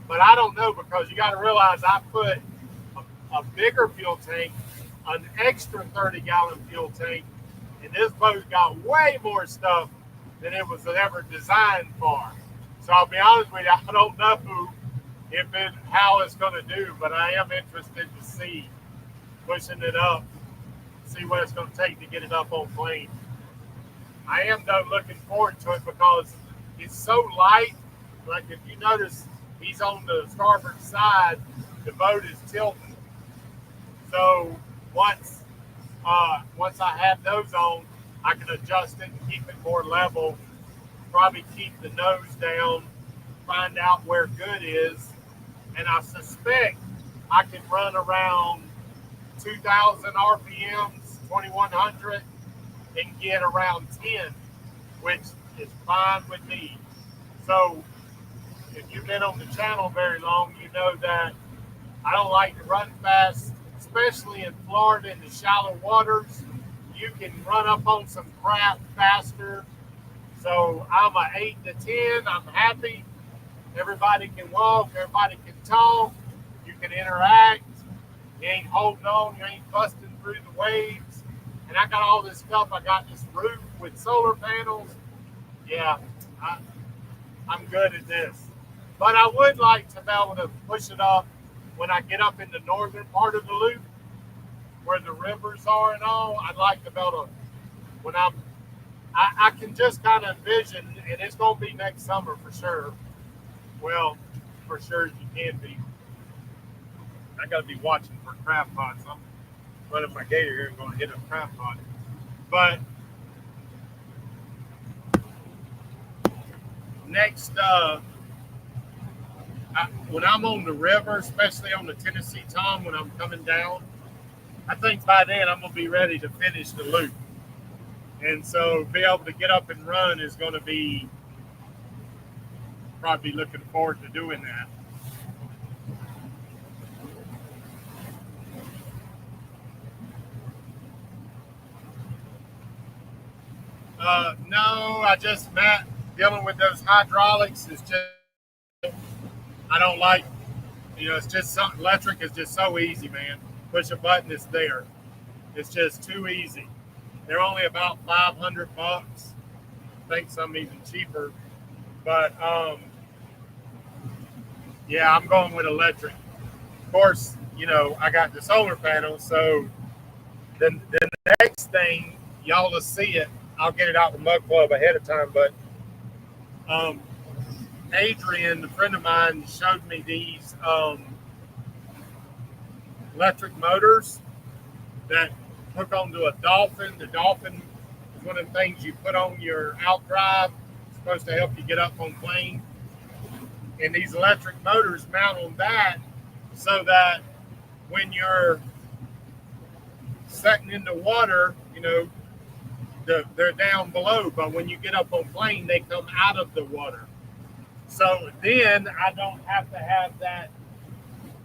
but I don't know because you got to realize I put a bigger fuel tank, an extra 30-gallon fuel tank, and this boat got way more stuff than it was ever designed for. So I'll be honest with you, I don't know how it's going to do, but I am interested to see pushing it up, see what it's going to take to get it up on plane. I am though looking forward to it because it's so light. Like if you notice, he's on the starboard side, the boat is tilting. So once I have those on, I can adjust it and keep it more level. Probably keep the nose down, find out where good is, and I suspect I can run around 2,000 RPMs, 2,100, and get around 10, which is fine with me. So if you've been on the channel very long, you know that I don't like to run fast, especially in Florida in the shallow waters. You can run up on some crap faster. So I'm a 8 to 10. I'm happy. Everybody can walk. Everybody can talk. You can interact. You ain't holding on. You ain't busting through the waves. And I got all this stuff. I got this roof with solar panels. Yeah, I'm good at this. But I would like to be able to push it up when I get up in the northern part of the loop, where the rivers are and all. I'd like to be able to, when I can just kind of envision, and it's going to be next summer for sure. Well, for sure you can be. I got to be watching for crab pots. I'm running my gator here and going to hit a crab pot. But next, when I'm on the river, especially on the Tennessee Tom, when I'm coming down, I think by then I'm going to be ready to finish the loop. And so be able to get up and run is going to be probably looking forward to doing that. No, I just Matt dealing with those hydraulics is just I don't like. It's just electric is just so easy, man. Push a button, it's there. It's just too easy. They're only about $500. I think some even cheaper. But yeah, I'm going with electric. Of course, I got the solar panel, so then the next thing y'all will see it. I'll get it out the Mug Club ahead of time, but um, Adrian, a friend of mine, showed me these electric motors that hook onto a dolphin. The dolphin is one of the things you put on your outdrive. It's supposed to help you get up on plane. And these electric motors mount on that so that when you're setting in the water, they're down below. But when you get up on plane, they come out of the water. So then I don't have to have that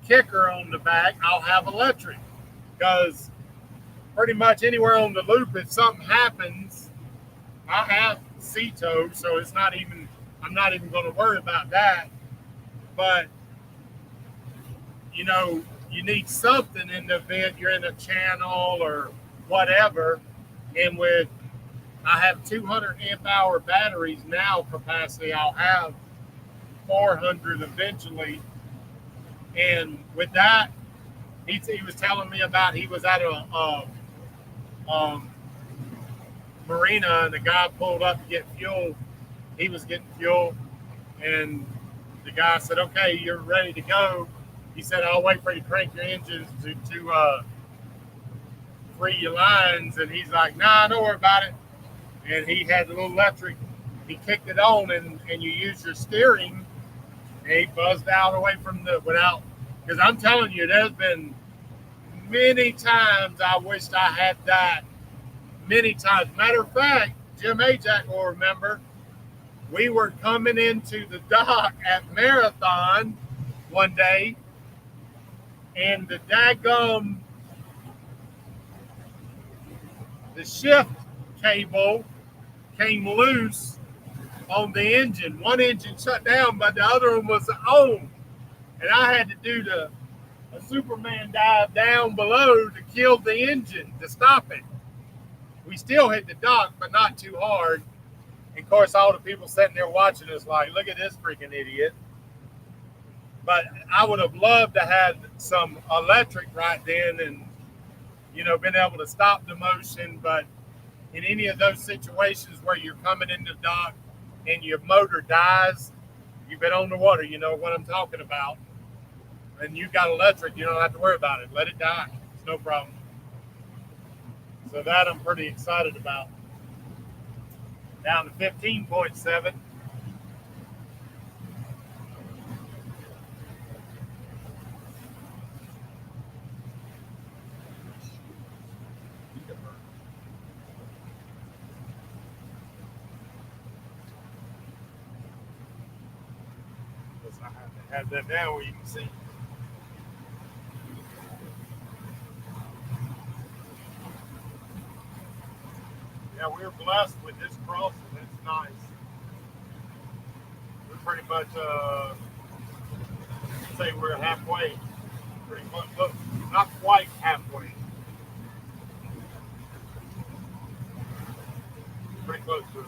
kicker on the back. I'll have electric because pretty much anywhere on the loop, if something happens, I have sea tow, so I'm not even going to worry about that. But you need something in the event you're in a channel or whatever. And I have 200 amp hour batteries now capacity. I'll have 400 eventually. And with that, he was telling me about he was at a um, marina and the guy pulled up to get fuel. He was getting fuel, and the guy said, "Okay, you're ready to go." He said, "I'll wait for you to crank your engines to free your lines." And he's like, "Nah, don't worry about it." And he had a little electric. He kicked it on, and you use your steering, and he buzzed out away from without. Because I'm telling you, there's been many times I wished I had that. Many times. Matter of fact, Jim Ajak will remember. We were coming into the dock at Marathon one day, and the shift cable came loose on the engine. One engine shut down, but the other one was on. And I had to do a Superman dive down below to kill the engine, to stop it. We still hit the dock, but not too hard. And of course, all the people sitting there watching us like, look at this freaking idiot. But I would have loved to have some electric right then and, been able to stop the motion. But in any of those situations where you're coming into the dock and your motor dies, you've been on the water, you know what I'm talking about. And you got electric, you don't have to worry about it. Let it die. It's no problem. So that I'm pretty excited about. Down to 15.7. I have that now where you can see. Yeah, we're blessed with this crossing. It's nice. We're pretty much, say we're halfway. Pretty much, look, not quite halfway. Pretty close to it.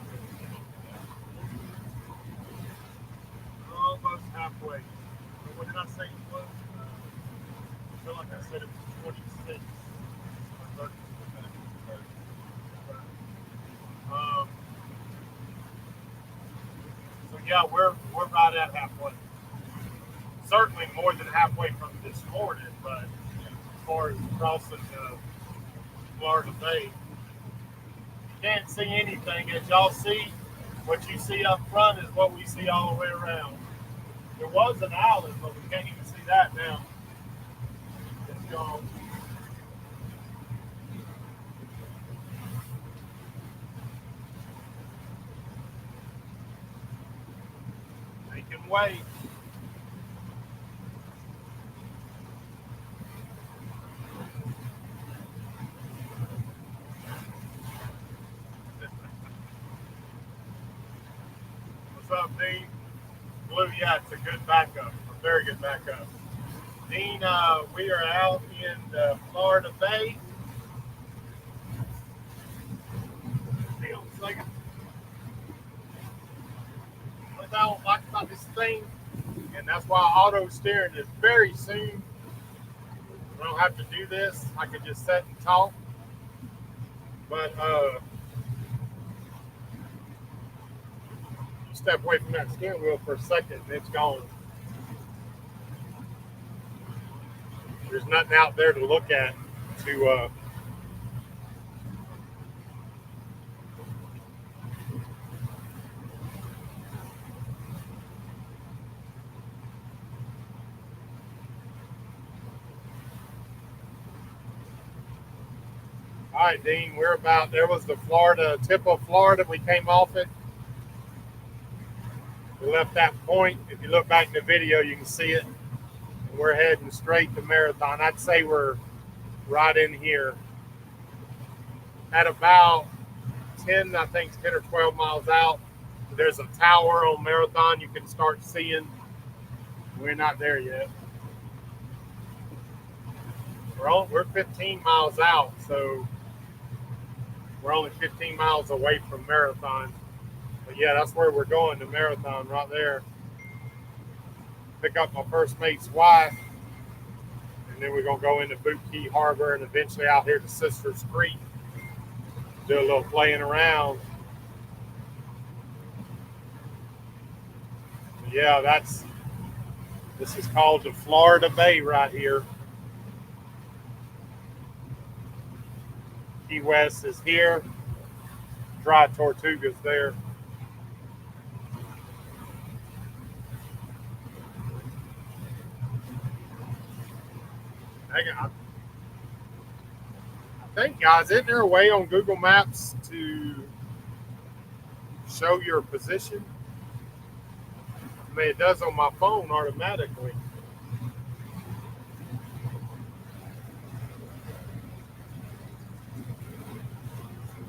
Almost halfway. What did I say it was? I feel like I said it was 26. So yeah, we're right at halfway. Certainly more than halfway from this morning, but as far as crossing Florida Bay, you can't see anything. As y'all see, what you see up front is what we see all the way around. There was an island, but we can't even see that now. It's gone. Making way. up, Dean? Blue, yeah, it's a good backup, a very good backup. Dean, we are out in the Florida Bay. Hang on a second. What I don't like about this thing, and that's why auto steering is very soon. I don't have to do this. I can just sit and talk. But you step away from that steering wheel for a second and it's gone. There's nothing out there to look at to all right, Dean, there was the Florida, tip of Florida. We came off it. We left that point. If you look back in the video, you can see it. And we're heading straight to Marathon. I'd say we're right in here. At about 10, I think 10 or 12 miles out, there's a tower on Marathon you can start seeing. We're not there yet. We're 15 miles out, so we're only 15 miles away from Marathon. But yeah, that's where we're going, to Marathon right there. Pick up my first mate's wife, and then we're going to go into Boot Key Harbor and eventually out here to Sisters Creek. Do a little playing around. But yeah, this is called the Florida Bay right here. Key West is here. Dry Tortuga's there. I think, guys, isn't there a way on Google Maps to show your position? I mean, it does on my phone automatically.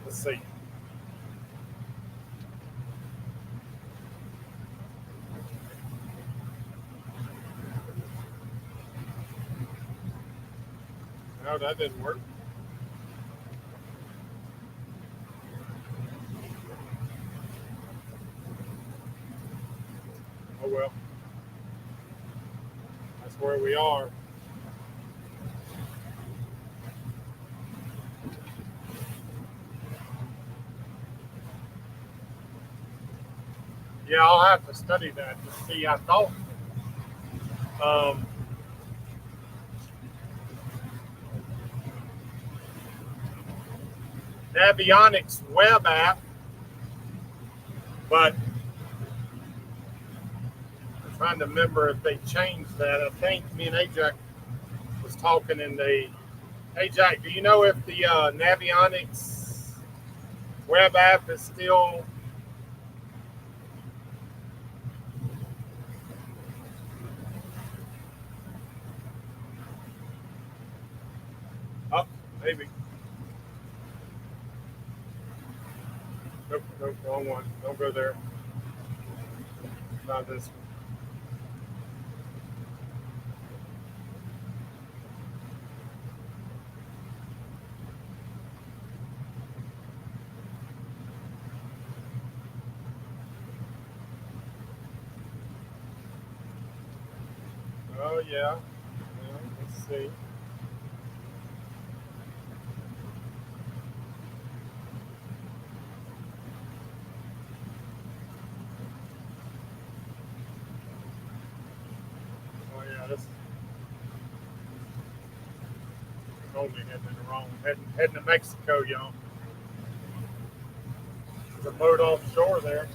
Let's see. No, that didn't work. Oh well. That's where we are. Yeah, I'll have to study that to see. I thought Navionics web app, but I'm trying to remember if they changed that. I think me and Ajax was talking in the Ajax, do you know if the Navionics web app is still up? Maybe. Nope, nope, wrong one. Don't go there. Not this one. Oh, yeah. Let's see. Oh, yeah, this is only heading in the wrong. Heading to Mexico, y'all. There's a boat offshore there.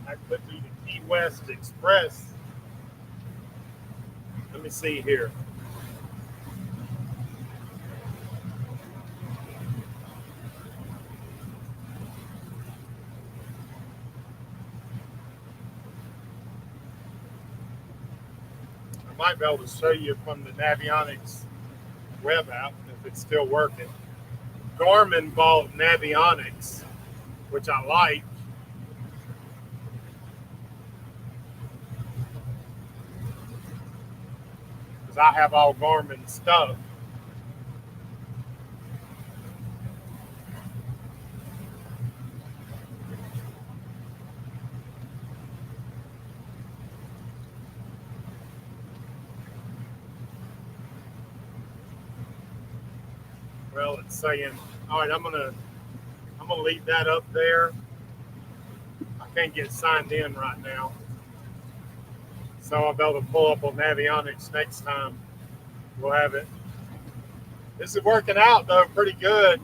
That could be the Key West Express. Let me see here. I might be able to show you from the Navionics web app if if it's still working. Garmin bought Navionics, which I like. Because I have all Garmin stuff. Well, it's saying, all right, I'm gonna leave that up there. I can't get signed in right now, so I'll be able to pull up on Navionics next time. We'll have it. This is working out though, pretty good.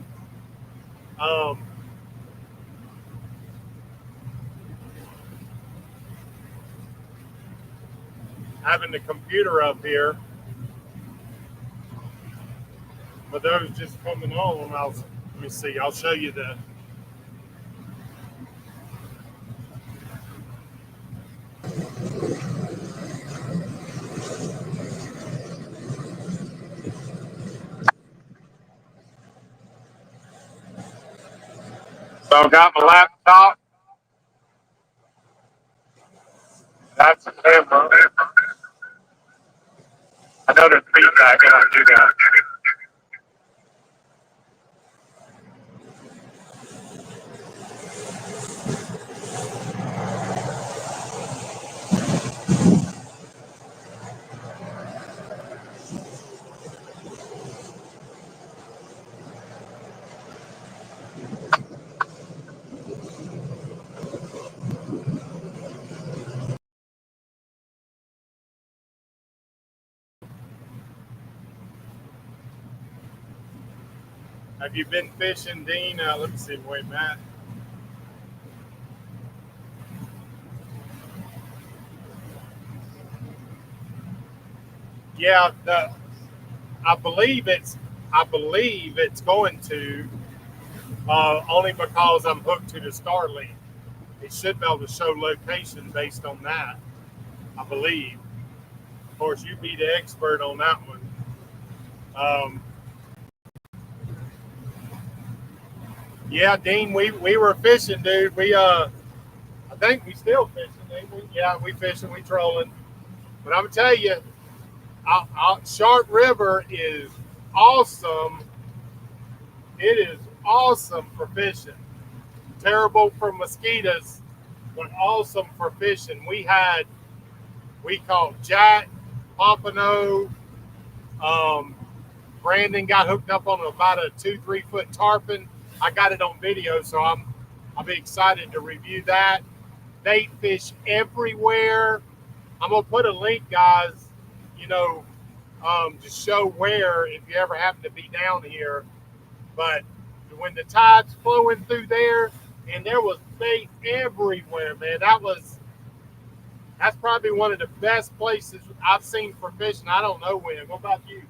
Having the computer up here. For those just coming on, let me see. I'll show you the. So I've got my laptop. That's the camera. I know there's feedback when I do that. Have you been fishing, Dean? Let me see. Wait, Matt. Yeah, I believe it's going to only because I'm hooked to the Starlink. It should be able to show location based on that. I believe. Of course, you be the expert on that one. Yeah, Dean, we were fishing, dude. I think we still fishing, ain't we? Yeah, we fishing, we trolling. But I'm gonna tell you, Shark River is awesome. It is awesome for fishing. Terrible for mosquitoes, but awesome for fishing. We caught Jack, Pompano. Brandon got hooked up on about a 2-3 foot tarpon. I got it on video, so I'll be excited to review that. Bait fish everywhere. I'm gonna put a link, guys. To show where if you ever happen to be down here. But when the tide's flowing through there, and there was bait everywhere, man. That's probably one of the best places I've seen for fishing. I don't know when. What about you?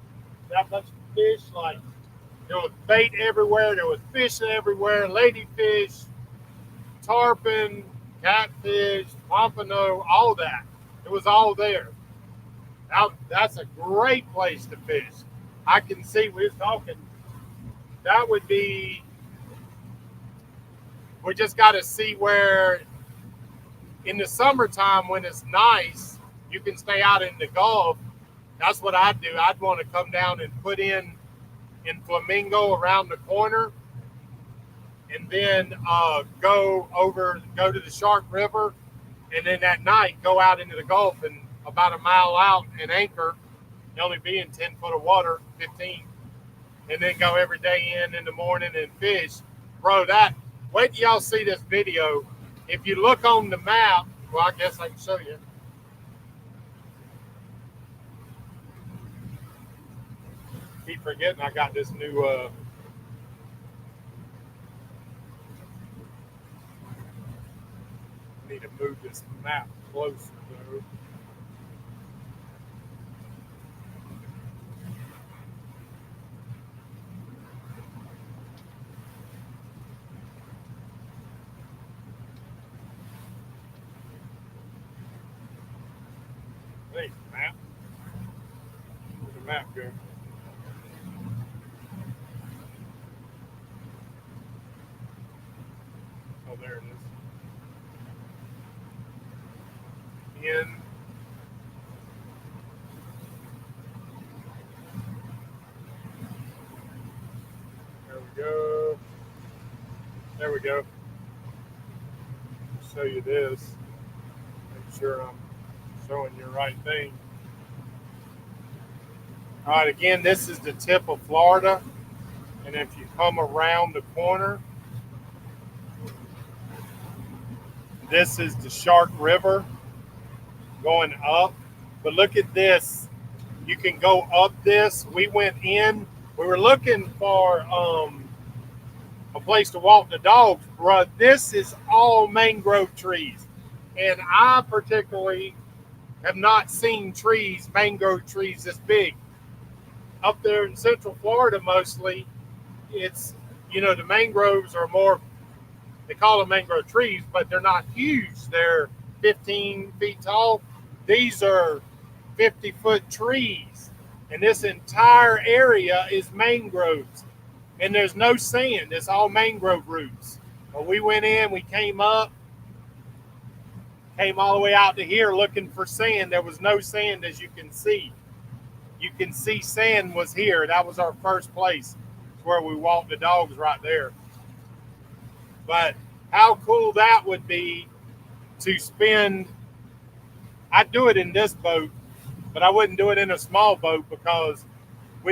That much fish, like there was bait everywhere. There was fish everywhere. Ladyfish, tarpon, catfish, pompano, all that. It was all there. That's a great place to fish. I can see we was talking. That would be. We just got to see where in the summertime when it's nice, you can stay out in the Gulf. That's what I'd do. I'd want to come down and put in Flamingo around the corner, and then go to the Shark River, and then at night go out into the Gulf and about a mile out and anchor, only be in 10 foot of water, 15, and then go every day in the morning and fish. Bro, wait till y'all see this video. If you look on the map, well, I guess I can show you. Keep forgetting I got this new need to move this map closer though. Hey, map. Where'd the map go? go. There we go. Show you this. Make sure I'm showing you the right thing. All right, again, this is the tip of Florida. And if you come around the corner, this is the Shark River going up. But look at this. You can go up this. We went in. We were looking for a place to walk the dogs. Bruh, this is all mangrove trees. And I particularly have not seen trees, mangrove trees this big. Up there in Central Florida mostly, it's, the mangroves are more, they call them mangrove trees, but they're not huge. They're 15 feet tall. These are 50-foot trees. And this entire area is mangroves. And there's no sand. It's all mangrove roots. But we went in, we came up, came all the way out to here looking for sand. There was no sand, as you can see. You can see sand was here. That was our first place. It's where we walked the dogs right there. But how cool that would be to spend. I'd do it in this boat, but I wouldn't do it in a small boat because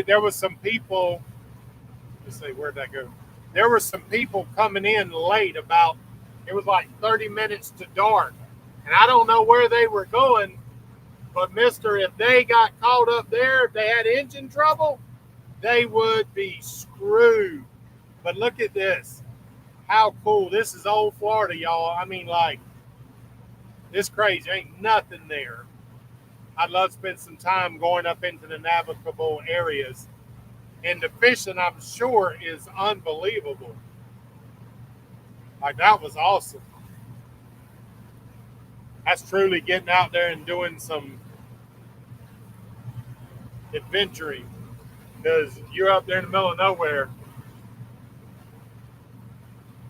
there was some people. Let's see, where'd that go? There were some people coming in late it was like 30 minutes to dark. And I don't know where they were going, but mister, if they got caught up there, if they had engine trouble, they would be screwed. But look at this. How cool. This is old Florida, y'all. I mean, like, it's crazy. Ain't nothing there. I'd love to spend some time going up into the navigable areas. And the fishing, I'm sure, is unbelievable. Like, that was awesome. That's truly getting out there and doing some adventuring. Because you're up there in the middle of nowhere.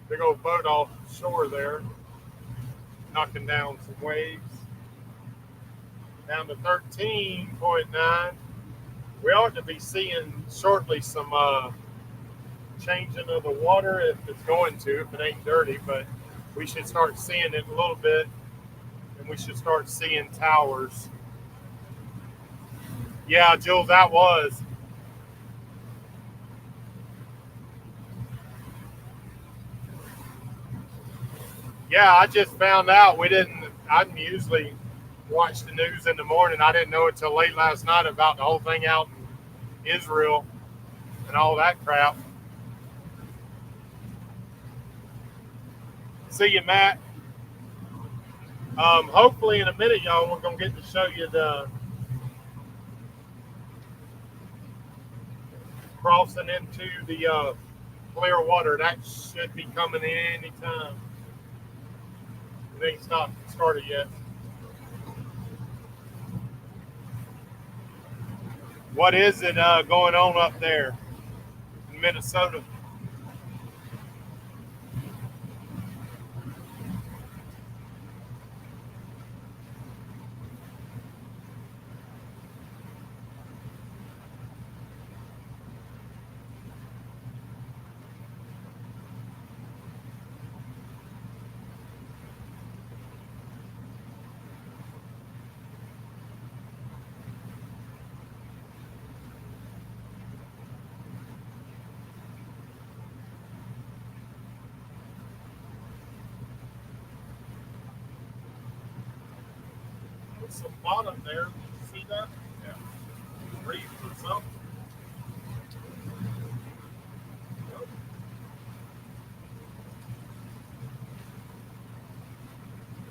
Big old boat off shore there. Knocking down some waves. Down to 13.9. We ought to be seeing shortly some changing of the water if it's going to, if it ain't dirty, but we should start seeing it a little bit, and we should start seeing towers. Yeah, Jules, that was. Yeah, I just found out I usually watch the news in the morning. I didn't know it till late last night about the whole thing out in Israel and all that crap. See you, Matt. Hopefully in a minute, y'all, we're going to get to show you the crossing into the clear water. That should be coming in any time. It ain't started yet. What is it going on up there in Minnesota? There's some bottom there. Did you see that? Yeah. Reef or something.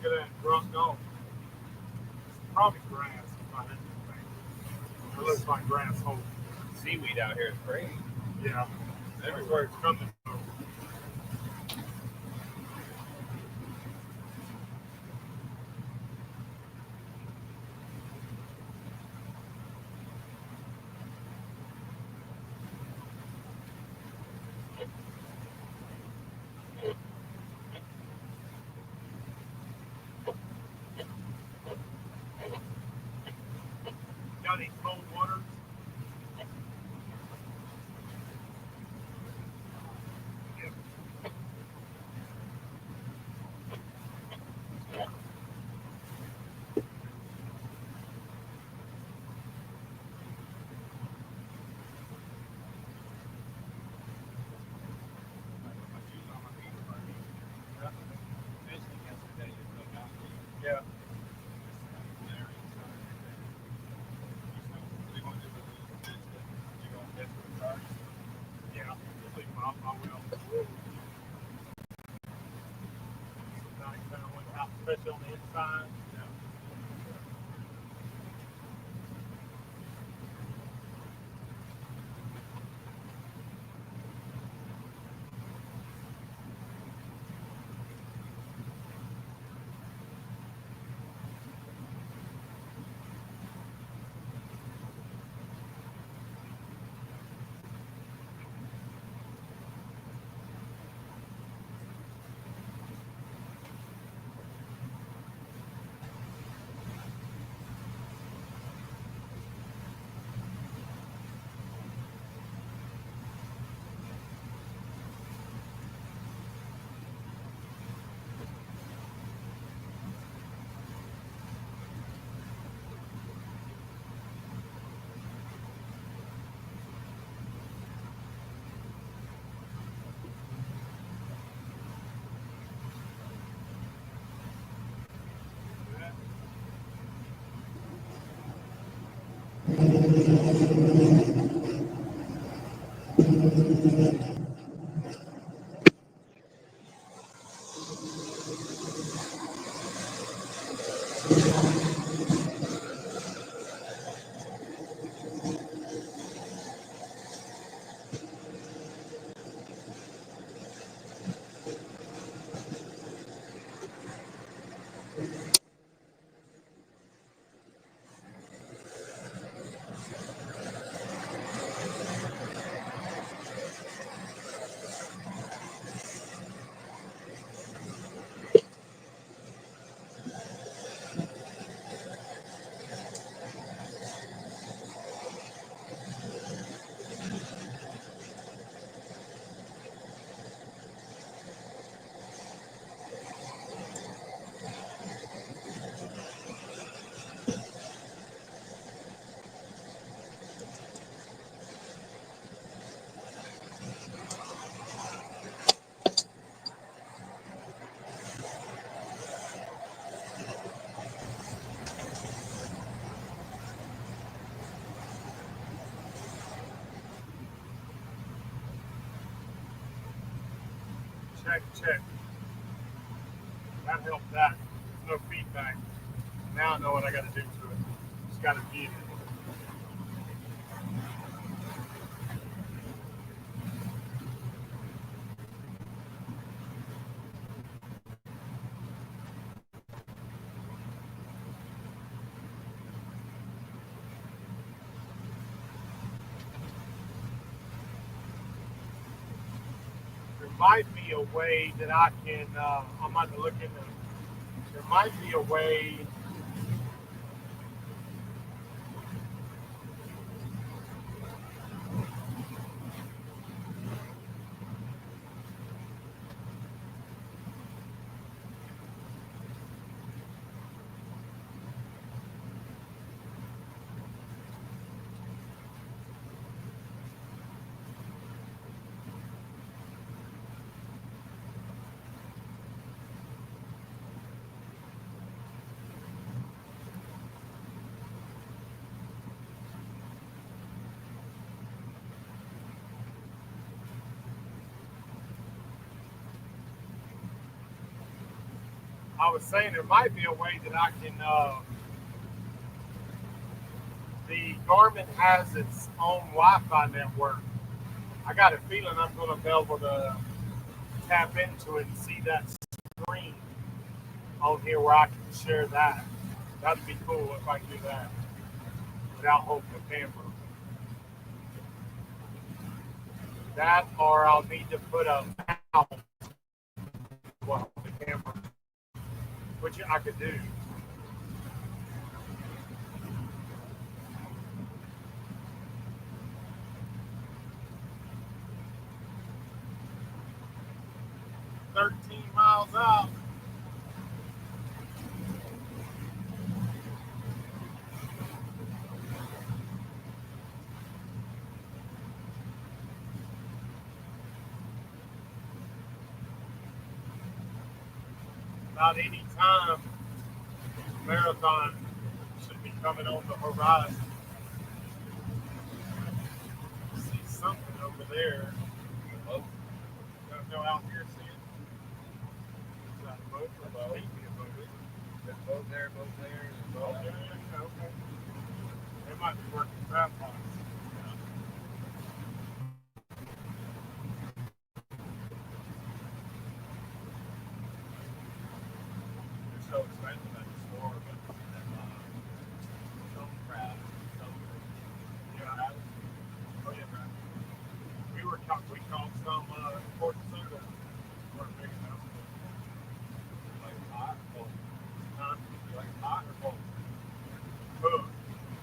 Look at that drunk dog. It's probably grass. If I had to think. It looks like grass hole. Seaweed out here is crazy. Yeah. Everywhere it's coming from. Got any cold water? Check. That helped that. There's no feedback. Now I know what I got to do to it. Just got to mute it. There might be a way that I can, I'm about to look into, there might be a way. I was saying there might be a way that I can. The Garmin has its own Wi-Fi network. I got a feeling I'm going to be able to tap into it and see that screen on here where I can share that. That'd be cool if I can do that without holding the camera. That, or I'll need to put a mount on the camera, which I could do. Miles out. About any time, marathon should be coming on the horizon. I see something over there. Oh, no, out here seeing. Is that a boat? That's maybe a boat. There's a boat there, boat there, there's a boat there. Okay. They might be working trap lines. So expensive at the store, but some crab, yeah, oh yeah, crab. We caught some port soda, weren't big enough. Like hot or cold? Like hot or cold? Cooked.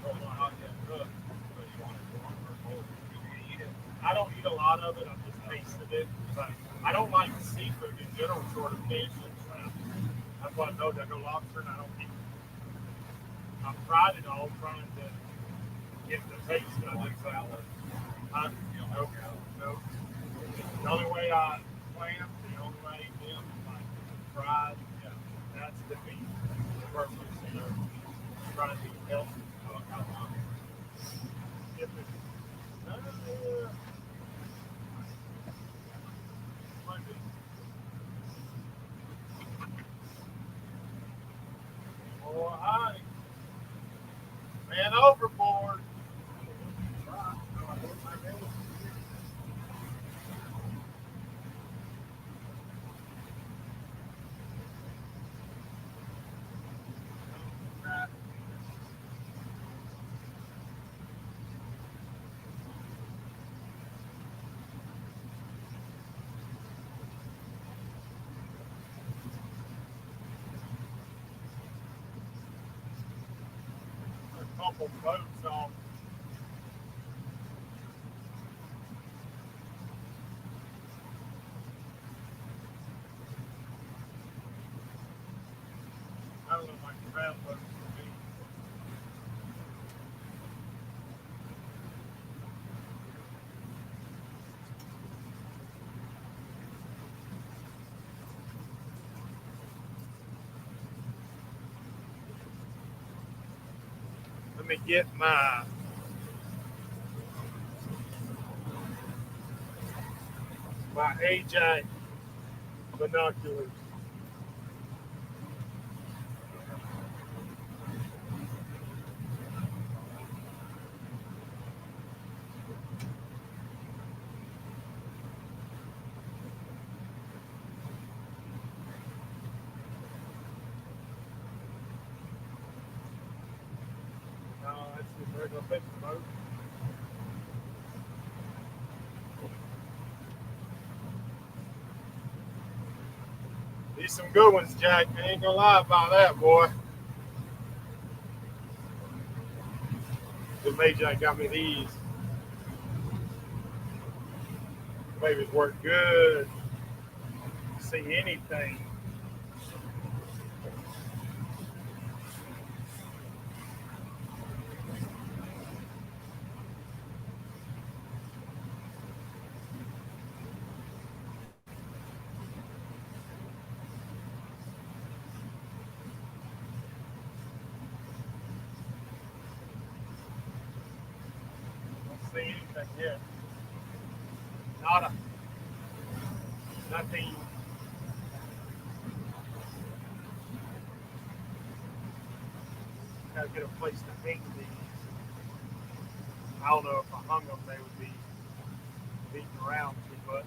Oh, not yet cooked. But you want it warm or cold? You can eat it. I don't eat a lot of it. I've just tasted it. But I don't like seafood in general, sort of fish and crab. That's why I know that go lobster and I don't eat it. I've tried it all, trying to get the taste of it. No. The only way I plan, the only way I eat them, like fried, yeah, that's the meat. Versus, trying to eat healthy. If it's, oh, hi. Man overboard. A couple boats off. I don't know if I can grab boats for me. Let me get my AJ. binoculars. No, that's just regular fishing boat. These some good ones, Jack. I ain't gonna lie about that, boy. The Major got me these. Babies work good. See anything. Don't see anything yet. Nada. Nothing. Gotta get a place to hang these. I don't know if I hung them, they would be beating around too much.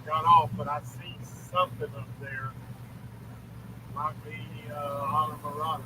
Got off, but I see something up there. Might be on a marauder.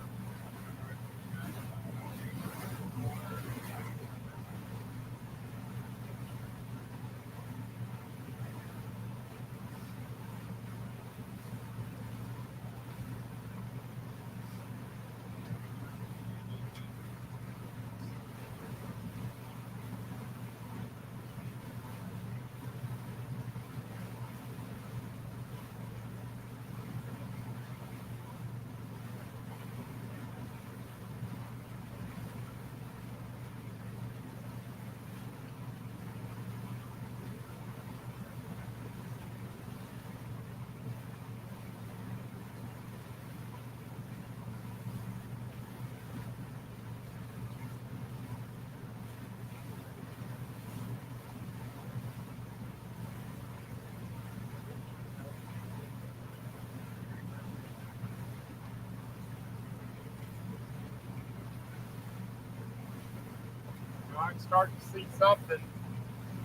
I'm starting to see something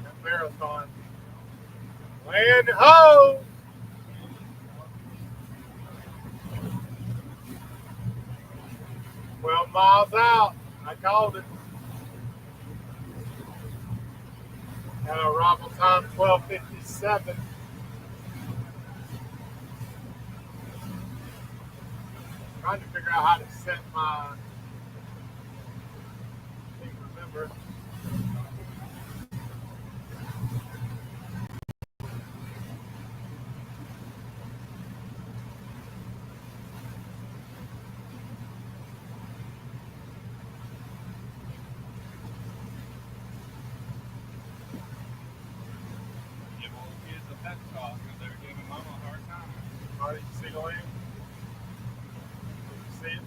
at Marathon. Land ho! 12 miles out. I called it. Arrival time 12:57. Trying to figure out how to set my. Can't remember. Give all the kids a pep talk because they're giving mama a hard time. Oh, did you see the land? Did you see it?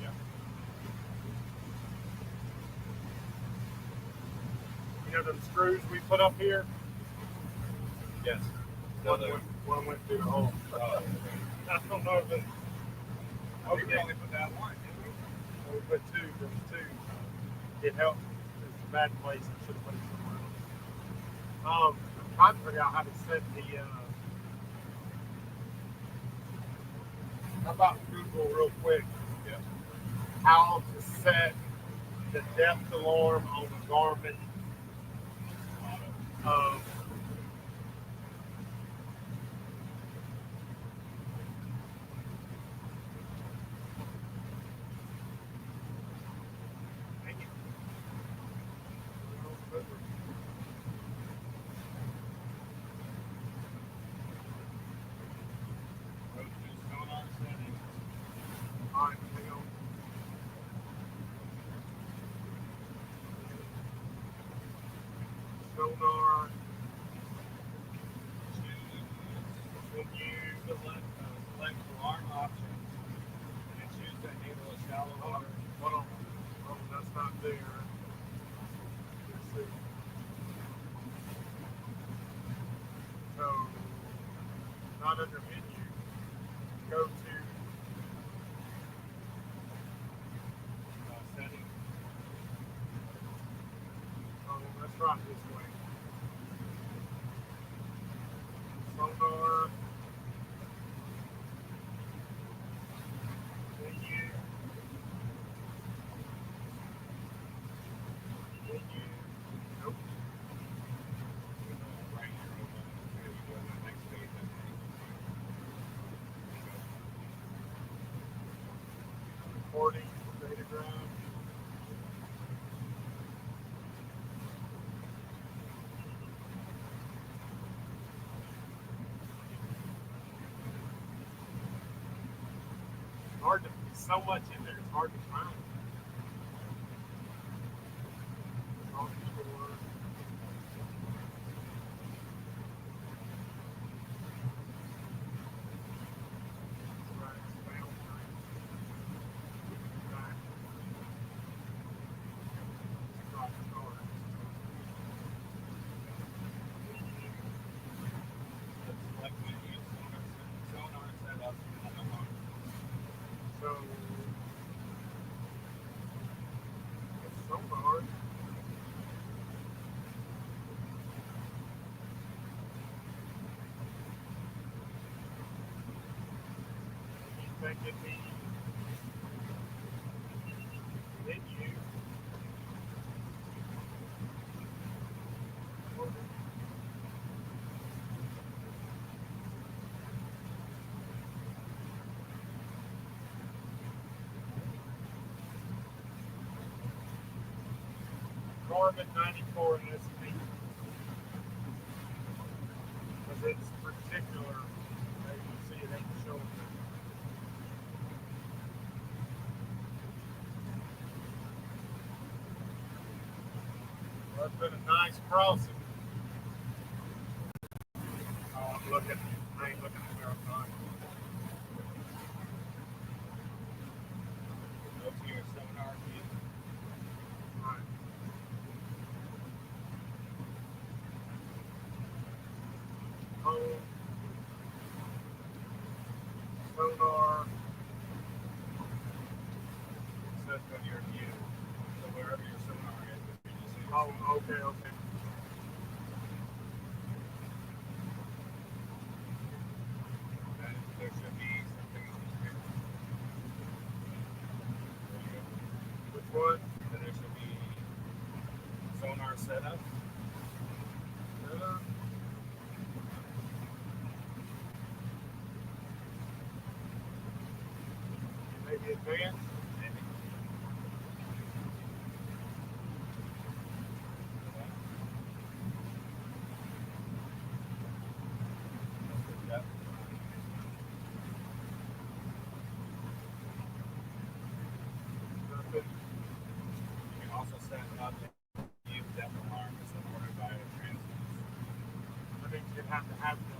Yep. You know, the screws we put up here. Yes. One went through the hole. Okay. I don't know if it. I think we only put that one, didn't we? We put two. There was two. It helped. It's a bad place. I should have put it somewhere else. I'm trying to figure out how to set the. How about Google real quick? Yeah. How to set the depth alarm on the Garmin? Um, Dang it. Go to sonar settings. All right, hang on. Sonar. Select alarm options and choose to enable a shallow water. Hold on. Oh, that's not there. Let's see. So, not under menu. Go to Settings. let's try it this way. Sonar. Menu. Menu. Nope. Right here, maybe go to the next page. Recording. Data graph. Hard to. So much in there. It's hard to find. Select menu, sonar setup, and alarm. So it's sonar. You think it'd be menu? Garmin 94 SP. Because it's particular. As you see, it ain't showing. Well, it's been a nice crossing. Oh, I'm looking. I ain't looking at marathon. Go to your sonar view. All right. Home. Sonar. It says go to your view. So wherever your sonar is, if you just see your Oh, sonar. okay. Then there should be something on the screen. There you go. Which one? Then there should be sonar setup. Maybe advanced. Maybe. Yep. Nothing. You can also set up the view depth alarm is supported by a transducer. I think you'd have to have the.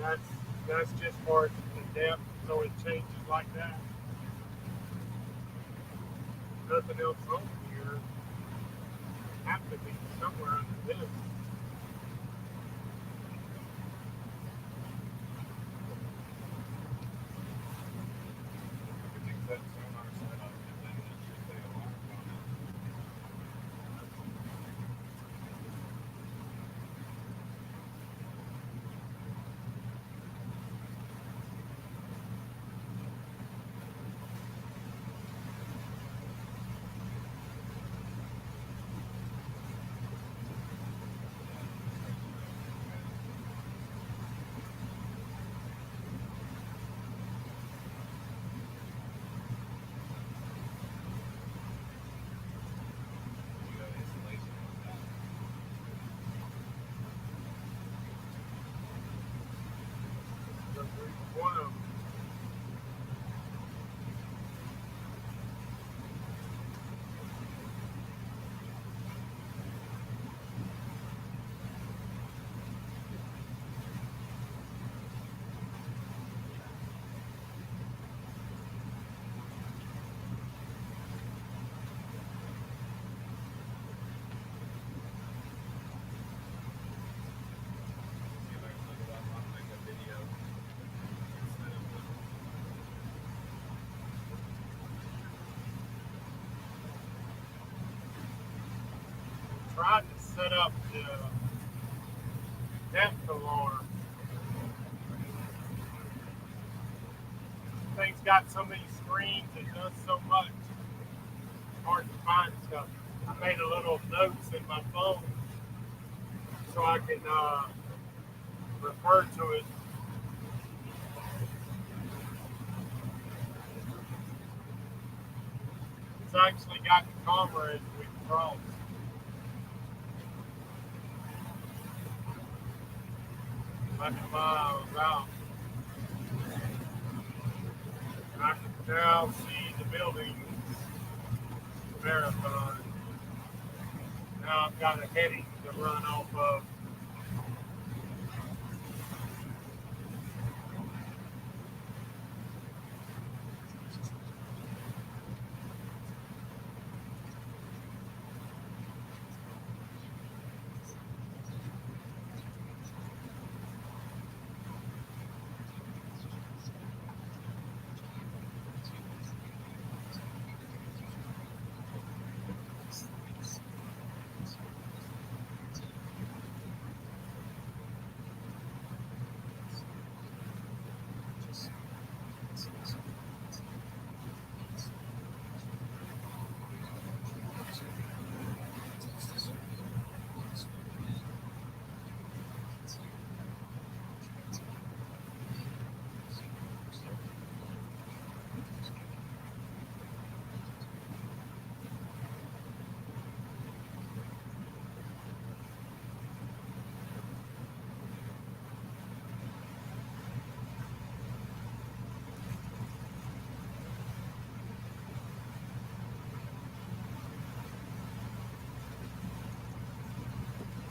That's that's just for the depth, so it changes like that. Nothing else on here. Have to be somewhere under this. Everything's set sonar set up, and then it should say alarm on it. You got installation on that. One of them. See if I can look it up on like a video instead of Tried to set up the depth alarm. Thing's got so many screens, it does so much. It's hard to find stuff. I made a little notes in my phone so I can refer to it. It's actually got the camera as we cross. Like miles out. And I can now see the buildings. Marathon. Now I've got a heading to run off of.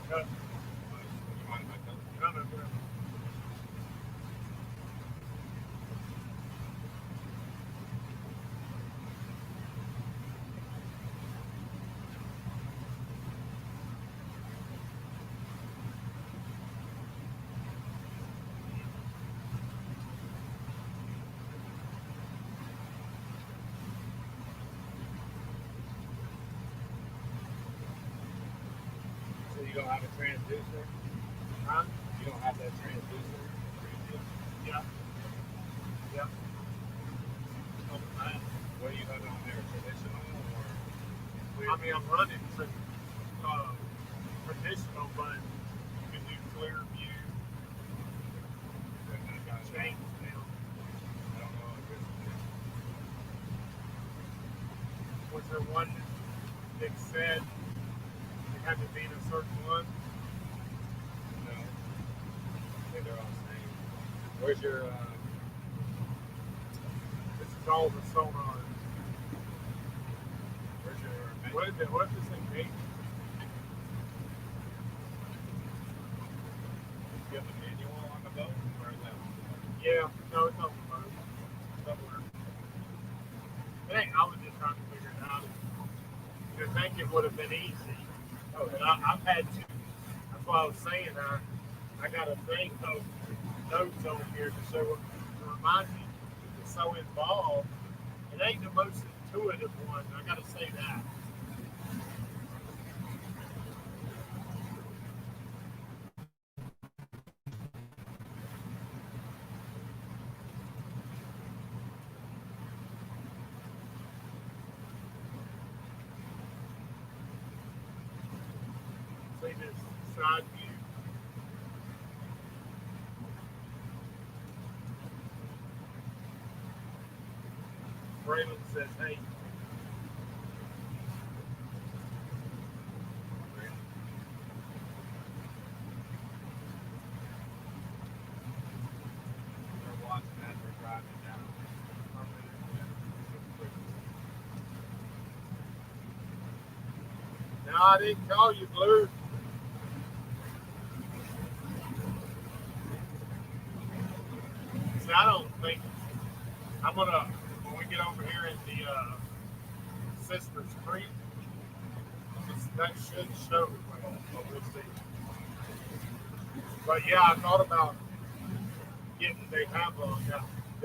Cut. you mind if I tell you? None of them. So you don't have a transducer? Huh? You don't have that transducer? Yeah. Yeah. What do you have on there? Traditional or I mean, I'm running traditional, but you can do clear view, change now. I don't know if it's Was there one that said it had to be in a certain one? no. I think they're all the same. Where's your This is all the sonar. where's your What is it? What does it mean? you have the manual on the boat or is that trying to figure it out. You'd think it would have been easy. Oh, But I've had to. That's why I was saying I got a thing of notes on here to show to remind me it's so involved. It ain't the most intuitive one. I got to say that. See this side view. Braylon says, hey. They're watching as we're driving down. No, I didn't call you Blue. See, I don't think I'm gonna when we get over here in the Sisters Creek. That should show. Well, we'll see. But yeah, I thought about getting. They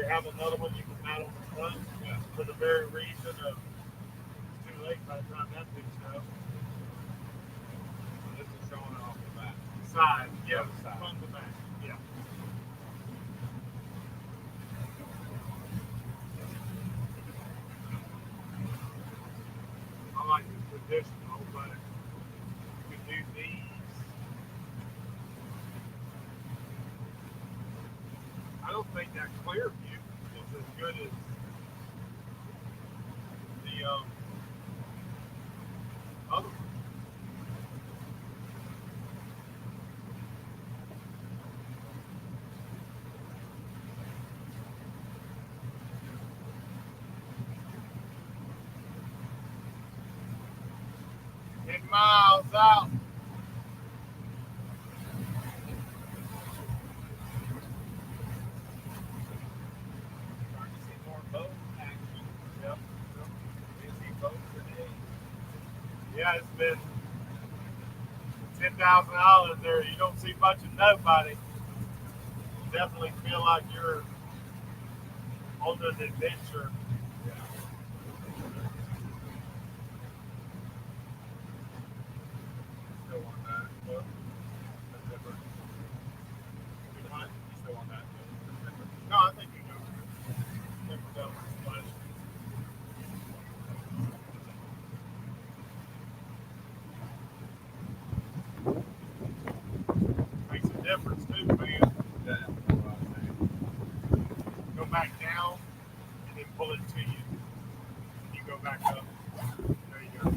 have another one you can mount on the front for the very reason of it's too late by the time that thing's up. This is showing off the back. Side, yeah, The side. front to back, yeah. I like the traditional, but you can do these. I don't think that clear view is as good as the other one. Miles out. Starting to see more boat action. Yep. Busy boat today. Yeah, it's been $10,000 there. You don't see much of nobody. You definitely feel like you're on an adventure. Yeah. Still on that boat. That's different. You know, You still on that boat. That's different. no, I think you know. Never done this much. Makes a difference too, man. Yeah, that's what I'm saying. Go back down and then pull it to you. You go back up. There you go.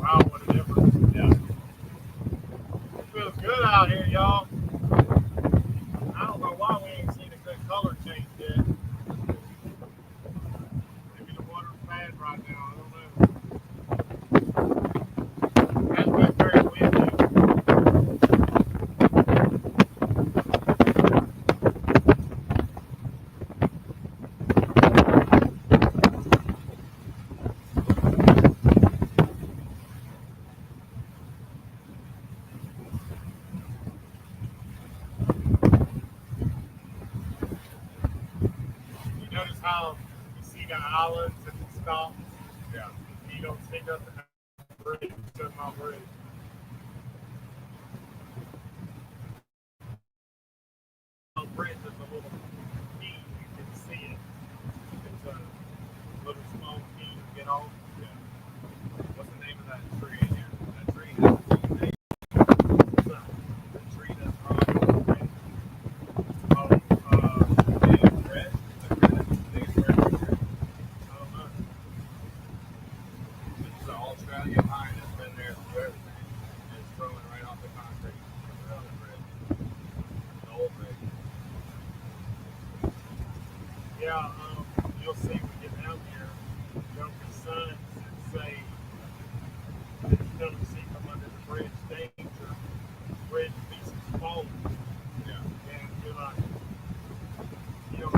Wow, what a difference. Yeah. It feels good out here, y'all. I don't know why we ain't seen a good color change yet. Maybe the water's bad right now. I don't know. Hasn't been very windy. You notice how you see the islands and the stops? Yeah. You don't see nothing at the bridge, just my bridge. On the bridge, there's a little key, you can see it. It's a little small key to get on. Yeah. What's the name of that tree in here? That tree has a name. So, The tree that's growing on the bridge. oh, Big red. The big red tree. I don't know. It's an Australian pine that's been there through everything. And it's growing right off the concrete around the bridge. The old bridge. Yeah, you'll see when we get down here, there'll be signs that say that you don't see from under the bridge danger, bridge pieces falling. Yeah. And you're like, you know,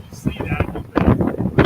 you see that, you think,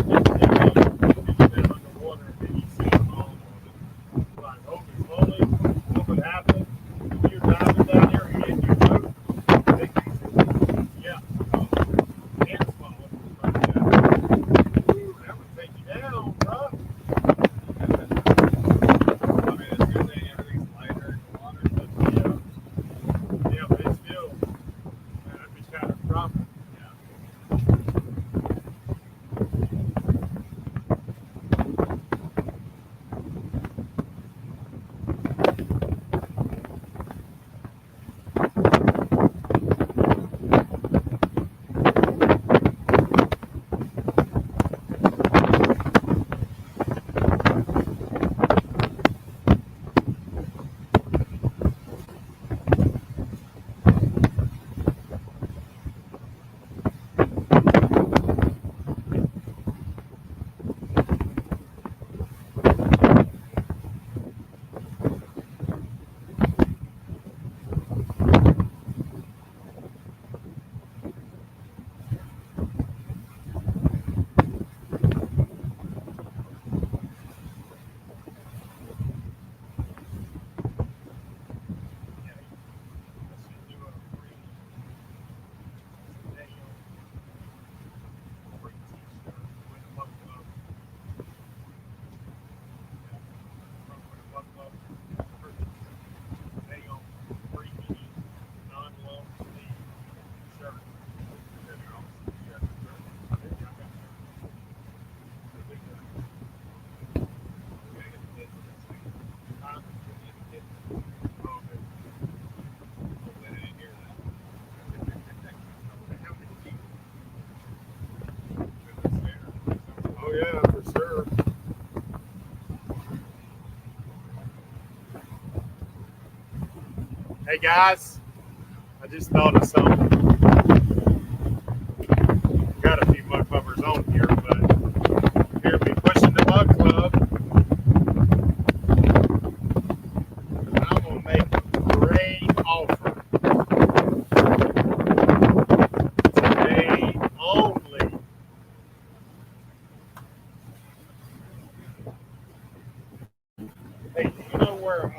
guys, I just thought of something. Got a few mug clubbers on here, but here we pushing the mug club. I'm gonna make a great offer today only. Hey, do you know where?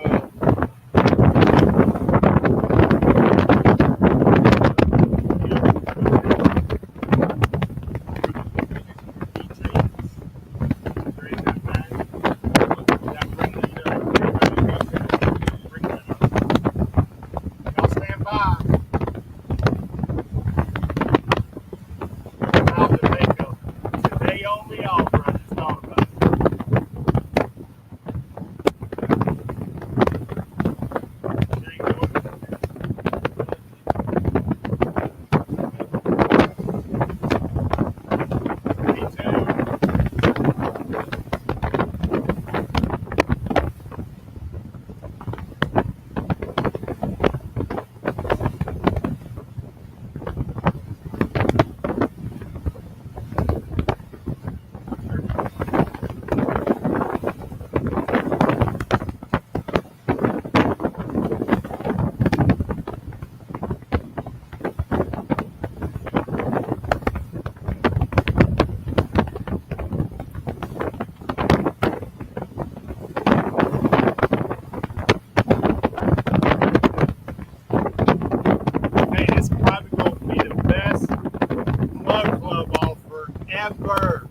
Ever.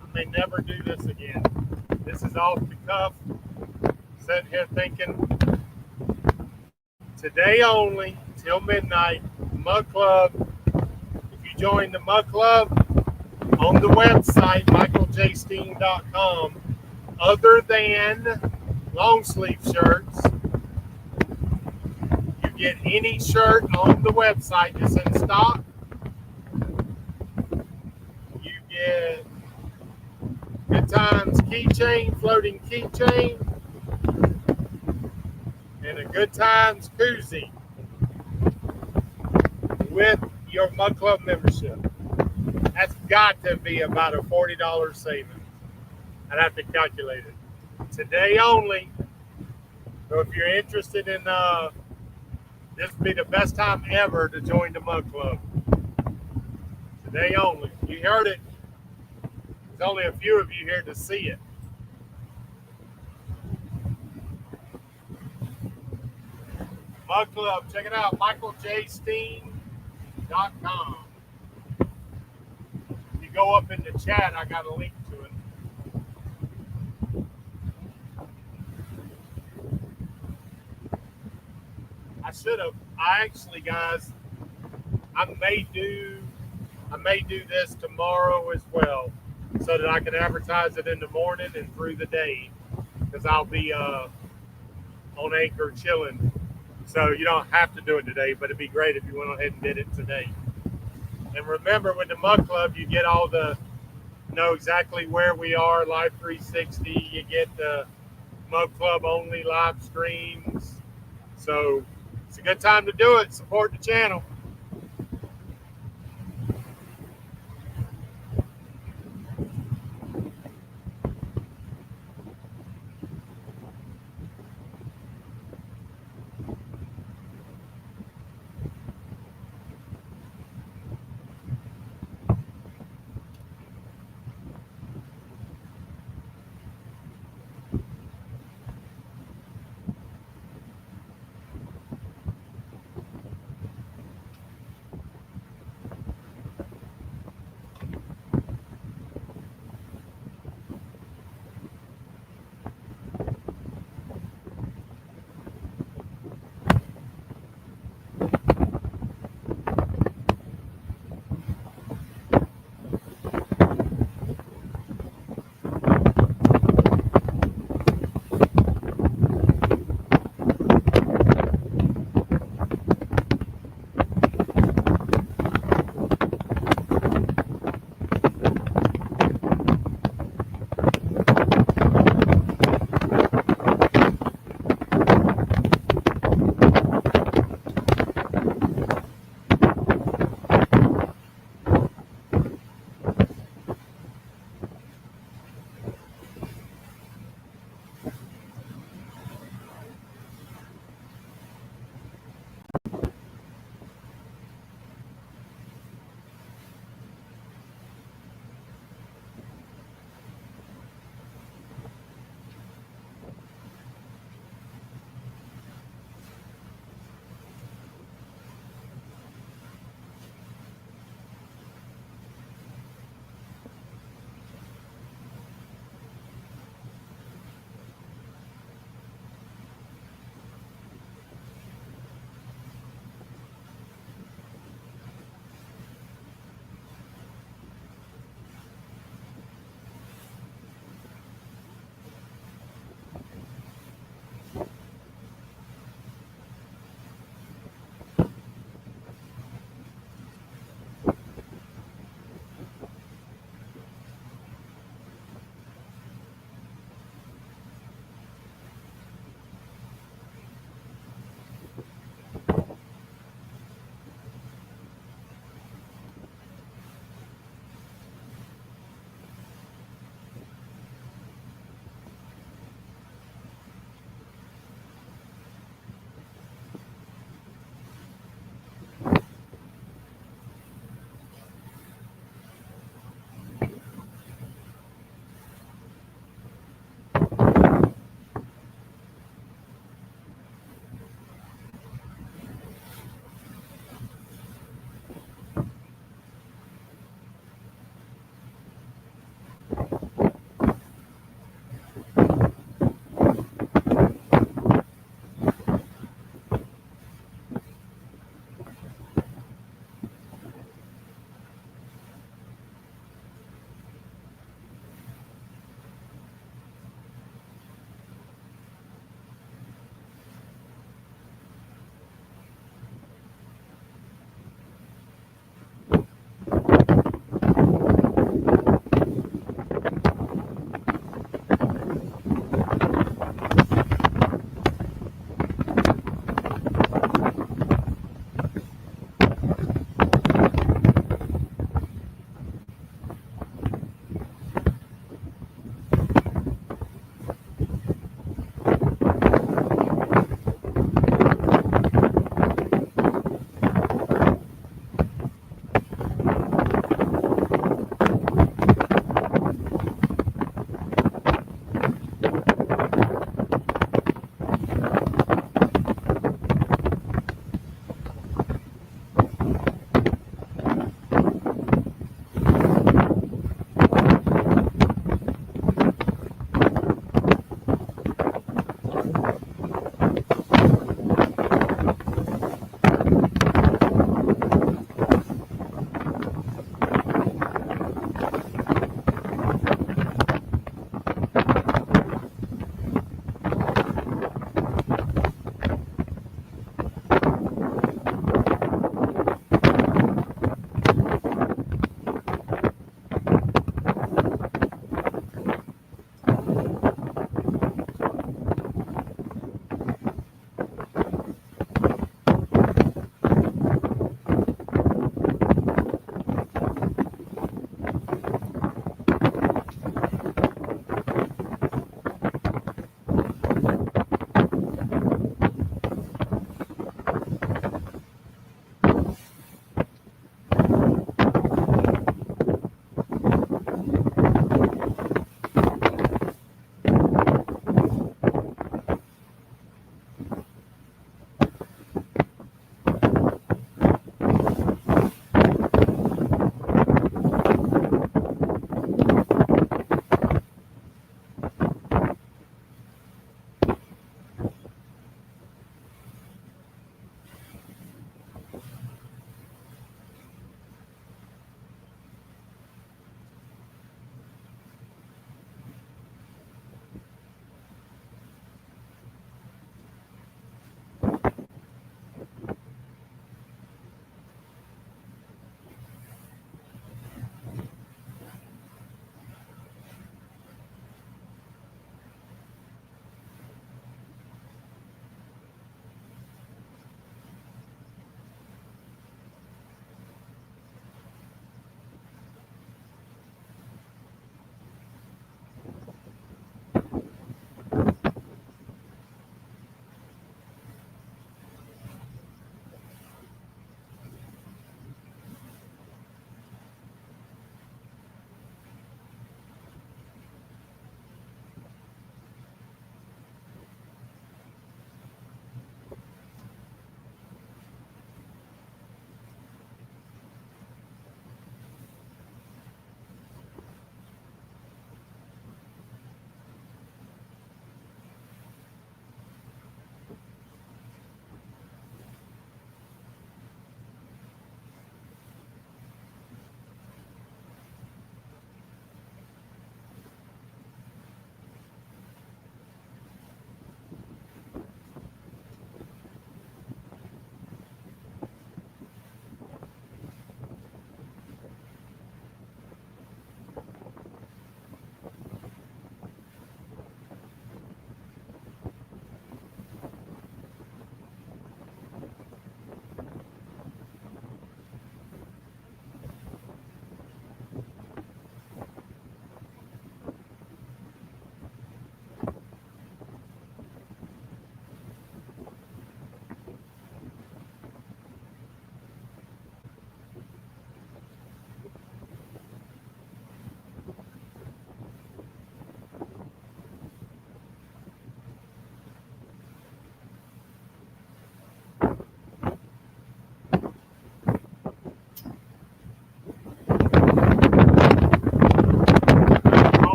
I may never do this again. This is off the cuff. Sitting here thinking, today only, till midnight, Mug Club. If you join the Mug Club on the website, michaeljsteen.com, other than long sleeve shirts, you get any shirt on the website that's in stock. You get Good Times keychain, floating keychain, and a Good Times koozie with your Mug Club membership. That's got to be about a $40 savings. I'd have to calculate it. Today only. So if you're interested in this would be the best time ever to join the Mug Club. Today only. You heard it. There's only a few of you here to see it. Mug Club, check it out, michaeljsteen.com. If you go up in the chat, I got a link to it. I actually, guys, I may do this tomorrow as well, so that I can advertise it in the morning and through the day, because I'll be on Anchor chilling. So you don't have to do it today, but it'd be great if you went ahead and did it today. And remember, with the Mug Club, you get all know exactly where we are, Live 360. You get the Mug Club only live streams. So it's a good time to do it. Support the channel.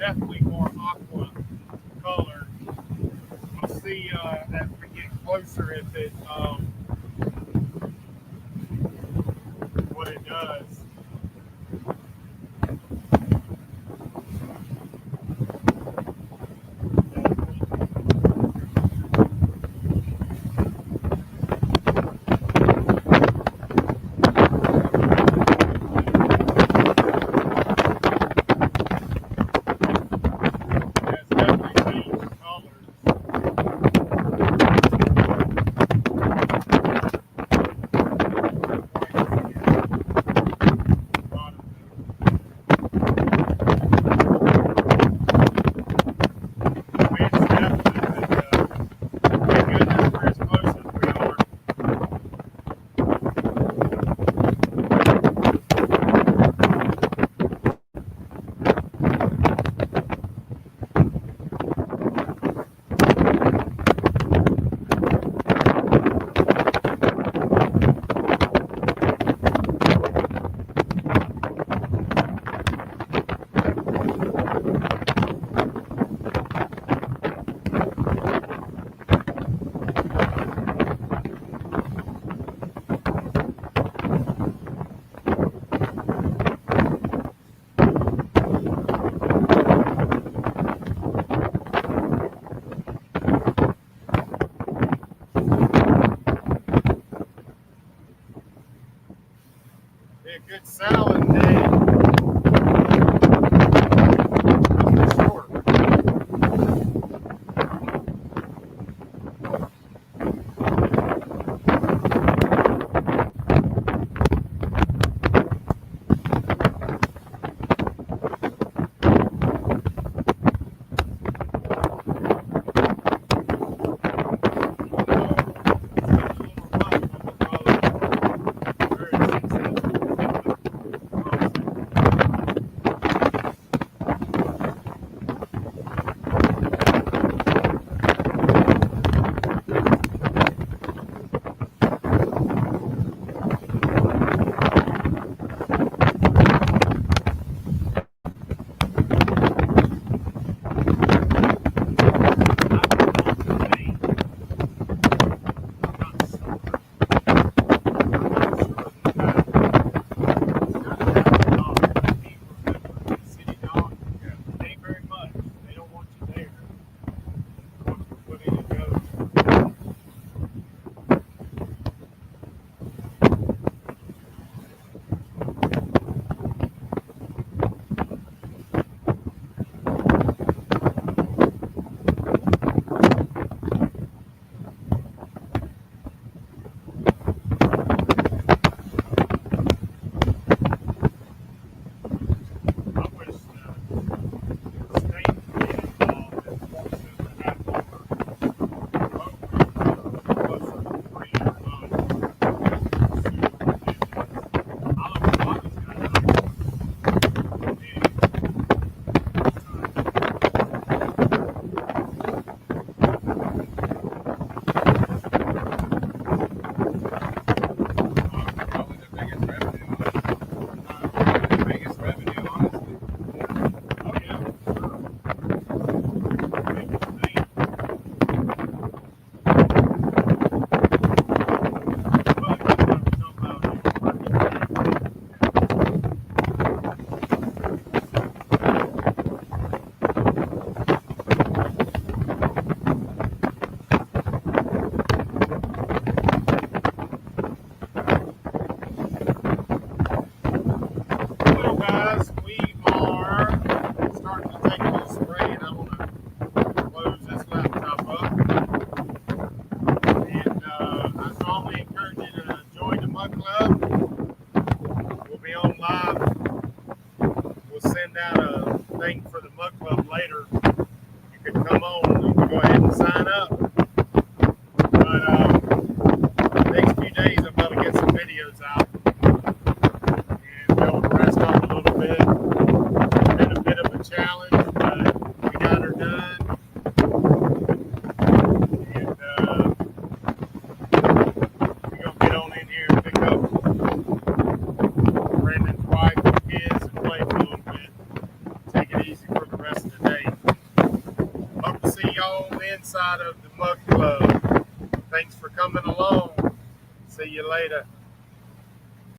definitely more aqua color. We'll see as we get closer if it what it does. It's definitely changed colors. Be a good salad day. That's for sure. send out a thing for the Mug Club later. You can come on. You can go ahead and sign up. But the next few days, I'm going to get some videos out and be able to rest off a little bit. It's been a bit of a challenge, but we got her done. And we're going to get on in here and pick up Brandon's wife and kids and play for a little bit. Take it easy for the rest of the episode of the Mug Club. Thanks for coming along. See you later.